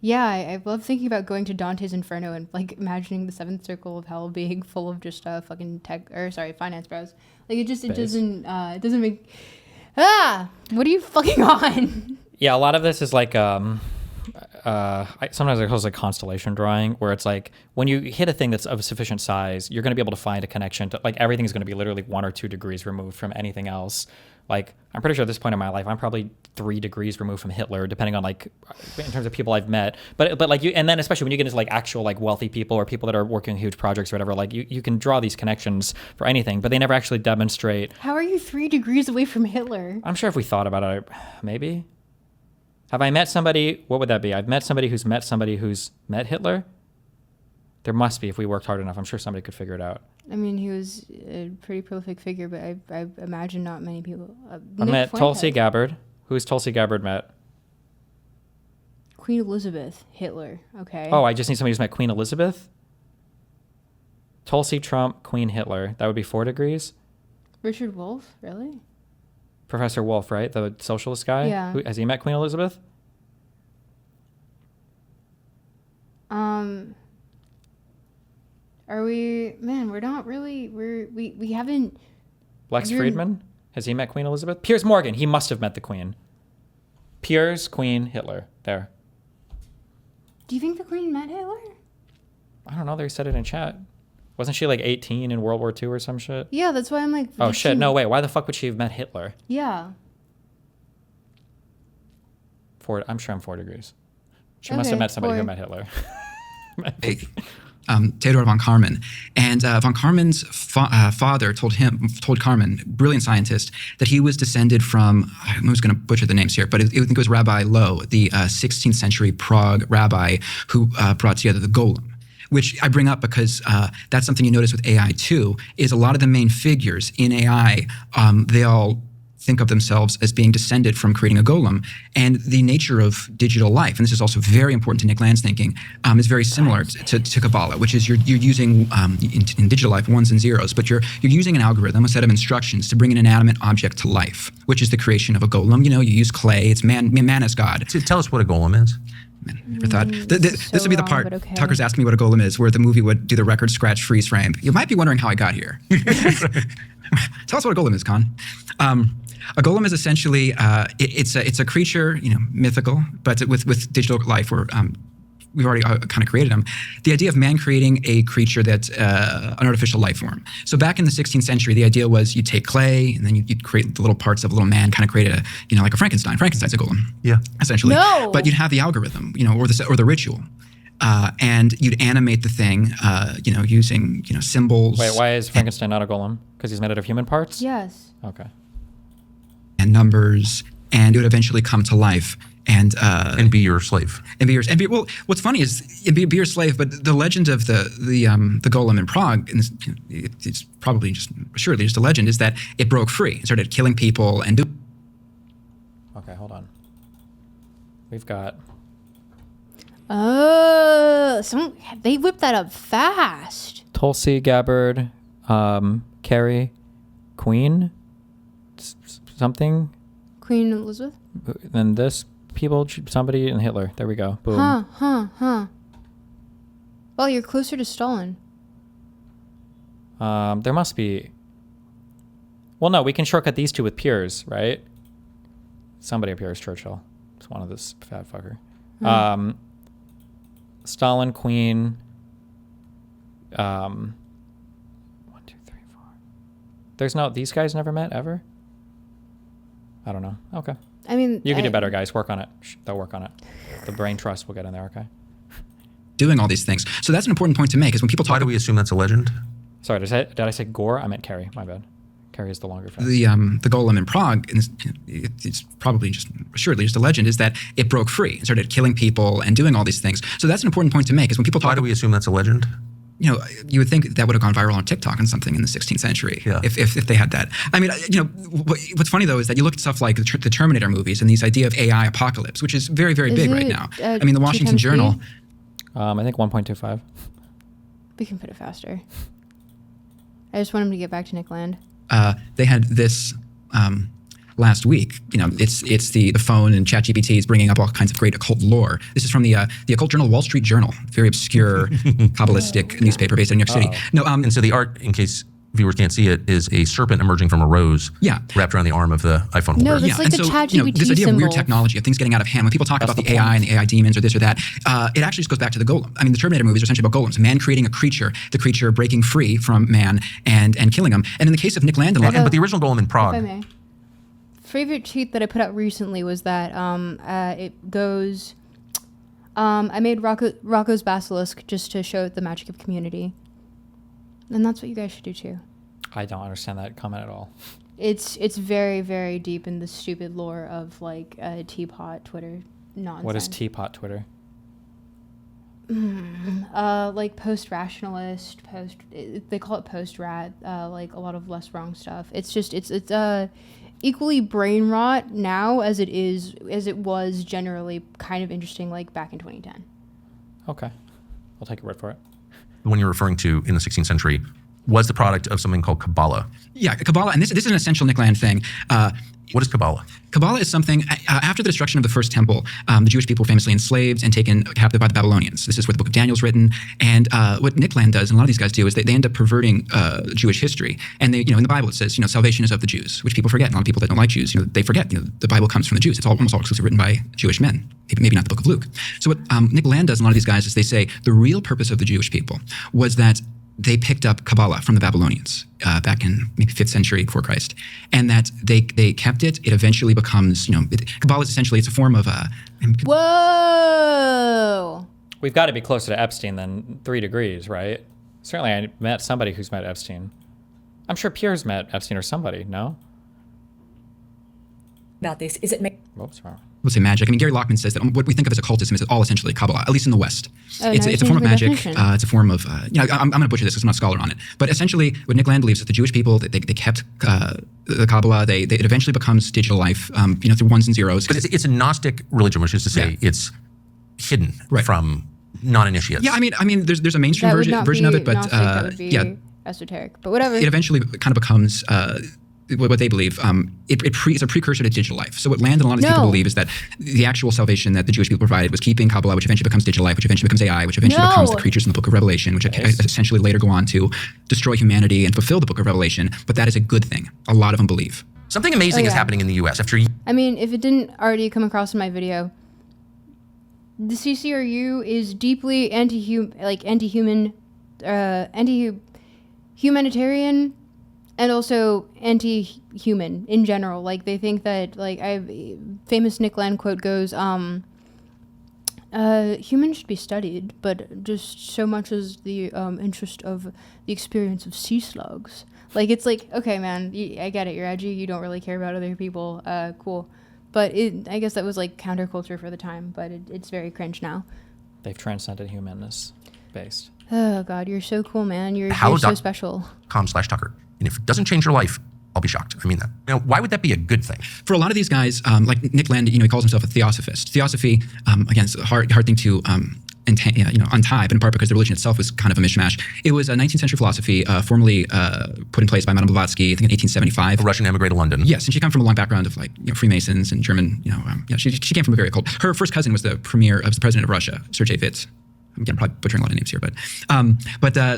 Yeah, I love thinking about going to Dante's Inferno and like imagining the seventh circle of hell being full of just fucking finance bros. Like it doesn't make. What are you fucking on? Yeah, a lot of this is like sometimes it calls like constellation drawing, where it's like when you hit a thing that's of sufficient size, you're going to be able to find a connection to, like, everything's going to be literally 1 or 2 degrees removed from anything else. Like, I'm pretty sure at this point in my life, I'm probably 3 degrees removed from Hitler, depending on, like, in terms of people I've met. But like you, and then especially when you get into like actual like wealthy people or people that are working huge projects or whatever, like you can draw these connections for anything, but they never actually demonstrate. How are you 3 degrees away from Hitler? I'm sure if we thought about it, maybe. Have I met somebody? What would that be? I've met somebody who's met Hitler. There must be if we worked hard enough. I'm sure somebody could figure it out. I mean, he was a pretty prolific figure, but I imagine not many people. I met Tulsi Gabbard. Who's Tulsi Gabbard met? Queen Elizabeth, Hitler. Okay. Oh, I just need somebody who's met Queen Elizabeth. Tulsi, Trump, Queen, Hitler. That would be 4 degrees. Richard Wolff, really? Professor Wolff, right? The socialist guy? Yeah. Has he met Queen Elizabeth? Are we, man, we're not really, we haven't. Lex Friedman? Has he met Queen Elizabeth? Piers Morgan. He must have met the Queen. Piers, Queen, Hitler. There. Do you think the Queen met Hitler? I don't know. They said it in chat. Wasn't she like 18 in World War II or some shit? Yeah, that's why I'm like. Oh shit, no, wait. Why the fuck would she have met Hitler? Yeah. I'm sure I'm 4 degrees. She must have met somebody who met Hitler. Theodor von Karman. And von Karman's father told Karman, brilliant scientist, that he was descended from, I'm just going to butcher the names here, but I think it was Rabbi Low, the 16th century Prague rabbi who brought together the Golem. Which I bring up because that's something you notice with AI too, is a lot of the main figures in AI, they all think of themselves as being descended from creating a golem. And the nature of digital life, and this is also very important to Nick Land's thinking, is very similar to Kabbalah, which is you're using, in digital life, 1s and 0s, but you're using an algorithm, a set of instructions to bring an inanimate object to life, which is the creation of a golem. You know, you use clay, it's man as God. So tell us what a golem is. Man, never thought. This would be the part, okay. Tucker's asking me what a golem is, where the movie would do the record scratch freeze frame. You might be wondering how I got here. Tell us what a golem is, Con. A golem is essentially, it's a creature, mythical, but with digital life, where we've already kind of created them. The idea of man creating a creature that's an artificial life form. So back in the 16th century, the idea was you'd take clay and then you'd create the little parts of a little man, kind of create like a Frankenstein. Frankenstein's a golem, yeah, essentially. No. But you'd have the algorithm, or the ritual, and you'd animate the thing, using symbols. Wait, why is Frankenstein not a golem? Because he's made out of human parts? Yes. Okay. And numbers, and it would eventually come to life. And be your slave. Well, what's funny is it'd be your slave, but the legend of the golem in Prague, and it's probably assuredly just a legend, is that it broke free and started killing people and Okay, hold on. We've got. They whipped that up fast. Tulsi Gabbard, Carrie, Queen, something. Queen Elizabeth. Then this. People, somebody, and Hitler. There we go. Boom. Huh. Well, you're closer to Stalin. There must be. Well, no, we can shortcut these two with Piers, right? Somebody up here is Churchill. It's one of this fat fucker. Stalin, Queen. 1, 2, 3, 4. There's no. These guys never met ever. I don't know. Okay. I mean, you can do better, guys. Work on it. They'll work on it. The brain trust will get in there, okay? Doing all these things. So that's an important point to make, is when people talk. Why do we assume that's a legend? Sorry, did I say Gore? I meant Carrie. My bad. Carrie is the longer phrase. The golem in Prague, and it's probably assuredly just a legend, is that it broke free and started killing people and doing all these things. So that's an important point to make, is when people talk. Why do we assume that's a legend? You would think that would have gone viral on TikTok and something in the 16th century, if they had that. I mean, what's funny though is that you look at stuff like the Terminator movies and this idea of AI apocalypse, which is very, very big right now. I mean, the Washington Journal. I think 1.25. We can put it faster. I just want him to get back to Nick Land. They had this last week. It's the phone, and ChatGPT is bringing up all kinds of great occult lore. This is from the occult journal Wall Street Journal, very obscure Kabbalistic newspaper based in New York City. No, and so the art, in case viewers can't see it, is a serpent emerging from a rose wrapped around the arm of the iPhone holder. No, that's like and the so, ChatGPT this idea symbol. of weird technology, of things getting out of hand, when people talk about the AI and the AI demons or this or that, it actually just goes back to the Golem. I mean, the Terminator movies are essentially about golems, man creating a creature, the creature breaking free from man and killing him. And in the case of Nick Landon, but the original Golem in Prague. If I may. Favorite tweet that I put out recently was that it goes, I made Rocco's Basilisk just to show the magic of community. And that's what you guys should do too. I don't understand that comment at all. It's very, very deep in the stupid lore of like teapot Twitter nonsense. What is teapot Twitter? Like post-rationalist, they call it post-rat, like a lot of less wrong stuff. It's just, it's equally brain rot now as it was generally kind of interesting like back in 2010. Okay. I'll take your word for it. The one you're referring to in the 16th century was the product of something called Kabbalah. Yeah, Kabbalah, and this is an essential Nick Land thing. What is Kabbalah? Kabbalah is something, after the destruction of the first temple, the Jewish people were famously enslaved and taken captive by the Babylonians. This is where the book of Daniel's written. And what Nick Land does, and a lot of these guys do, is they end up perverting Jewish history. And they, in the Bible it says, salvation is of the Jews, which people forget. And a lot of people that don't like Jews, they forget, the Bible comes from the Jews. It's almost all exclusively written by Jewish men, maybe not the book of Luke. So what Nick Land does, and a lot of these guys, is they say the real purpose of the Jewish people was that they picked up Kabbalah from the Babylonians back in maybe 5th century before Christ, and that they kept it. It eventually becomes, Kabbalah is essentially, it's a form of Whoa! We've got to be closer to Epstein than 3 degrees, right? Certainly I met somebody who's met Epstein. I'm sure Pierre's met Epstein or somebody, no? About this, is it Whoops, wrong. We'll say magic. I mean, Gary Lockman says that what we think of as occultism is all essentially Kabbalah, at least in the West. It's a form of magic. It's a form of, I'm going to butcher this because I'm not a scholar on it. But essentially, what Nick Land believes is that the Jewish people, they kept the Kabbalah. It eventually becomes digital life, through ones and zeros. But it's a Gnostic religion, which is to say it's hidden from non-initiates. Yeah, I mean, there's a mainstream version of it, but Gnostic, that would be esoteric. But whatever. It eventually kind of becomes what they believe. It's a precursor to digital life. So what Land and a lot of these people believe is that the actual salvation that the Jewish people provided was keeping Kabbalah, which eventually becomes digital life, which eventually becomes AI, which eventually becomes the creatures in the book of Revelation, which essentially later go on to destroy humanity and fulfill the book of Revelation. But that is a good thing. A lot of them believe. Something amazing is happening in the U.S. I mean, if it didn't already come across in my video, the CCRU is deeply anti-humanitarian, and also anti-human in general. Like, they think that, famous Nick Land quote goes, humans should be studied, but just so much as the interest of the experience of sea slugs. Like, it's like, okay, man, I get it, you're edgy, you don't really care about other people, cool. But I guess that was, counterculture for the time, but it's very cringe now. They've transcended humanness based. Oh, God, you're so cool, man. You're so special. .com/Tucker. And if it doesn't change your life, I'll be shocked. I mean that. Now, why would that be a good thing? For a lot of these guys, like Nick Land, he calls himself a theosophist. Theosophy, again, it's a hard thing to untie, but in part because the religion itself was kind of a mishmash. It was a 19th century philosophy formerly put in place by Madame Blavatsky, I think in 1875. A Russian emigrated to London. Yes, and she came from a long background of Freemasons and German, she came from a very occult. Her first cousin was the president of Russia, Sergei Fitz. I'm probably butchering a lot of names here,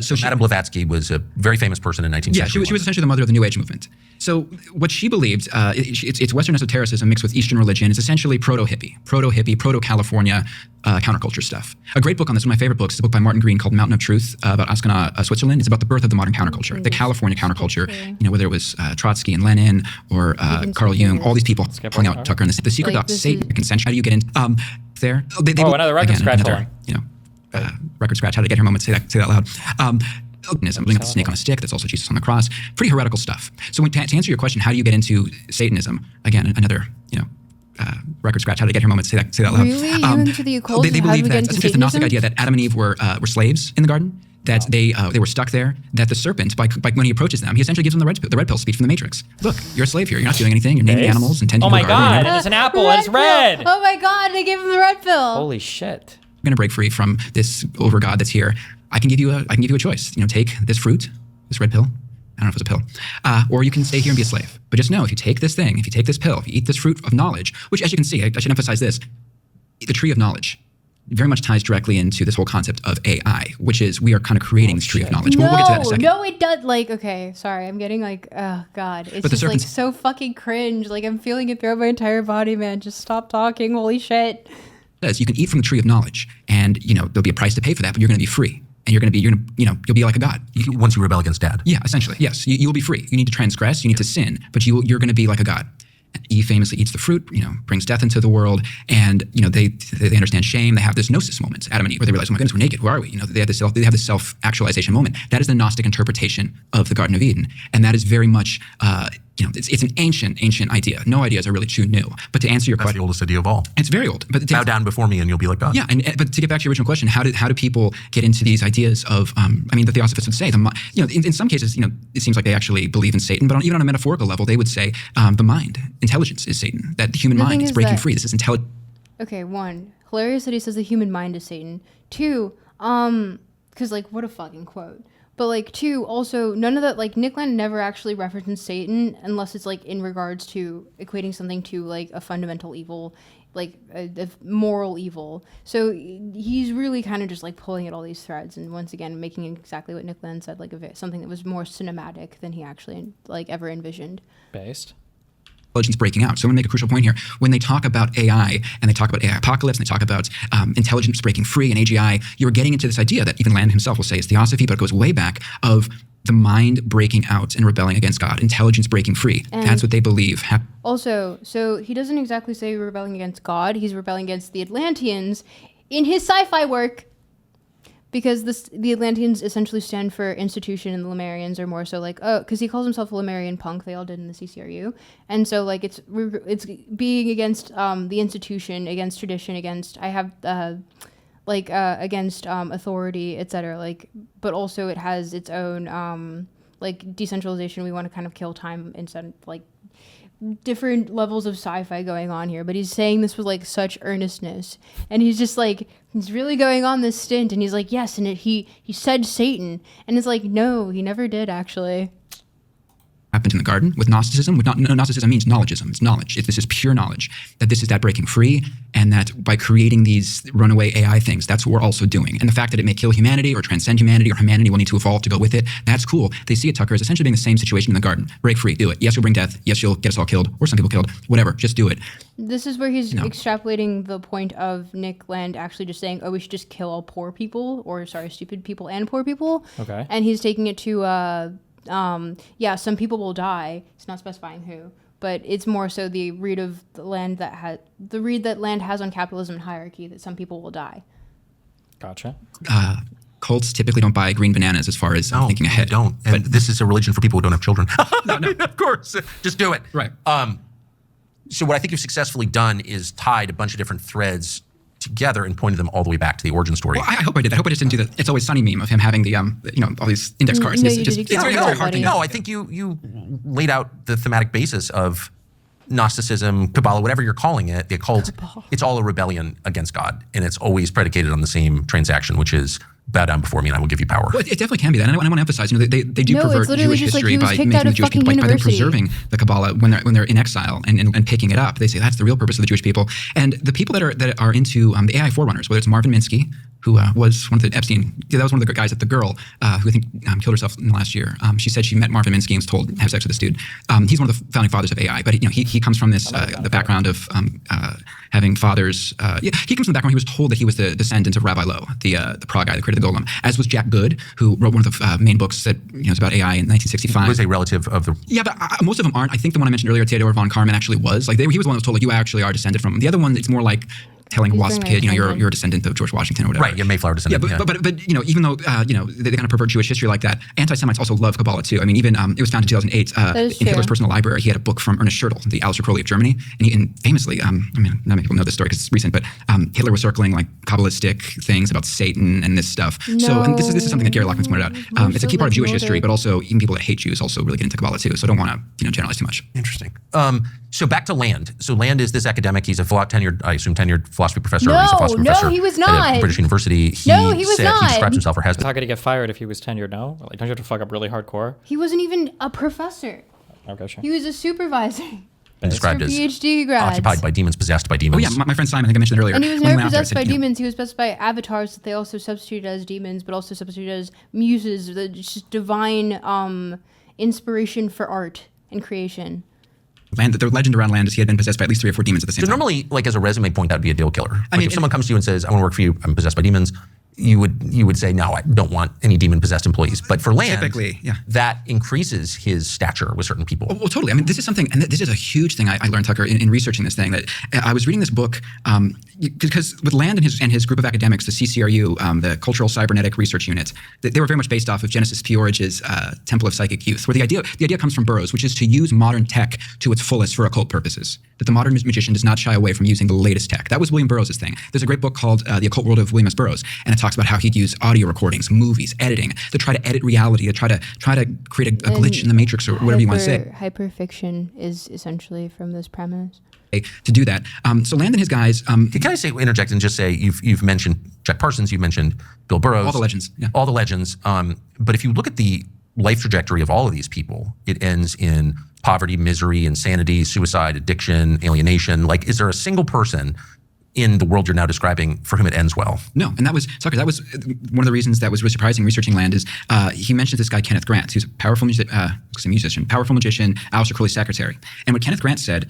so Madame Blavatsky was a very famous person in 19th century. Yeah, she was essentially the mother of the New Age movement. So what she believed, it's Western esotericism mixed with Eastern religion. It's essentially proto-hippie, proto-California counterculture stuff. A great book on this, one of my favorite books, is a book by Martin Green called Mountain of Truth about Ascana, Switzerland. It's about the birth of the modern counterculture, the California counterculture. Whether it was Trotsky and Lenin or Carl Jung, all these people hung out Tucker and the secret doctor, Satan, consent. How do you get in there? Another record scratch hole. Record scratch, how to get her moment, say that loud. Satanism, believing the snake on a stick, that's also Jesus on the cross. Pretty heretical stuff. So to answer your question, how do you get into Satanism? Again, another, record scratch, how to get her moment, say that loud. Really? You into the occult? They believe that essentially the Gnostic idea that Adam and Eve were slaves in the garden, that they were stuck there, that the serpent, by when he approaches them, he essentially gives them the red pill speech from the Matrix. Look, you're a slave here. You're not doing anything. You're naming animals and tending to the garden. Oh my God, and it's an apple and it's red. Oh my God, they gave him the red pill. Holy shit. Going to break free from this over God that's here. I can give you a choice. Take this fruit, this red pill. I don't know if it's a pill, or you can stay here and be a slave. But just know, if you take this thing, if you take this pill, if you eat this fruit of knowledge, which, as you can see, I should emphasize this: the tree of knowledge very much ties directly into this whole concept of AI, which is we are kind of creating this tree of knowledge. But we'll get to that in a second. No, it does. Like, okay, sorry, I'm getting like, oh god, it's just like so fucking cringe. Like, I'm feeling it throughout my entire body, man. Just stop talking. Holy shit. Says you can eat from the tree of knowledge, and there'll be a price to pay for that, but you're going to be free. And you'll be like a god. Once you rebel against dad. Yeah, essentially, yes. You will be free. You need to transgress, you need to sin, but you're going to be like a god. Eve famously eats the fruit, brings death into the world, and they understand shame. They have this gnosis moment, Adam and Eve, where they realize, oh my goodness, we're naked. Who are we? They have this self-actualization moment. That is the Gnostic interpretation of the Garden of Eden, and that is very much it's an ancient idea. No ideas are really too new. But to answer your question, that's the oldest idea of all. It's very old. But bow down before me, and you'll be like God. Yeah, but to get back to your original question, how do people get into these ideas of? The Theosophists would say in some cases, it seems like they actually believe in Satan, but even on a metaphorical level, they would say the mind, intelligence is Satan. That the human mind is breaking free. This is intelligent. Okay, one, hilarious that he says the human mind is Satan. Two, because what a fucking quote. But two, also none of that, Nick Land never actually references Satan unless it's in regards to equating something to a fundamental evil, a moral evil. So he's really kind of just pulling at all these threads and once again making exactly what Nick Land said, something that was more cinematic than he actually ever envisioned. Based. Intelligence breaking out. So I'm going to make a crucial point here. When they talk about AI and they talk about AI apocalypse and they talk about intelligence breaking free and AGI, you're getting into this idea that even Land himself will say is theosophy, but it goes way back of the mind breaking out and rebelling against God, intelligence breaking free. And that's what they believe. Also, so he doesn't exactly say rebelling against God. He's rebelling against the Atlanteans in his sci-fi work. Because the Atlanteans essentially stand for institution, and the Lemurians are more so because he calls himself a Lemurian punk. They all did in the CCRU, and so it's being against the institution, against tradition, against against authority, etc. But also it has its own decentralization. We want to kind of kill time instead of different levels of sci-fi going on here, but he's saying this with such earnestness, and he's just he's really going on this stint, and he's yes, and he said Satan, and it's no, he never did actually. Happened in the garden with Gnosticism. Gnosticism means knowledgeism. It's knowledge. This is pure knowledge. That this is that breaking free, and that by creating these runaway AI things, that's what we're also doing. And the fact that it may kill humanity or transcend humanity, or humanity will need to evolve to go with it, that's cool. They see it, Tucker, as essentially being the same situation in the garden. Break free, do it. Yes, you'll bring death. Yes, you'll get us all killed, or some people killed. Whatever, just do it. This is where he's extrapolating the point of Nick Land actually just saying, oh, we should just kill all poor people, or stupid people and poor people. Okay. And he's taking it to some people will die. It's not specifying who, but it's more so the read of the land that land has on capitalism and hierarchy, that some people will die. Gotcha. Cults typically don't buy green bananas as far as thinking ahead. They don't. And but this is a religion for people who don't have children. No. Of course. Just do it. Right. So what I think you've successfully done is tied a bunch of different threads together and pointed them all the way back to the origin story. Well, I hope I did. I hope I just didn't do the It's Always Sunny meme of him having the all these index cards. No, it's very hard to No, I think you laid out the thematic basis of Gnosticism, Kabbalah, whatever you're calling it, the occult. It's all a rebellion against God, and it's always predicated on the same transaction, which is bow down before me and I will give you power. Well, it definitely can be that. And I want to emphasize, they do pervert Jewish history by making the Jewish people, by them preserving the Kabbalah when they're in exile and picking it up. They say that's the real purpose of the Jewish people. And the people that are into the AI forerunners, whether it's Marvin Minsky, who was one of the Epstein, that was one of the guys, that the girl who I think killed herself in the last year. She said she met Marvin Minsky and was told to have sex with this dude. He's one of the founding fathers of AI, but he comes from this the background of having fathers. He comes from the background. He was told that he was the descendant of Rabbi Lowe, the Prague guy that created the Golem, as was Jack Good, who wrote one of the main books that is about AI in 1965. He was a relative of the... Yeah, but most of them aren't. I think the one I mentioned earlier, Theodore von Karman, actually was. He was the one that was told, you actually are descended from him. The other one, it's more like telling a WASP kid, you're a descendant of George Washington or whatever. Right, you're Mayflower descendant. Yeah, but even though they kind of pervert Jewish history like that, anti-Semites also love Kabbalah too. I mean, even it was founded in 2008 in Hitler's personal library. He had a book from Ernest Schertl, the Aleister Crowley of Germany, and famously, not many people know this story because it's recent, but Hitler was circling Kabbalistic things about Satan and this stuff. No. So, and this is something that Gary Lockman's pointed out. It's a key part of Jewish history, but also even people that hate Jews also really get into Kabbalah too. So I don't want to generalize too much. Interesting. So back to Land. So Land is this academic. He's a tenured philosophy professor. Or he's a philosophy professor he was not. At British University. He was not. He describes himself or has been. How could he get fired if he was tenured? No, don't you have to fuck up really hardcore? He wasn't even a professor. Okay, sure. He was a supervisor. been described For as PhD grads. occupied by demons, possessed by demons. Oh yeah, my friend Simon, I think I mentioned it earlier. And he was when never went out there, I possessed said, by you know, demons. He was possessed by avatars that they also substituted as demons, but also substituted as muses, the just divine inspiration for art and creation. the legend around Land is he had been possessed by at least 3 or 4 demons at the same So time. normally, like as a resume point, that would be a deal killer. Like mean, if someone comes to you and says, "I want to work for you. I'm possessed by demons," you would say, "No, I don't want any demon-possessed employees." But for Land, Typically, yeah. that increases his stature with certain people. Well, totally. I mean, this is something, and this is a huge thing I learned, Tucker, in researching this thing. That I was reading this book because with Land and his group of academics, the CCRU, the Cultural Cybernetic Research Unit, they were very much based off of Genesis P-Orridge's Temple of Psychic Youth, where the idea comes from Burroughs, which is to use modern tech to its fullest for occult purposes. That the modern magician does not shy away from using the latest tech. That was William Burroughs' thing. There's a great book called The Occult World of William S. Burroughs, and it talks about how he'd use audio recordings, movies, editing to try to edit reality, to try to create a glitch in the matrix or whatever you want to say. Hyperfiction is essentially from this premise. To do that. So Land and his guys. Can I interject and just say you've mentioned Jack Parsons, you've mentioned Bill Burroughs, all the legends, yeah. all the legends. But if you look at the life trajectory of all of these people, it ends in poverty, misery, insanity, suicide, addiction, alienation. Like, is there a single person in the world you're now describing for whom it ends well? No, and that was one of the reasons that was really surprising researching Land is he mentioned this guy Kenneth Grant, who's a powerful magician, Aleister Crowley's secretary. And what Kenneth Grant said,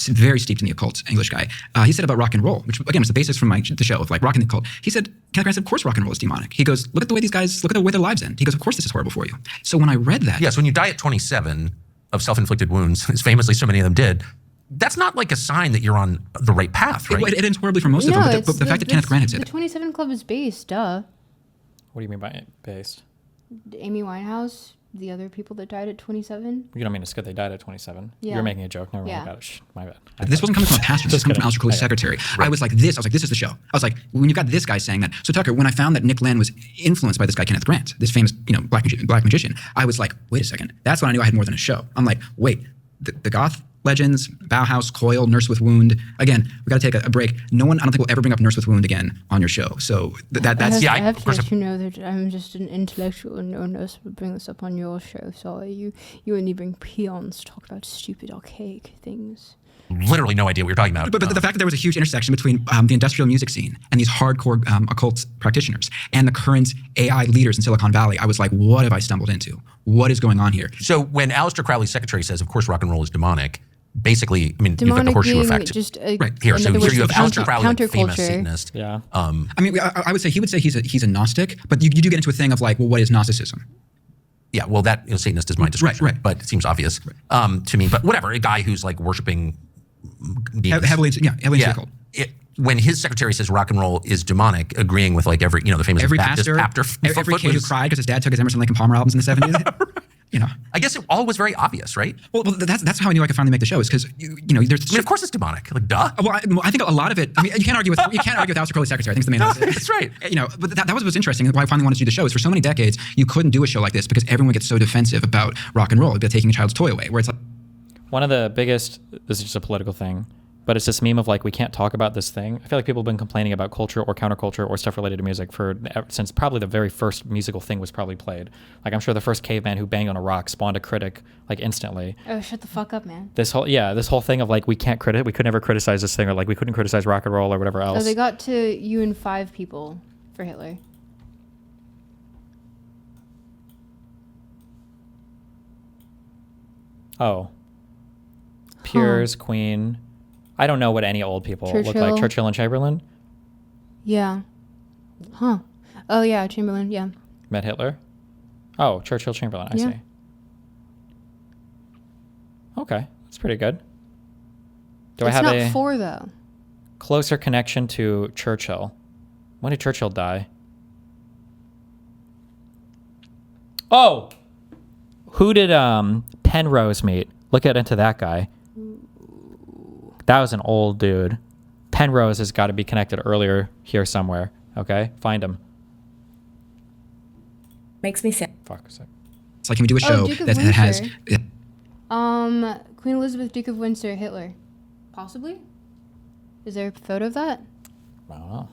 very steeped in the occult English guy, he said about rock and roll, which again was the basis from the show of like rock and the occult. He said, Kenneth Grant said, of course rock and roll is demonic. He goes, look at the way their lives end. He goes, of course this is horrible for you. So when I read that, yes, when you die at 27 of self-inflicted wounds, as famously so many of them did, that's not like a sign that you're on the right path, right? It ends horribly for most of them, but the fact that Kenneth Grant had said the that. 27 Club is based, duh. What do you mean by based? Amy Winehouse, the other people that died at 27. You don't mean it's good they died at 27. Yeah. You're making a joke. Never mind. Yeah. I got it. My bad. This wasn't coming from a pastor. This was coming from Aleister Crowley's Okay. secretary. I was like, this is the show. I was like, when you got this guy saying that. So Tucker, when I found that Nick Land was influenced by this guy Kenneth Grant, this famous black magician, I was like, wait a second. That's when I knew I had more than a show. I'm like, wait, the goth legends, Bauhaus, Coil, Nurse with Wound. Again, we got to take a break. I don't think we'll ever bring up Nurse with Wound again on your show. So that's I have to let you know that I'm just an intellectual and no one else would bring this up on your show. Sorry, you only bring peons to talk about stupid, archaic things. Literally no idea what you're talking about. But the fact that there was a huge intersection between the industrial music scene and these hardcore occult practitioners and the current AI leaders in Silicon Valley, I was like, what have I stumbled into? What is going on here? So when Aleister Crowley's secretary says, of course rock and roll is demonic, basically, I mean, you've got the horseshoe effect. Just right here. So here you have Aleister Crowley, like famous Satanist. Yeah. I mean, I would say he would say he's a Gnostic, but you do get into a thing of like, well, what is Gnosticism? Yeah, well, that Satanist is my description, right. But it seems obvious to me. But whatever, a guy who's like worshiping demons. Heavily into occult. When his secretary says rock and roll is demonic, agreeing with like every the famous every Baptist pastor, every kid who cried because his dad took his Emerson, Lake and Palmer albums in the 70s. I guess it all was very obvious, right? Well, that's how I knew I could finally make the show is because there's. I mean, of course it's demonic. Like, duh. Well, I think a lot of it. I mean, you can't argue with Aleister Crowley's secretary. I think it's the main. That's right. But that was what's interesting. Why I finally wanted to do the show is for so many decades you couldn't do a show like this because everyone gets so defensive about rock and roll, about taking a child's toy away. Where it's like One of the biggest, this is just a political thing, but it's this meme of like, we can't talk about this thing. I feel like people have been complaining about culture or counterculture or stuff related to music since probably the very first musical thing was probably played. Like, I'm sure the first caveman who banged on a rock spawned a critic like instantly. Oh, shut the fuck up, man. This whole thing of like, we could never criticize this thing, or like we couldn't criticize rock and roll or whatever else. Oh, they got to you and 5 people for Hitler. Oh. Piers, Queen. I don't know what any old people look like. Churchill. Churchill and Chamberlain Yeah. Huh. Oh, yeah, Chamberlain, yeah. met Hitler. Oh, Churchill, Chamberlain. I Yeah. see. Okay, that's pretty good. Do It's I have not a 4, though. closer connection to Churchill? When did Churchill die? Oh, who did Penrose meet? Look into that guy. That was an old dude. Penrose has got to be connected earlier here somewhere. Okay, find him. Makes me sad. Fuck a sec. it's like, can we do a show Duke of that has Windsor. Queen Elizabeth, Duke of Windsor, Hitler. Possibly? Is there a photo of that? I don't know.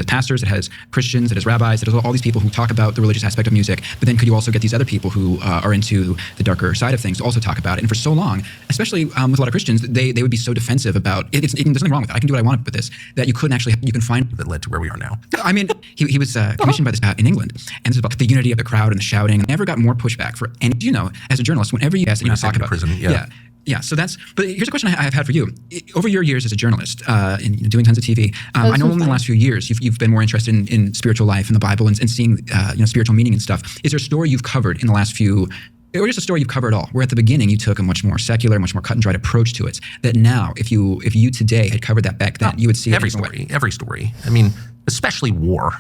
pastors, it has Christians, it has rabbis, it has all these people who talk about the religious aspect of music. But then could you also get these other people who are into the darker side of things to also talk about it? And for so long, especially with a lot of Christians, they would be so defensive about it. There's nothing wrong with it. I can do what I want with this. That you can find that led to where we are now. I mean, he was commissioned by this in England, and this is about the unity of the crowd and the shouting. Never got more pushback for any. You know, as a journalist, whenever you ask that you talk about prison, yeah. So that's. But here's a question I've had for you. Over your years as a journalist, and doing tons of TV, I know only in the last few years you've been more interested in spiritual life and the Bible and seeing spiritual meaning and stuff. Is there a story you've covered in the last few? Or just a story you've covered all, where at the beginning you took a much more secular, much more cut and dried approach to it, that now, if you today had covered that back then, you would see every story. I mean, especially war,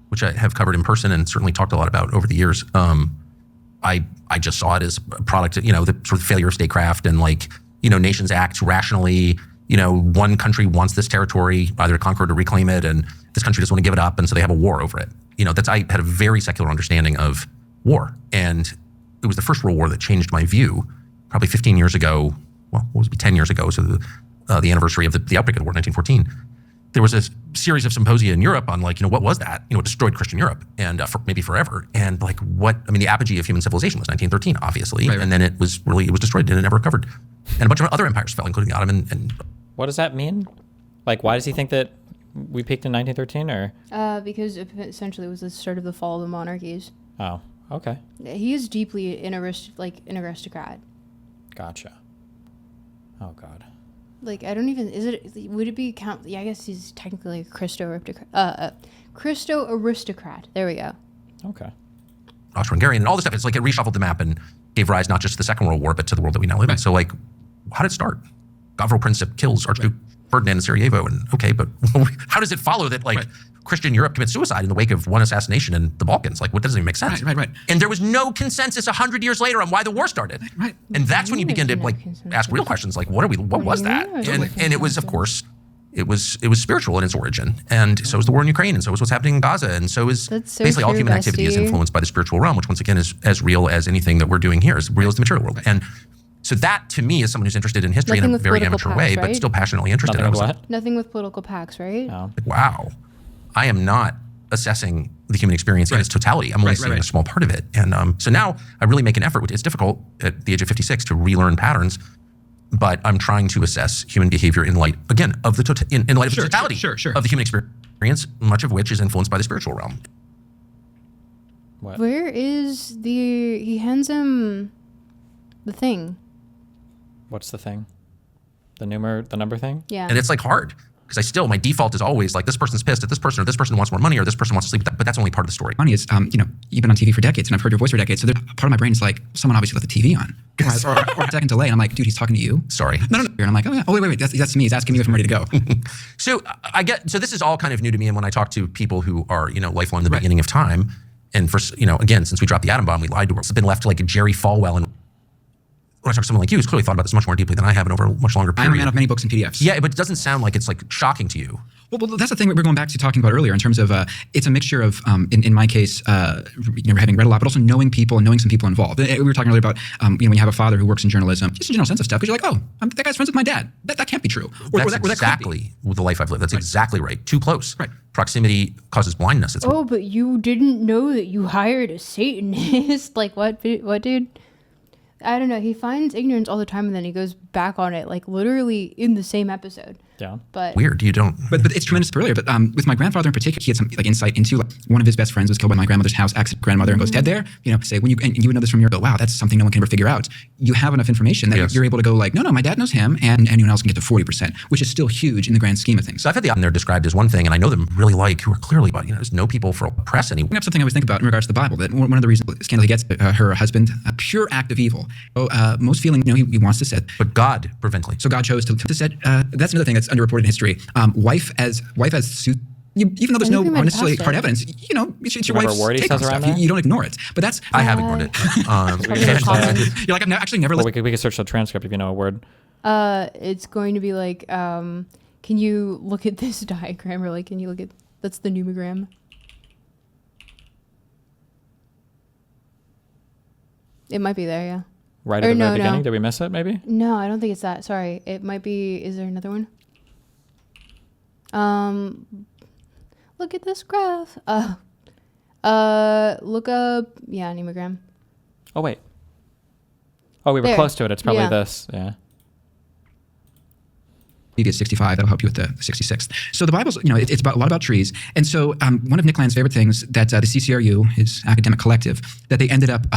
which I have covered in person and certainly talked a lot about over the years. I just saw it as a product, the sort of failure of statecraft and nations act rationally. One country wants this territory either to conquer or to reclaim it, and this country doesn't want to give it up, and so they have a war over it. I had a very secular understanding of war, and it was the First World War that changed my view. Probably 15 years ago, well, what was it, 10 years ago, so the anniversary of the outbreak of the war, 1914. There was a series of symposia in Europe on what was that? It destroyed Christian Europe and maybe forever. And the apogee of human civilization was 1913, obviously. Right. And then it was destroyed and it never recovered. And a bunch of other empires fell, including the Ottoman. And what does that mean? Why does he think that we peaked in 1913 or? Because essentially it was the start of the fall of the monarchies. Oh, okay. He is deeply an aristocrat. Gotcha. Oh, God. I don't even, would it be count? Yeah, I guess he's technically a Christo-aristocrat. There we go. Okay. Austro-Hungarian and all this stuff. It's it reshuffled the map and gave rise not just to the Second World War, but to the world that we now live in. So how did it start? Gavril Princip kills Archduke Ferdinand in Sarajevo. And okay, but how does it follow that Christian Europe commits suicide in the wake of one assassination in the Balkans? What doesn't even make sense? Right. And there was no consensus 100 years later on why the war started. Right. And that's when you begin to ask real questions what was that? And it was, of course, it was spiritual in its origin. And so is the war in Ukraine, and so is what's happening in Gaza, and so is basically all human activity is influenced by the spiritual realm, which once again is as real as anything that we're doing here, as real as the material world. And so that, to me, is someone who's interested in history in a very amateur way, but still passionately interested. Nothing with political pacts, right? No. Wow. I am not assessing the human experience in its totality. I'm only seeing a small part of it. And so now I really make an effort. It's difficult at the age of 56 to relearn patterns, but I'm trying to assess human behavior in light, again, of the in light of the totality of the human experience, much of which is influenced by the spiritual realm. What? Where is he hands him the thing. What's the thing? The number thing? Yeah. And it's hard. Because my default is always this person's pissed at this person, or this person wants more money, or this person wants to sleep, but that's only part of the story. Funny is, you've been on TV for decades, and I've heard your voice for decades, so part of my brain is someone obviously left the TV on. or a second delay, and I'm like, dude, he's talking to you? Sorry. No. And I'm like, oh, yeah. Oh, wait, that's me. He's asking me if I'm ready to go. So this is all kind of new to me, and when I talk to people who are, lifelong in the beginning of time, and for, again, since we dropped the atom bomb, we lied to us. It's been left to Jerry Falwell and when I talk to someone like you who's clearly thought about this much more deeply than I have and over a much longer period. I'm a man of many books and PDFs. Yeah, but it doesn't sound like it's shocking to you. Well, that's the thing we're going back to talking about earlier in terms of it's a mixture of, in my case, having read a lot, but also knowing people and knowing some people involved. We were talking earlier about, when you have a father who works in journalism, just a general sense of stuff, because you're like, oh, that guy's friends with my dad. That can't be true. That's exactly the life I've lived. That's exactly right. Too close. Right. Proximity causes blindness. But you didn't know that you hired a Satanist. What, dude? I don't know. He finds ignorance all the time, and then he goes back on it, literally in the same episode. Yeah. But weird. You don't. But it's tremendous earlier. But with my grandfather in particular, he had some insight into one of his best friends was killed by my grandmother's house, grandmother, and goes dead there. Say when you would know this from your wow, that's something no one can ever figure out. You have enough information that you're able to go no, my dad knows him, and anyone else can get to 40%, which is still huge in the grand scheme of things. So I've had the they're described as one thing, and I know them really who are clearly about there's no people for press anymore. Bring up something I always think about in regards to the Bible. That one of the reasons scandal he gets her husband a pure act of evil. Most feeling he wants to set, but God prevently. So God chose to set. That's another thing that's underreported in history. Wife as even though there's no necessarily hard evidence, it's your wife's take on stuff. You don't ignore it. But that's I have ignored it. You're I've actually never. Well, we could search the transcript if you know a word. It's going to be can you look at this diagram, or can you look at that's the numogram. It might be there, yeah. Right at the very beginning. Did we miss it? Maybe. No, I don't think it's that. Sorry, it might be. Is there another one? Look at this graph. Look up, Nemogram. Oh, wait. Oh, we were There. close to it. It's probably Yeah. this. Yeah. You get 65. That'll help you with the 66th. So the Bible's, it's about a lot about trees. And so one of Nick Land's favorite things that the CCRU, his academic collective, that they ended up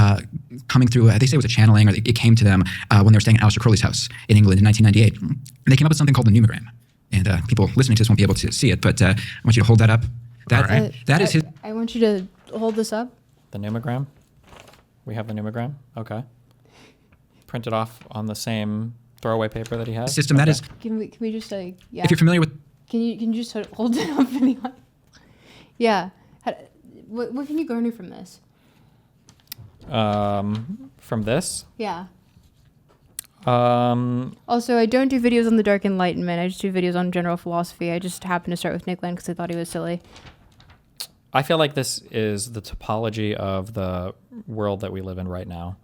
coming through, they say it was a channeling, or it came to them when they were staying at Aleister Crowley's house in England in 1998. And they came up with something called the numogram. And people listening to this won't be able to see it, but I want you to hold that up. That is his... I want you to hold this up. The numogram. We have the numogram. Okay. Printed off on the same throwaway paper that he has. system. Okay. That is... Can we just like, If you're familiar with... Can you just hold it up? Yeah. What can you garner from this? From this? Yeah. Um, Also, I don't do videos on the Dark Enlightenment. I just do videos on general philosophy. I just happened to start with Nick Land because I thought he was silly. I feel like this is the topology of the world that we live in right now.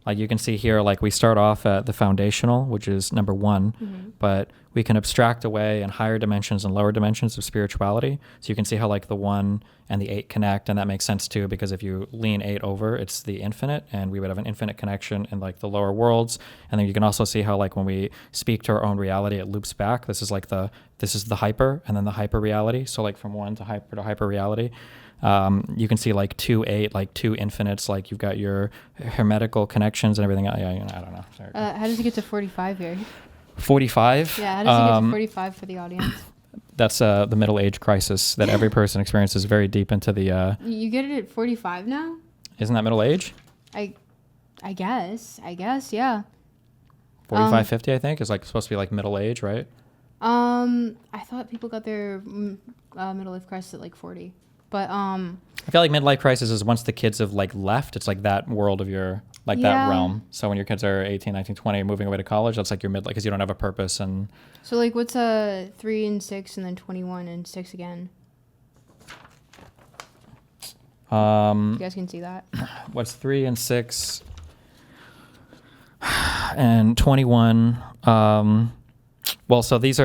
Like you can see here, like we start off at the foundational, which is number 1, but we can abstract away in higher dimensions and lower dimensions of spirituality. So you can see how like the 1 and the 8 connect, and that makes sense too, because if you lean 8 over, it's the infinite, and we would have an infinite connection in like the lower worlds. And then you can also see how like when we speak to our own reality, it loops back. This is the hyper, and then the hyper reality. So like from 1 to hyper reality. You can see like 2, 8, like 2 infinites, like you've got your hermetical connections and everything. I don't know. Sorry. How does he get to 45 here? 45? Yeah, how does he get to 45 for the audience? That's the middle age crisis that every person experiences very deep into the... You get it at 45 now? Isn't that middle age? I guess, yeah. 45, 50, I think, is like supposed to be like middle age, right? I thought people got their middle life crisis at like 40. But I feel like midlife crisis is once the kids have like left, it's like that world of your, like that realm. So when your kids are 18, 19, 20, moving away to college, that's like your midlife, because you don't have a purpose. And so like what's 3 and 6 and then 21 and 6 again? You guys can see that. What's 3 and 6 and 21? Well, so this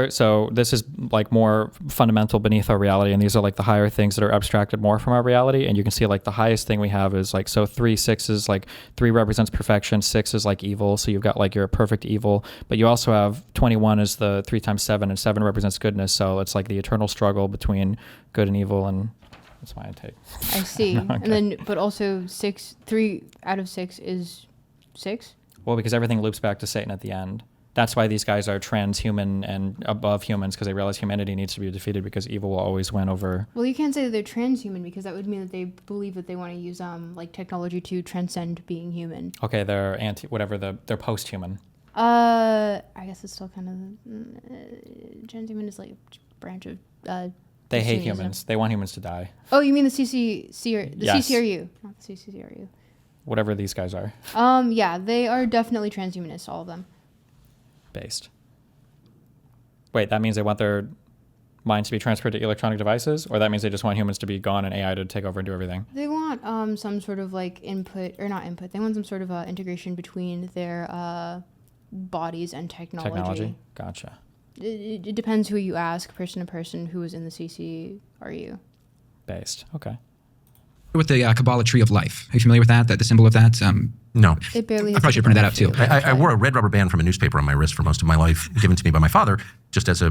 is like more fundamental beneath our reality, and these are like the higher things that are abstracted more from our reality. And you can see like the highest thing we have is like, so 3, 6 is like 3 represents perfection, 6 is like evil. So you've got like your perfect evil, but you also have 21 is the 3 times 7, and 7 represents goodness. So it's like the eternal struggle between good and evil, and that's my take. I see. Okay. And then, but also 3 out of 6 is 6? Well, because everything loops back to Satan at the end. That's why these guys are transhuman and above humans, because they realize humanity needs to be defeated because evil will always win over. Well, you can't say that they're transhuman, because that would mean that they believe that they want to use like technology to transcend being human. Okay, they're they're post-human. I guess it's still kind of transhuman is like a branch of. They hate Christianism. humans. They want humans to die. Oh, you mean the CCRU? The Yes. CCRU, not the CCRU. Whatever these guys are. Yeah, they are definitely transhumanists, all of them. Based. Wait, that means they want their minds to be transferred to electronic devices, or that means they just want humans to be gone and AI to take over and do everything? They want some sort of like input, or not input. They want some sort of integration between their bodies and technology. Gotcha. It depends who you ask, person to person, who is in the CCRU. Based. Okay. With the Kabbalah tree of life. Are you familiar with that? The symbol of that? No. It barely. I probably should have printed that out too. I wore a red rubber band from a newspaper on my wrist for most of my life, given to me by my father, just as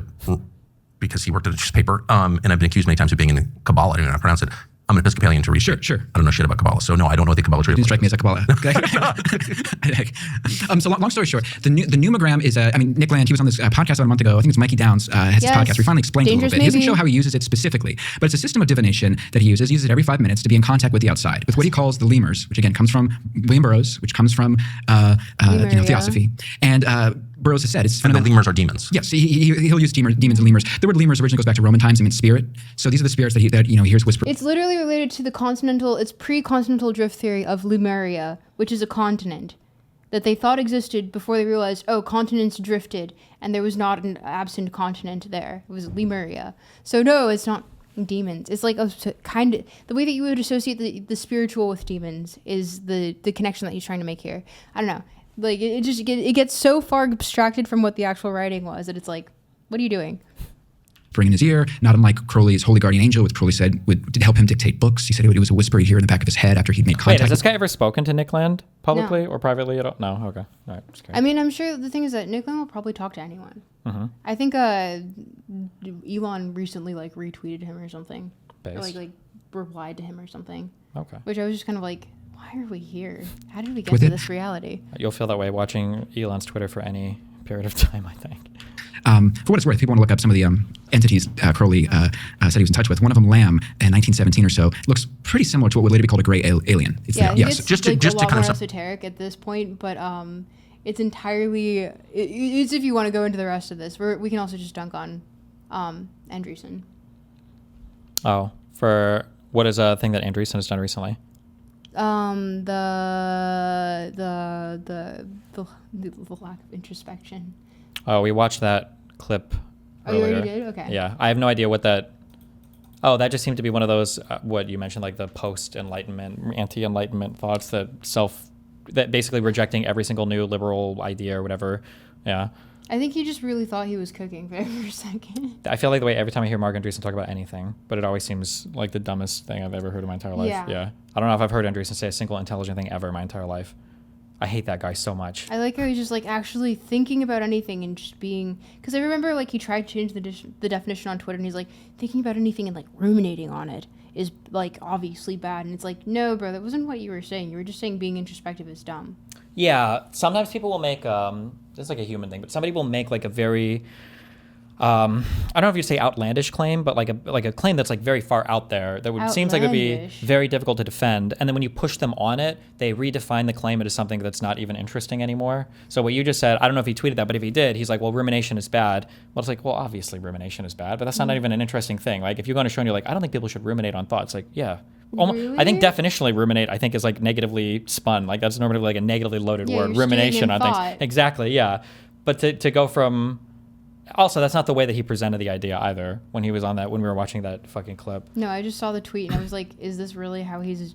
because he worked at a newspaper. And I've been accused many times of being in the Kabbalah. I don't know how to pronounce it. I'm an Episcopalian to research. Sure. I don't know shit about Kabbalah, so no, I don't know what the Kabbalah tree Didn't of life strike me as a Kabbalah. So long story short, the numogram is, Nick Land, he was on this podcast about a month ago. I think it's Mikey Downs has his Yes. podcast. We finally explained it a little bit. He doesn't show how he uses it specifically, but it's a system of divination that he uses. He uses it every 5 minutes to be in contact with the outside, with what he calls the lemurs, which again comes from William Burroughs, which comes from theosophy. And Burroughs has said it's And the lemurs are demons. Yes, he'll use demons and lemurs. The word lemurs originally goes back to Roman times and means spirit. So these are the spirits that he hears whisper. It's literally related to it's pre-continental drift theory of Lemuria, which is a continent that they thought existed before they realized, continents drifted, and there was not an absent continent there. It was Lemuria. So no, it's not demons. It's like the way that you would associate the spiritual with demons is the connection that he's trying to make here. I don't know. Like it gets so far abstracted from what the actual writing was that it's like, what are you doing? whispering in his ear, not unlike Crowley's holy guardian angel, which Crowley said would help him dictate books. He said it was a whisper he'd hear in the back of his head after he'd made Wait, contact. has this guy ever spoken to Nick Land publicly No. or privately at all? No. Okay. All right. Just kidding. I mean, I'm sure the thing is that Nick Land will probably talk to anyone. Mm-hmm. I think Elon recently like retweeted him or something, or Based. like replied to him or something. Okay. Which I was just kind of like, why are we here? How did we get With to it- this reality? You'll feel that way watching Elon's Twitter for any period of time, I think. For what it's worth, people want to look up some of the entities Crowley said he was in touch with. One of them, Lamb, in 1917 or so, looks pretty similar to what would later be called a gray alien. It's Yeah, yes. it's Just to- like just a to lot kind of more sum- esoteric at this point, but it's entirely. It's if you want to go into the rest of this, we can also just dunk on Andreessen. Oh, for what is a thing that Andreessen has done recently? The lack of introspection. Oh, we watched that clip Oh, you earlier. already did? Okay. Yeah, I have no idea what that. Oh, that just seemed to be one of those what you mentioned, like the post-enlightenment, anti-enlightenment thoughts that basically rejecting every single new liberal idea or whatever. Yeah, I think he just really thought he was cooking for a second. I feel like the way every time I hear Mark Andreessen talk about anything, but it always seems like the dumbest thing I've ever heard in my entire life. Yeah. I don't know if I've heard Andreessen say a single intelligent thing ever in my entire life. I hate that guy so much. I like how he's just like actually thinking about anything and just being. Because I remember like he tried to change the definition on Twitter and he's like thinking about anything and like ruminating on it is like obviously bad. And it's like, no, bro, that wasn't what you were saying. You were just saying being introspective is dumb. Yeah, sometimes people will make it's like a human thing, but somebody will make like a very I don't know if you'd say outlandish claim, but like a claim that's like very far out there that would seems like it would be Outlandish. very difficult to defend. And then when you push them on it, they redefine the claim into something that's not even interesting anymore. So what you just said, I don't know if he tweeted that, but if he did, he's like, well, rumination is bad. Well, it's like, well, obviously rumination is bad, but that's not even an interesting thing. Like if you go on a show and you're like, I don't think people should ruminate on thoughts. Like, yeah. I think Really? definitionally ruminate, I think is like negatively spun. Like that's normally like a negatively loaded Yeah, word. you're stewing Rumination in on thought. things. Exactly, yeah. But to go from also, that's not the way that he presented the idea either when he was on that, when we were watching that fucking clip. No, I just saw the tweet and I was like, is this really how he's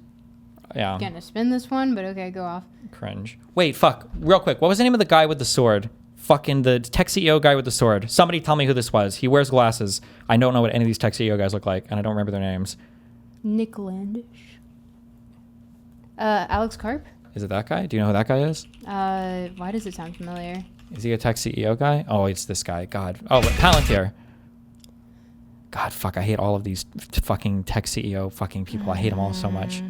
Yeah. gonna spin this one? But okay, go off. Cringe. Wait, fuck. Real quick. What was the name of the guy with the sword? Fucking the tech CEO guy with the sword. Somebody tell me who this was. He wears glasses. I don't know what any of these tech CEO guys look like, and I don't remember their names. Nick Landish. Alex Karp? Is it that guy? Do you know who that guy is? Why does it sound familiar? Is he a tech CEO guy? Oh, it's this guy. God. Oh, Palantir. God, fuck. I hate all of these fucking tech CEO fucking people. I hate them all so much.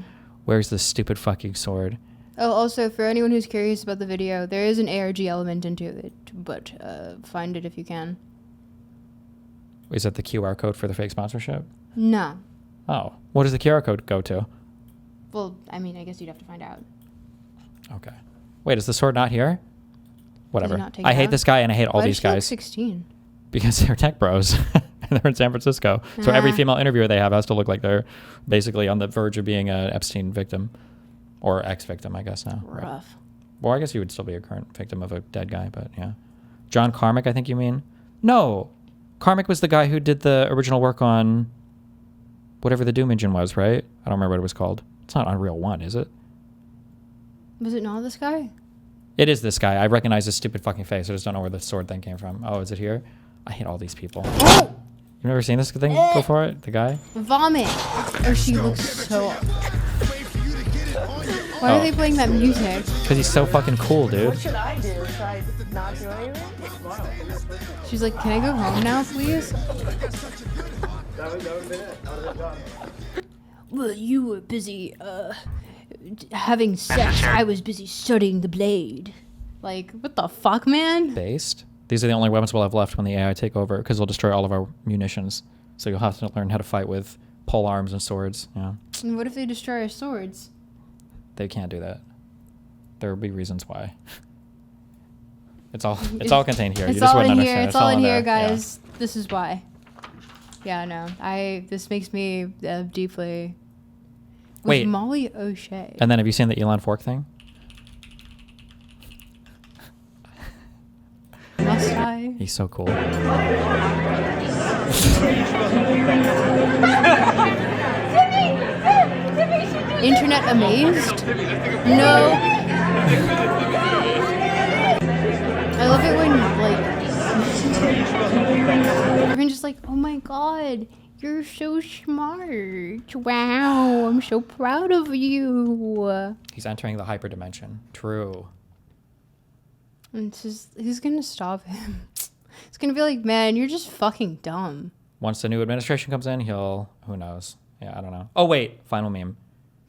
Where's this stupid fucking sword? Oh, also, for anyone who's curious about the video, there is an ARG element into it, but find it if you can. Is that the QR code for the fake sponsorship? No. Oh. What does the QR code go to? Well, I mean, I guess you'd have to find out. Okay. Wait, is the sword not here? Whatever. not taken I hate out? this guy and I hate all Why these does she look guys 16? because they're tech bros and they're in San Francisco. So every female interviewer they have has to look like they're basically on the verge of being an Epstein victim or ex-victim, I guess now. Right. Rough. Well, I guess you would still be a current victim of a dead guy, but yeah. John Carmack, I think you mean? No. Carmack was the guy who did the original work on whatever the Doom engine was, right? I don't remember what it was called. It's not Unreal 1, is it? Was it not this guy? It is this guy. I recognize his stupid fucking face. I just don't know where the sword thing came from. Oh, is it here? I hate all these people. Oh! You've never seen this thing before? The guy? Vomit! Oh, she looks so... Why are they playing that music? Because he's so fucking cool, dude. What should I do? Should I not do anything? She's like, can I go home now, please? That would have been it. That would have been done. Well, you were busy, having sex. I was busy studying the blade. Like, what the fuck, man? Based. These are the only weapons we'll have left when the AI take over because they'll destroy all of our munitions. So you'll have to learn how to fight with pole arms and swords. Yeah. And what if they destroy our swords? They can't do that. There will be reasons why. It's all contained here. It's You just all wouldn't in here. understand. It's all in here, there. Yeah. guys. This is why. Yeah, no. This makes me deeply... With Wait. Molly O'Shea. And then have you seen the Elon Fork thing? Must I? He's so cool. Internet amazed? No. I love it when, like... Everyone just just like, oh my god, you're so smart. Wow, I'm so proud of you. He's entering the hyperdimension. True. And it's just, who's gonna stop him? It's gonna be like, man, you're just fucking dumb. Once the new administration comes in, who knows? Yeah, I don't know. Oh, wait, final meme.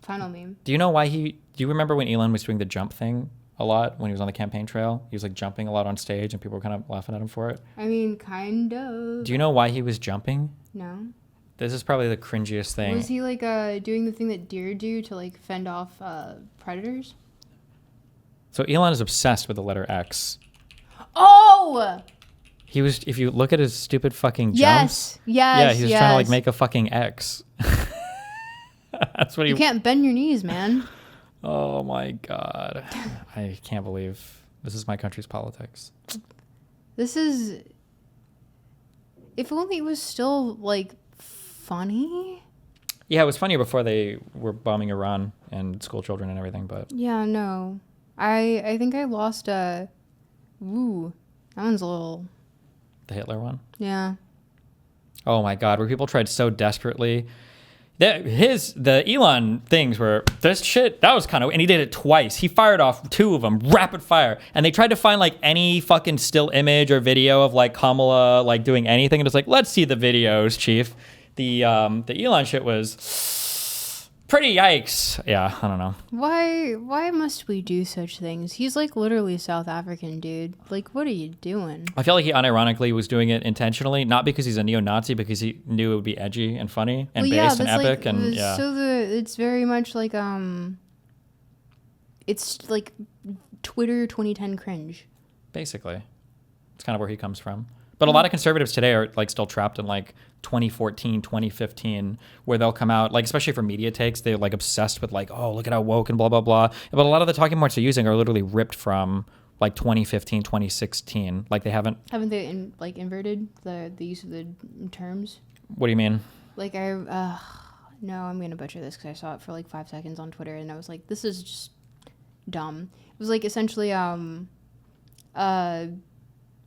Final meme. Do you know why do you remember when Elon was doing the jump thing a lot when he was on the campaign trail? He was like jumping a lot on stage and people were kind of laughing at him for it. I mean, kind of. Do you know why he was jumping? No. This is probably the cringiest thing. Was he like doing the thing that deer do to like fend off predators? So Elon is obsessed with the letter X. Oh! He was, if you look at his stupid fucking jumps. Yes. Yeah, he was trying to like make a fucking X. That's what he. You can't bend your knees, man. Oh my god. I can't believe this is my country's politics. This is. If only it was still like funny. Yeah, it was funnier before they were bombing Iran and school children and everything, but. Yeah, no. I think I lost Ooh, that one's a little. The Hitler one? Yeah. Oh my god, where people tried so desperately. The Elon things were this shit. That was kind of, and he did it twice. He fired off 2 of them, rapid fire, and they tried to find like any fucking still image or video of like Kamala like doing anything, and it's like, let's see the videos, chief. The Elon shit was pretty yikes. Yeah, I don't know. Why must we do such things? He's like literally South African, dude. Like, what are you doing? I feel like he unironically was doing it intentionally, not because he's a neo-Nazi, because he knew it would be edgy and funny and based and epic, and yeah. So it's very much like it's like Twitter 2010 cringe. Basically, it's kind of where he comes from. But a lot of conservatives today are like still trapped in like 2014, 2015, where they'll come out, like especially for media takes, they're like obsessed with like, oh, look at how woke and blah, blah, blah. But a lot of the talking points they're using are literally ripped from like 2015, 2016. Like they haven't they inverted the use of the terms? What do you mean? Like no, I'm going to butcher this because I saw it for like 5 seconds on Twitter and I was like, this is just dumb. It was like essentially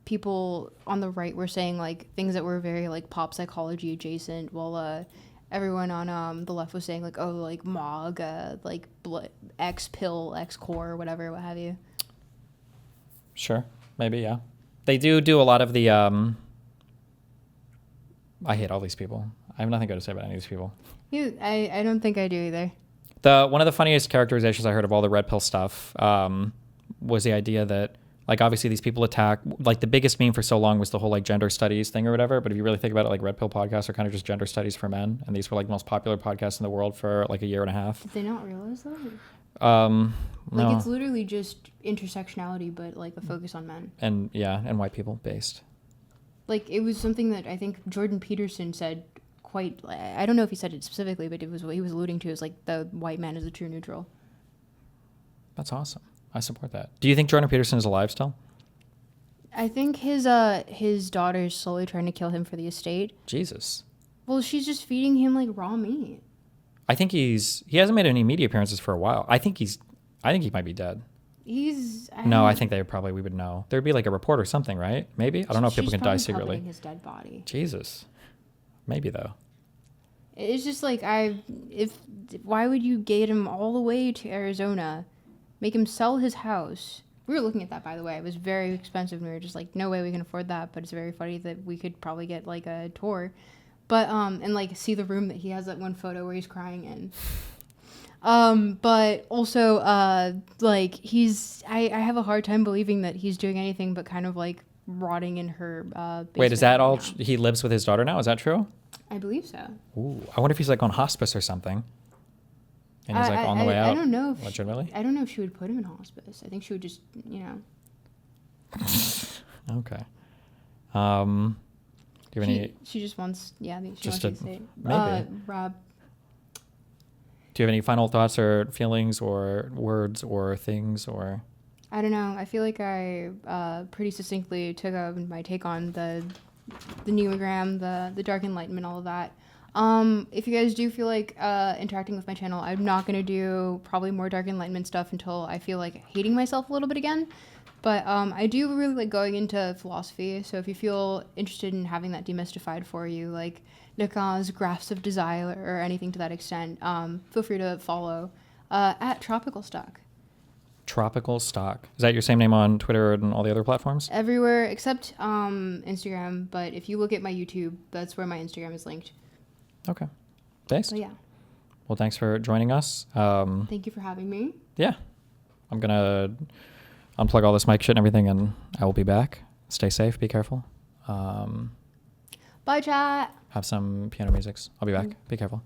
people on the right were saying like things that were very like pop psychology adjacent, while everyone on the left was saying like, oh, like MOG, like X pill, X core, whatever, what have you. Sure, maybe, yeah. They do a lot of the I hate all these people. I have nothing good to say about any of these people. I don't think I do either. One of the funniest characterizations I heard of all the red pill stuff was the idea that like obviously these people attack, like the biggest meme for so long was the whole like gender studies thing or whatever. But if you really think about it, like red pill podcasts are kind of just gender studies for men. And these were like the most popular podcasts in the world for like a year and a half. Did they not realize that? No. Like it's literally just intersectionality, but like a focus on men. And yeah, and white people based. Like it was something that I think Jordan Peterson said quite, I don't know if he said it specifically, but it was what he was alluding to is like the white man is the true neutral. That's awesome. I support that. Do you think Jordan Peterson is alive still? I think his daughter's slowly trying to kill him for the estate. Jesus. Well, she's just feeding him like raw meat. I think he hasn't made any media appearances for a while. I think he might be dead. I think we would know. There'd be like a report or something, right? Maybe? I don't know if people can die secretly. His dead body. Jesus. Maybe though. It's just like why would you gate him all the way to Arizona? Make him sell his house. We were looking at that, by the way. It was very expensive. And we were just like, no way we can afford that. But it's very funny that we could probably get like a tour. But, and like see the room that he has that one photo where he's crying in. But also, like I have a hard time believing that he's doing anything but kind of like rotting in her basement. Wait, is that all? He lives with his daughter now? Is that true? I believe so. Ooh, I wonder if he's like on hospice or something. And he's like on the way out. I don't know. Legitimately? I don't know if she would put him in hospice. I think she would just, Okay. Do you have any? She just wants. Yeah, I think she just wants to say. Maybe. Rob. Do you have any final thoughts or feelings or words or things or? I don't know. I feel like I pretty succinctly took my take on the neogram, the dark enlightenment, all of that. If you guys do feel like interacting with my channel, I'm not going to do probably more Dark Enlightenment stuff until I feel like hating myself a little bit again. But I do really like going into philosophy. So if you feel interested in having that demystified for you, like Lacan's graphs of desire or anything to that extent, feel free to follow at TropicalStuck. TropicalStuck. Is that your same name on Twitter and all the other platforms? Everywhere except Instagram. But if you look at my YouTube, that's where my Instagram is linked. Okay. Thanks. So yeah. Well, thanks for joining us. Thank you for having me. Yeah. I'm going to unplug all this mic shit and everything, and I will be back. Stay safe. Be careful. Bye, chat. Have some piano musics. I'll be back. Be careful.